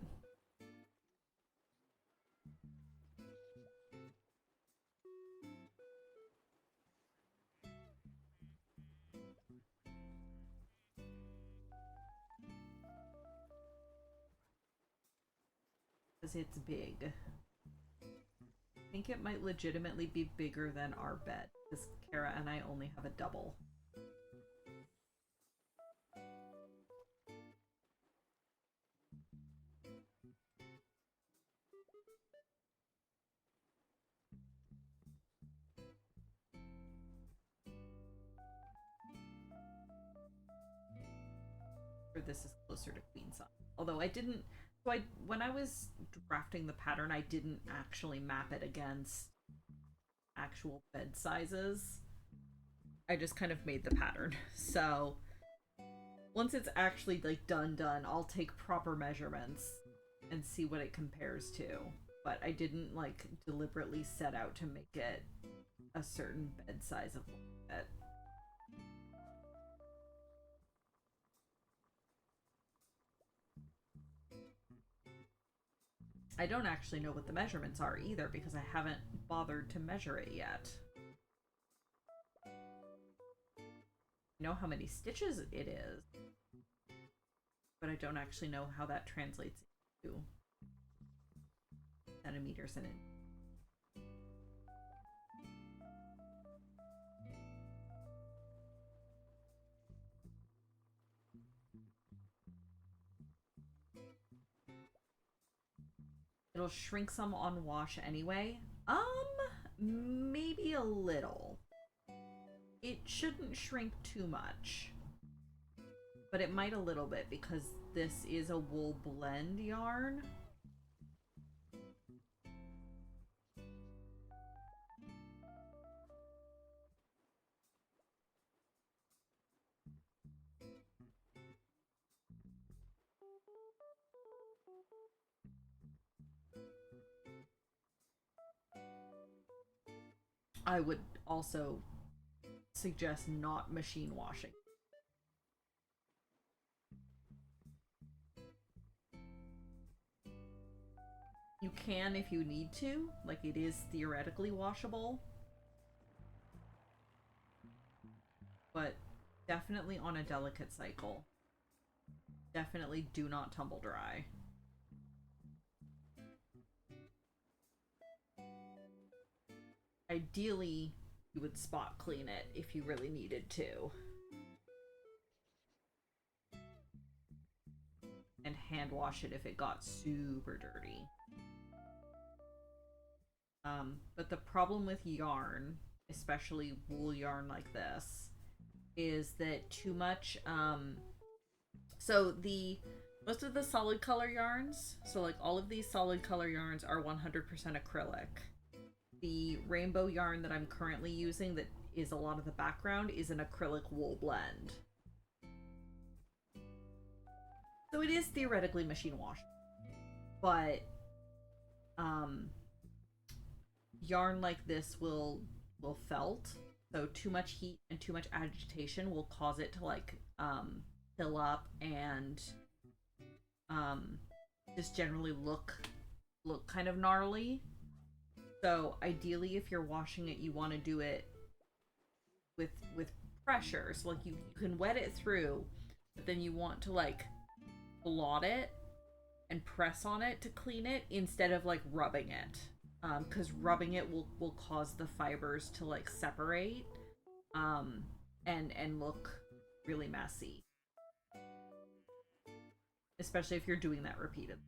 Because it's big. I think it might legitimately be bigger than our bed, because Kara and I only have a double. Or this is closer to queen size. Although I didn't, so when I was drafting the pattern, I didn't actually map it against actual bed sizes. I just kind of made the pattern. So once it's actually like done, I'll take proper measurements and see what it compares to. But I didn't like deliberately set out to make it a certain bed size of it. I don't actually know what the measurements are either because I haven't bothered to measure it yet. I know how many stitches it is, but I don't actually know how that translates into centimeters in it. It'll shrink some on wash anyway. Maybe a little. It shouldn't shrink too much. But it might a little bit because this is a wool blend yarn. I would also suggest not machine washing. You can if you need to, like it is theoretically washable. But definitely on a delicate cycle. Definitely do not tumble dry. Ideally, you would spot clean it if you really needed to. And hand wash it if it got super dirty. But the problem with yarn, especially wool yarn like this, is that too much, so most of the solid color yarns, so like all of these solid color yarns are 100% acrylic. The rainbow yarn that I'm currently using that is a lot of the background is an acrylic wool blend. So it is theoretically machine washable. But yarn like this will felt. So too much heat and too much agitation will cause it to like fill up and just generally look kind of gnarly. So ideally, if you're washing it, you want to do it with pressure. So like you can wet it through, but then you want to like blot it and press on it to clean it instead of like rubbing it. Because rubbing it will cause the fibers to like separate and look really messy. Especially if you're doing that repeatedly.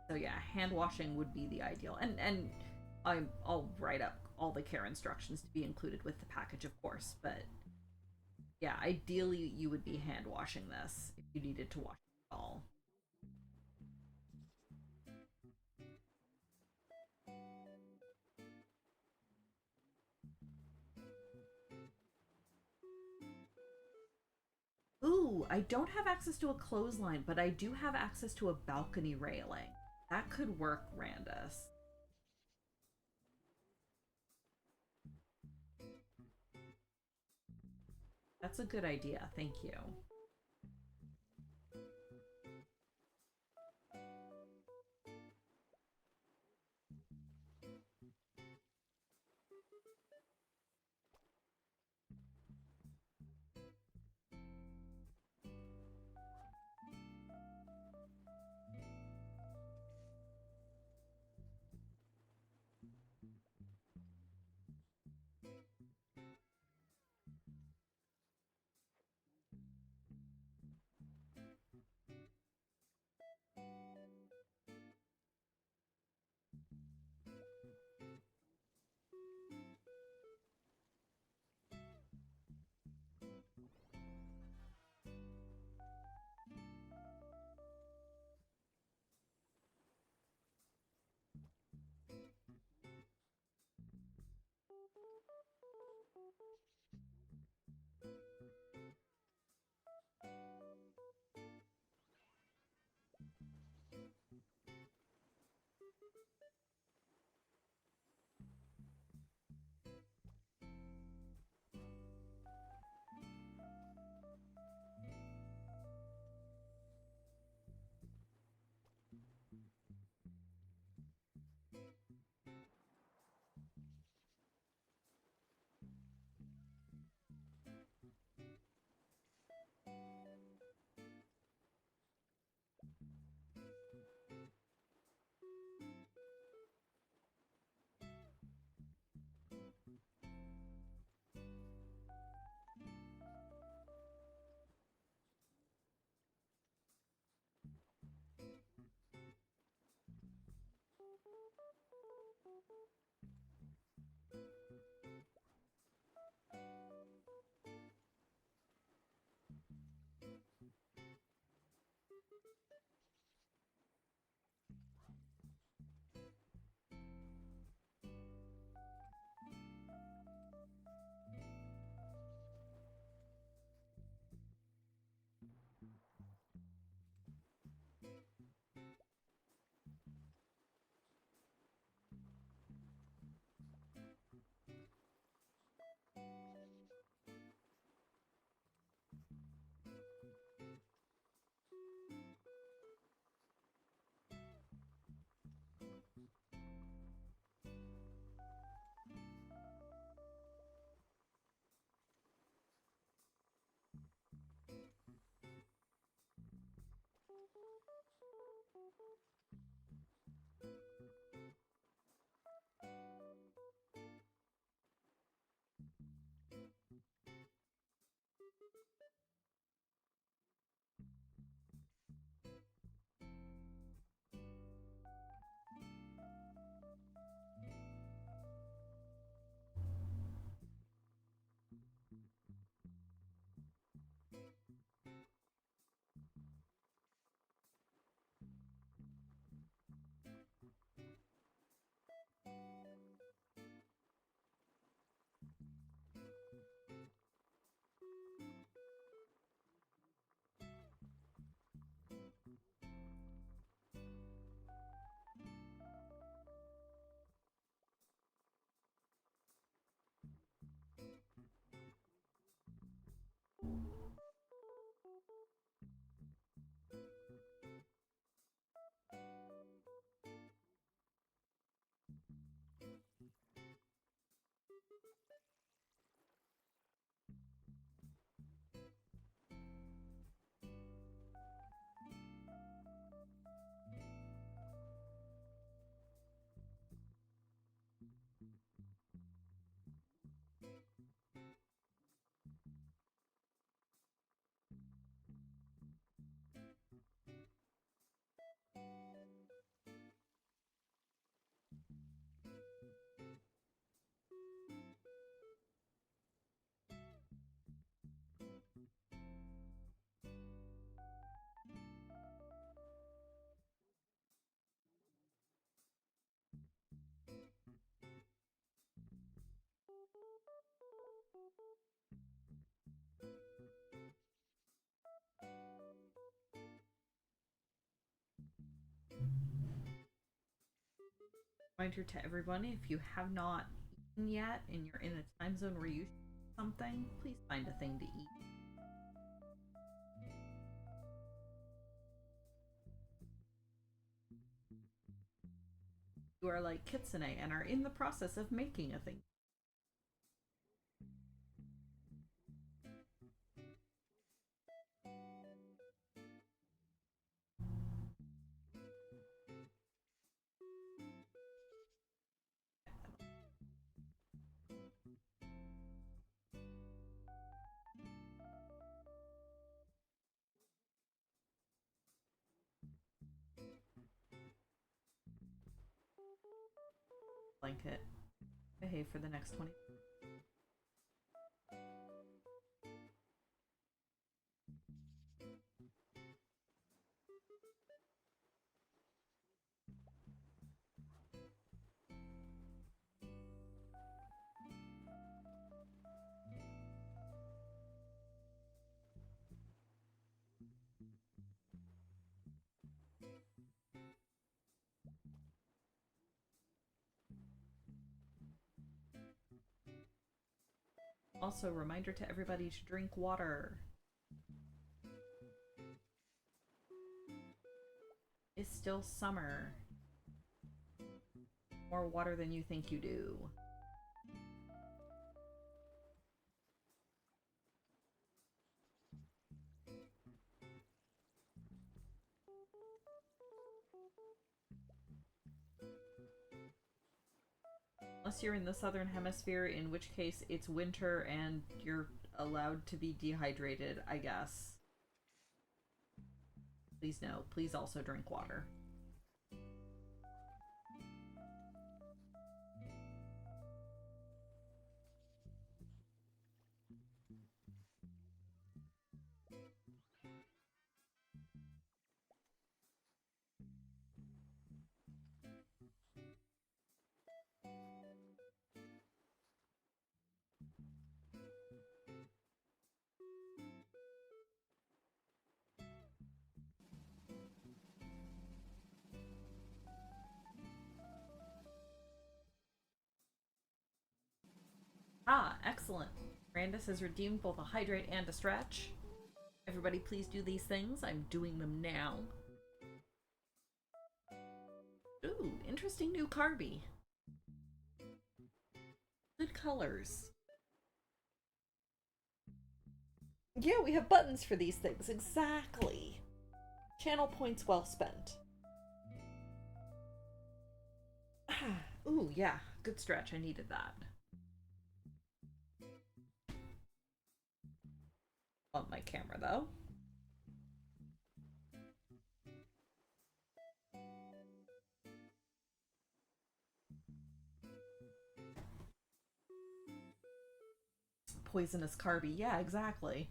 So yeah, hand washing would be the ideal. And I'll write up all the care instructions to be included with the package, of course. But yeah, ideally you would be hand washing this if you needed to wash it all. Ooh, I don't have access to a clothesline, but I do have access to a balcony railing. That could work, Randus. That's a good idea. Thank you. Reminder to everyone, if you have not eaten yet and you're in a time zone where you should eat something, please find a thing to eat. You are like Kitsune and are in the process of making a thing. Blanket. Behave for the next 20. Also, reminder to everybody to drink water. It's still summer. More water than you think you do. Unless you're in the southern hemisphere, in which case it's winter and you're allowed to be dehydrated, I guess. Please no. Please also drink water. Ah, excellent. Brandis has redeemed both a hydrate and a stretch. Everybody please do these things. I'm doing them now. Ooh, interesting new carby. Good colors. Yeah, we have buttons for these things. Exactly. Channel points well spent. Ooh, yeah. Good stretch. I needed that. On my camera, though. Poisonous carby. Yeah, exactly.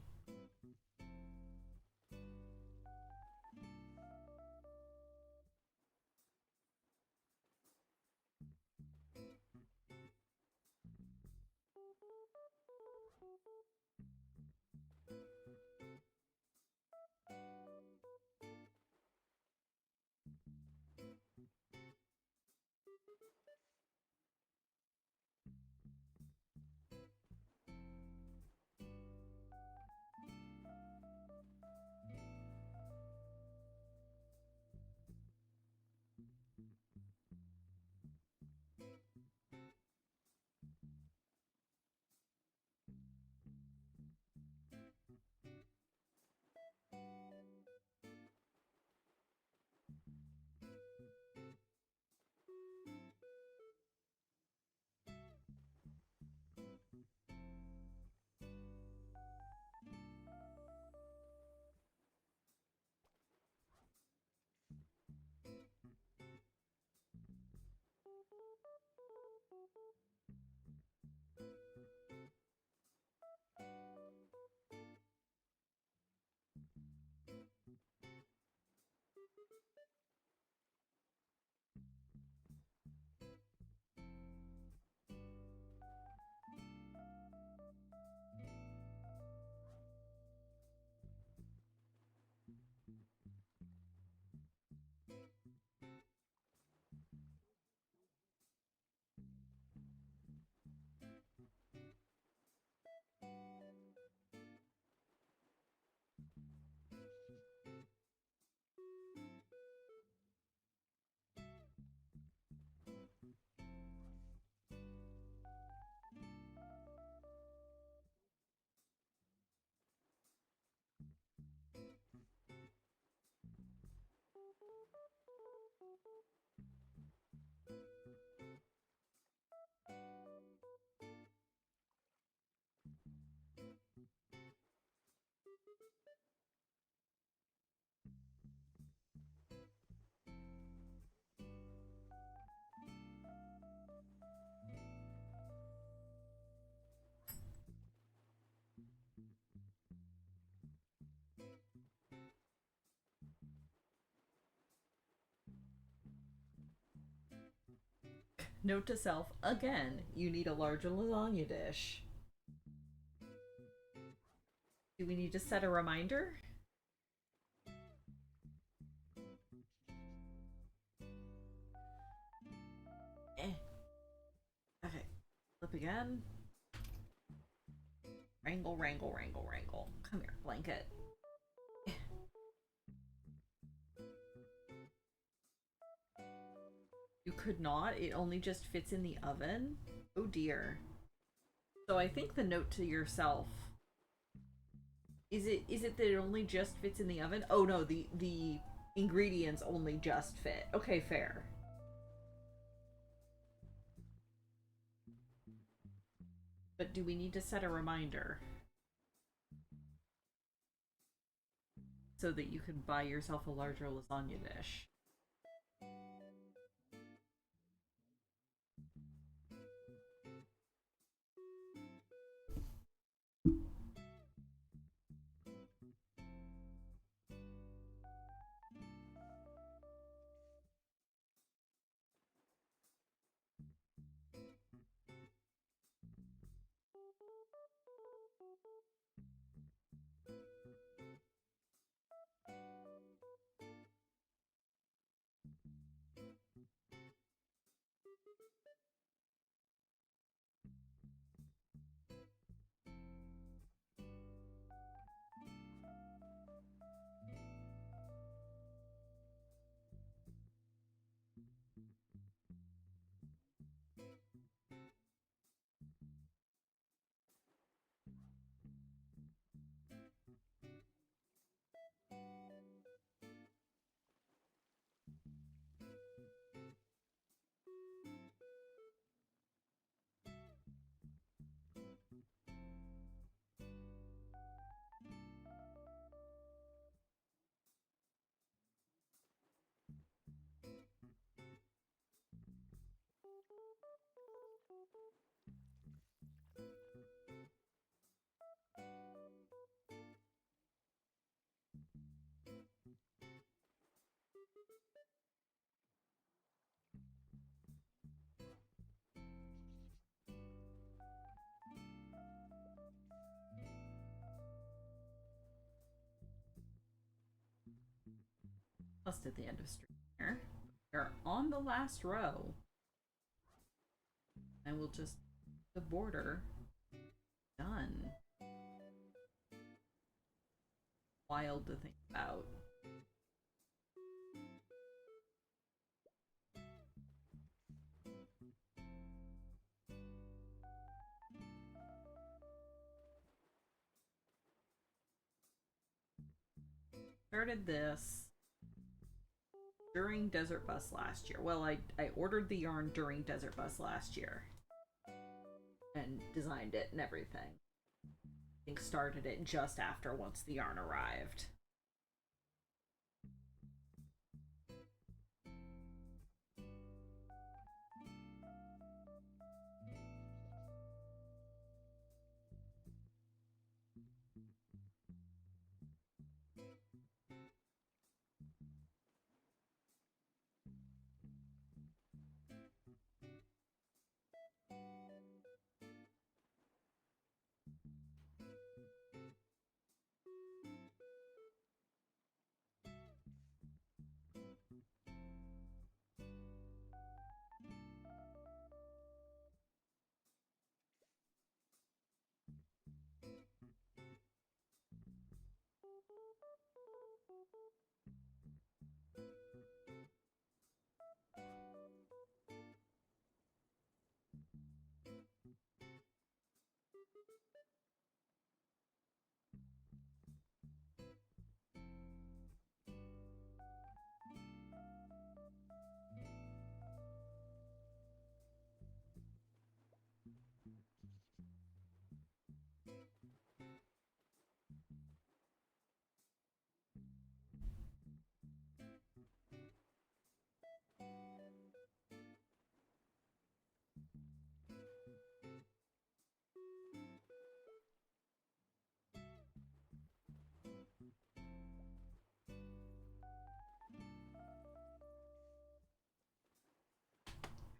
Note to self, again, you need a larger lasagna dish. Do we need to set a reminder? Eh. Okay. Flip again. Wrangle, wrangle, wrangle, wrangle. Come here, blanket. You could not? It only just fits in the oven? Oh dear. So I think the note to yourself is it that it only just fits in the oven? Oh no, the ingredients only just fit. Okay, fair. But do we need to set a reminder so that you can buy yourself a larger lasagna dish? Just at the end of stream here. We're on the last row. And we'll just the border done. Wild to think about. Started this during Desert Bus last year. Well, I ordered the yarn during Desert Bus last year and designed it and everything. I think started it just after once the yarn arrived.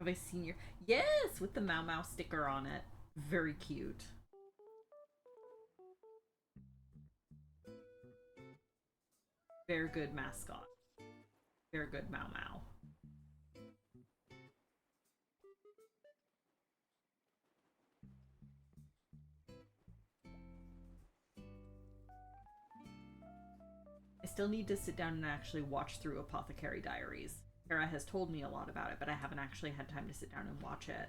Have I seen your... Yes, with the Mau Mau sticker on it. Very cute. Very good mascot. Very good Mau Mau. I still need to sit down and actually watch through Apothecary Diaries. Kara has told me a lot about it, but I haven't actually had time to sit down and watch it.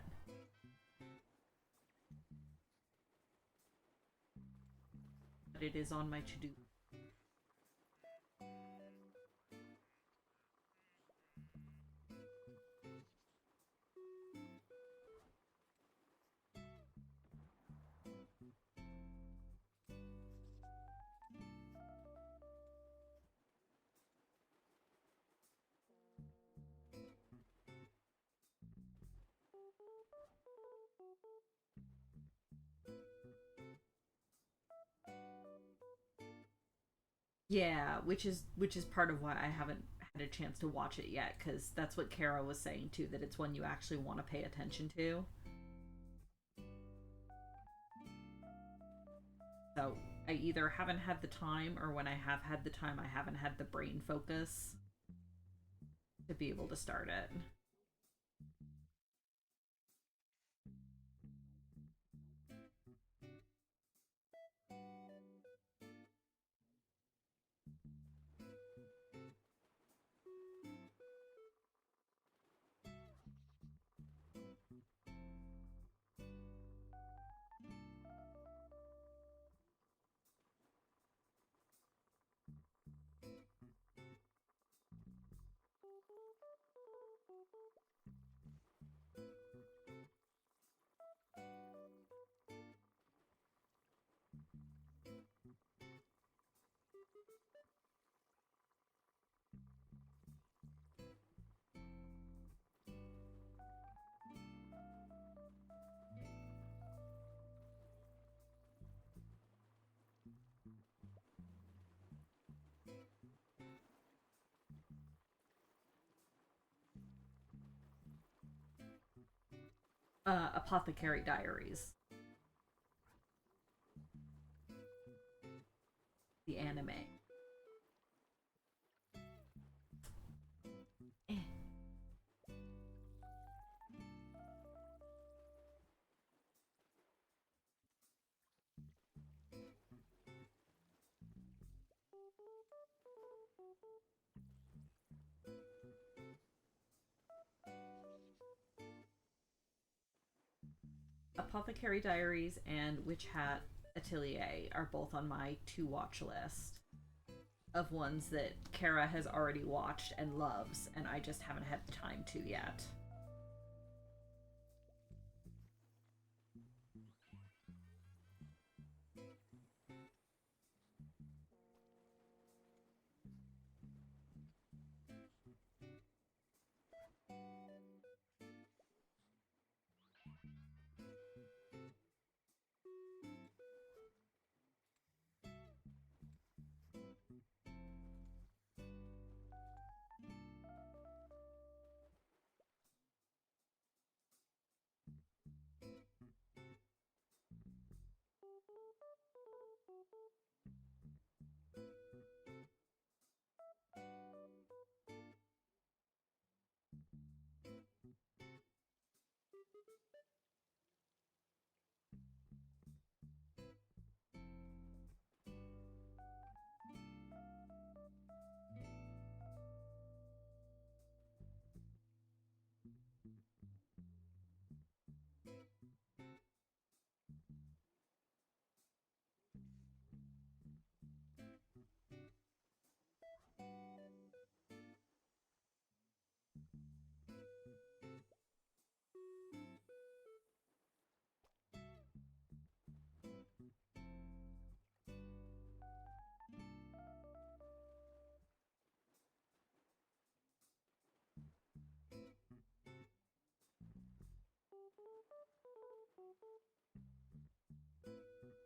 But it is on my to-do. Yeah, which is part of why I haven't had a chance to watch it yet, because that's what Kara was saying too, that it's one you actually want to pay attention to. So I either haven't had the time, or when I have had the time, I haven't had the brain focus to be able to start it. Apothecary Diaries, the anime. Eh. Apothecary Diaries and Witch Hat Atelier are both on my to watch list of ones that Kara has already watched and loves, and I just haven't had the time to yet.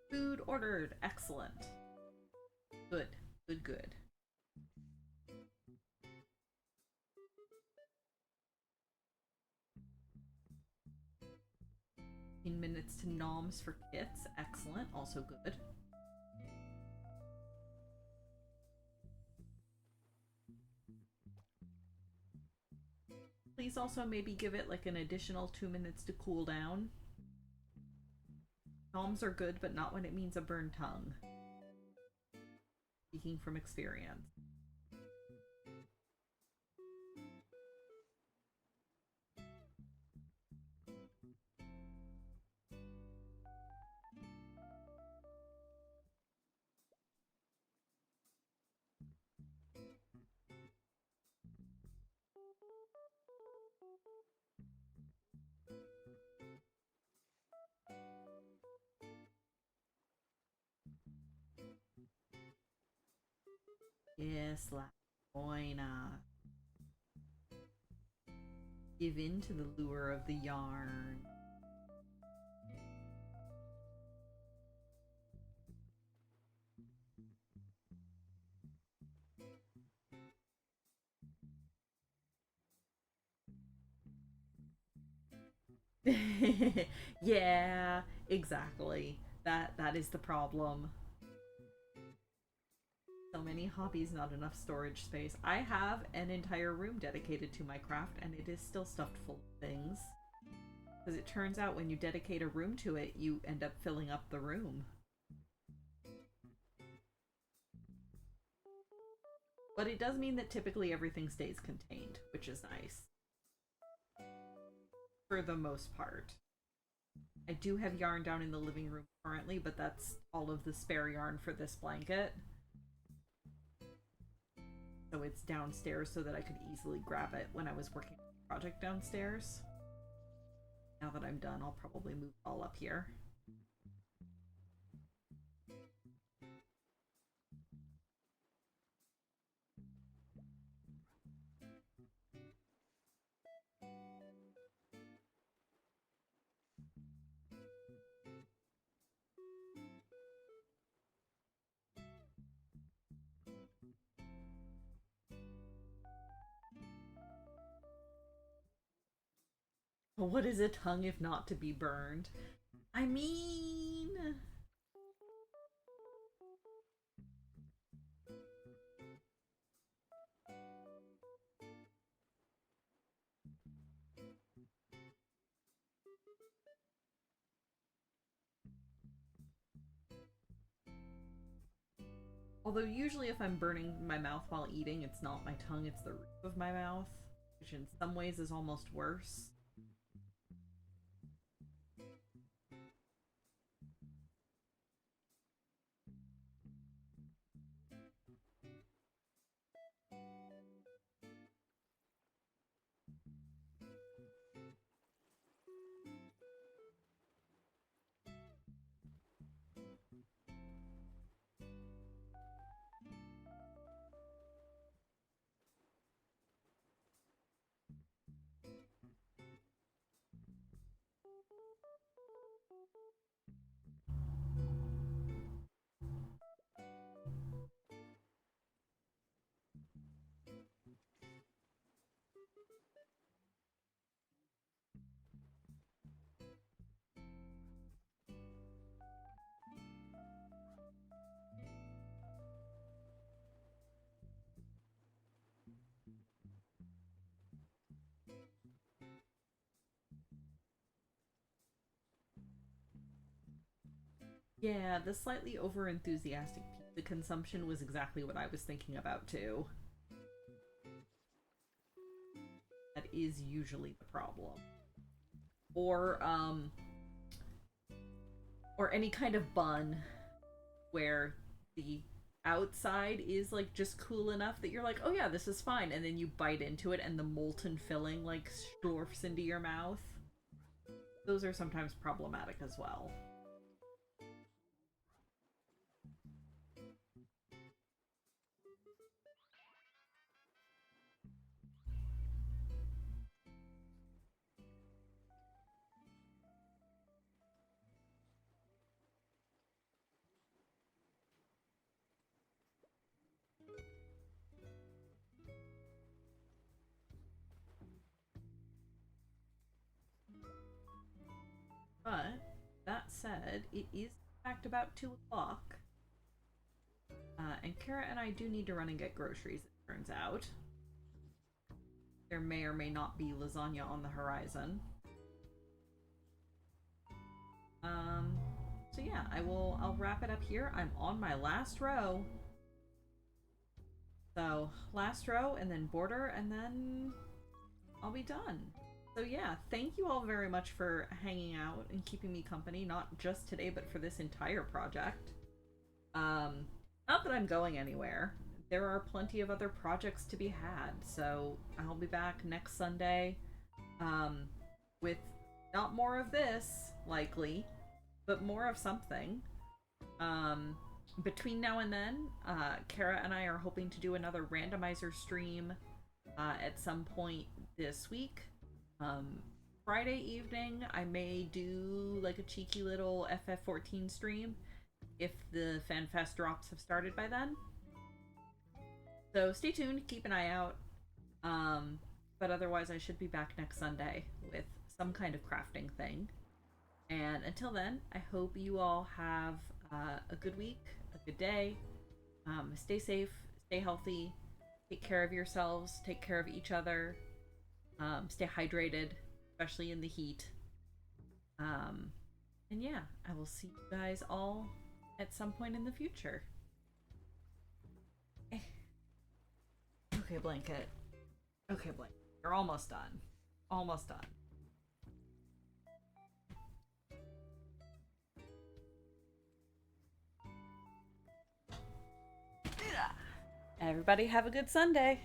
Food ordered. Excellent. Good. Good, good. noms for kits. Excellent. Also good. Please also maybe give it like an additional 2 minutes to cool down. Noms are good, but not when it means a burned tongue. Speaking from experience. Yes, la boina. Give in to the lure of the yarn. Yeah, exactly. That is the problem. So many hobbies, not enough storage space. I have an entire room dedicated to my craft, and it is still stuffed full of things. Because it turns out when you dedicate a room to it, you end up filling up the room. But it does mean that typically everything stays contained, which is nice. For the most part. I do have yarn down in the living room currently, but that's all of the spare yarn for this blanket. So it's downstairs so that I could easily grab it when I was working on the project downstairs. Now that I'm done, I'll probably move it all up here. What is a tongue if not to be burned? I mean... Although usually if I'm burning my mouth while eating, it's not my tongue, it's the roof of my mouth, which in some ways is almost worse. Yeah, the slightly over-enthusiastic pizza consumption was exactly what I was thinking about too. That is usually the problem. Or, or any kind of bun where the outside is like just cool enough that you're like, oh yeah, this is fine, and then you bite into it and the molten filling like slurps into your mouth. Those are sometimes problematic as well. But that said, it is in fact about 2 o'clock. And Kara and I do need to run and get groceries, it turns out. There may or may not be lasagna on the horizon. So yeah, I'll wrap it up here. I'm on my last row. So, last row, and then border, and then I'll be done. So yeah, thank you all very much for hanging out and keeping me company, not just today, but for this entire project. Not that I'm going anywhere. There are plenty of other projects to be had, so I'll be back next Sunday, with not more of this, likely, but more of something. Between now and then, Kara and I are hoping to do another randomizer stream at some point this week. Friday evening, I may do like a cheeky little FF14 stream if the FanFest drops have started by then. So stay tuned, keep an eye out. But otherwise, I should be back next Sunday with some kind of crafting thing. And until then, I hope you all have a good week, a good day. Stay safe, stay healthy, take care of yourselves, take care of each other. Stay hydrated, especially in the heat. And yeah, I will see you guys all at some point in the future. Okay, Blanket. Okay, Blanket. You're almost done. Almost done. Everybody have a good Sunday.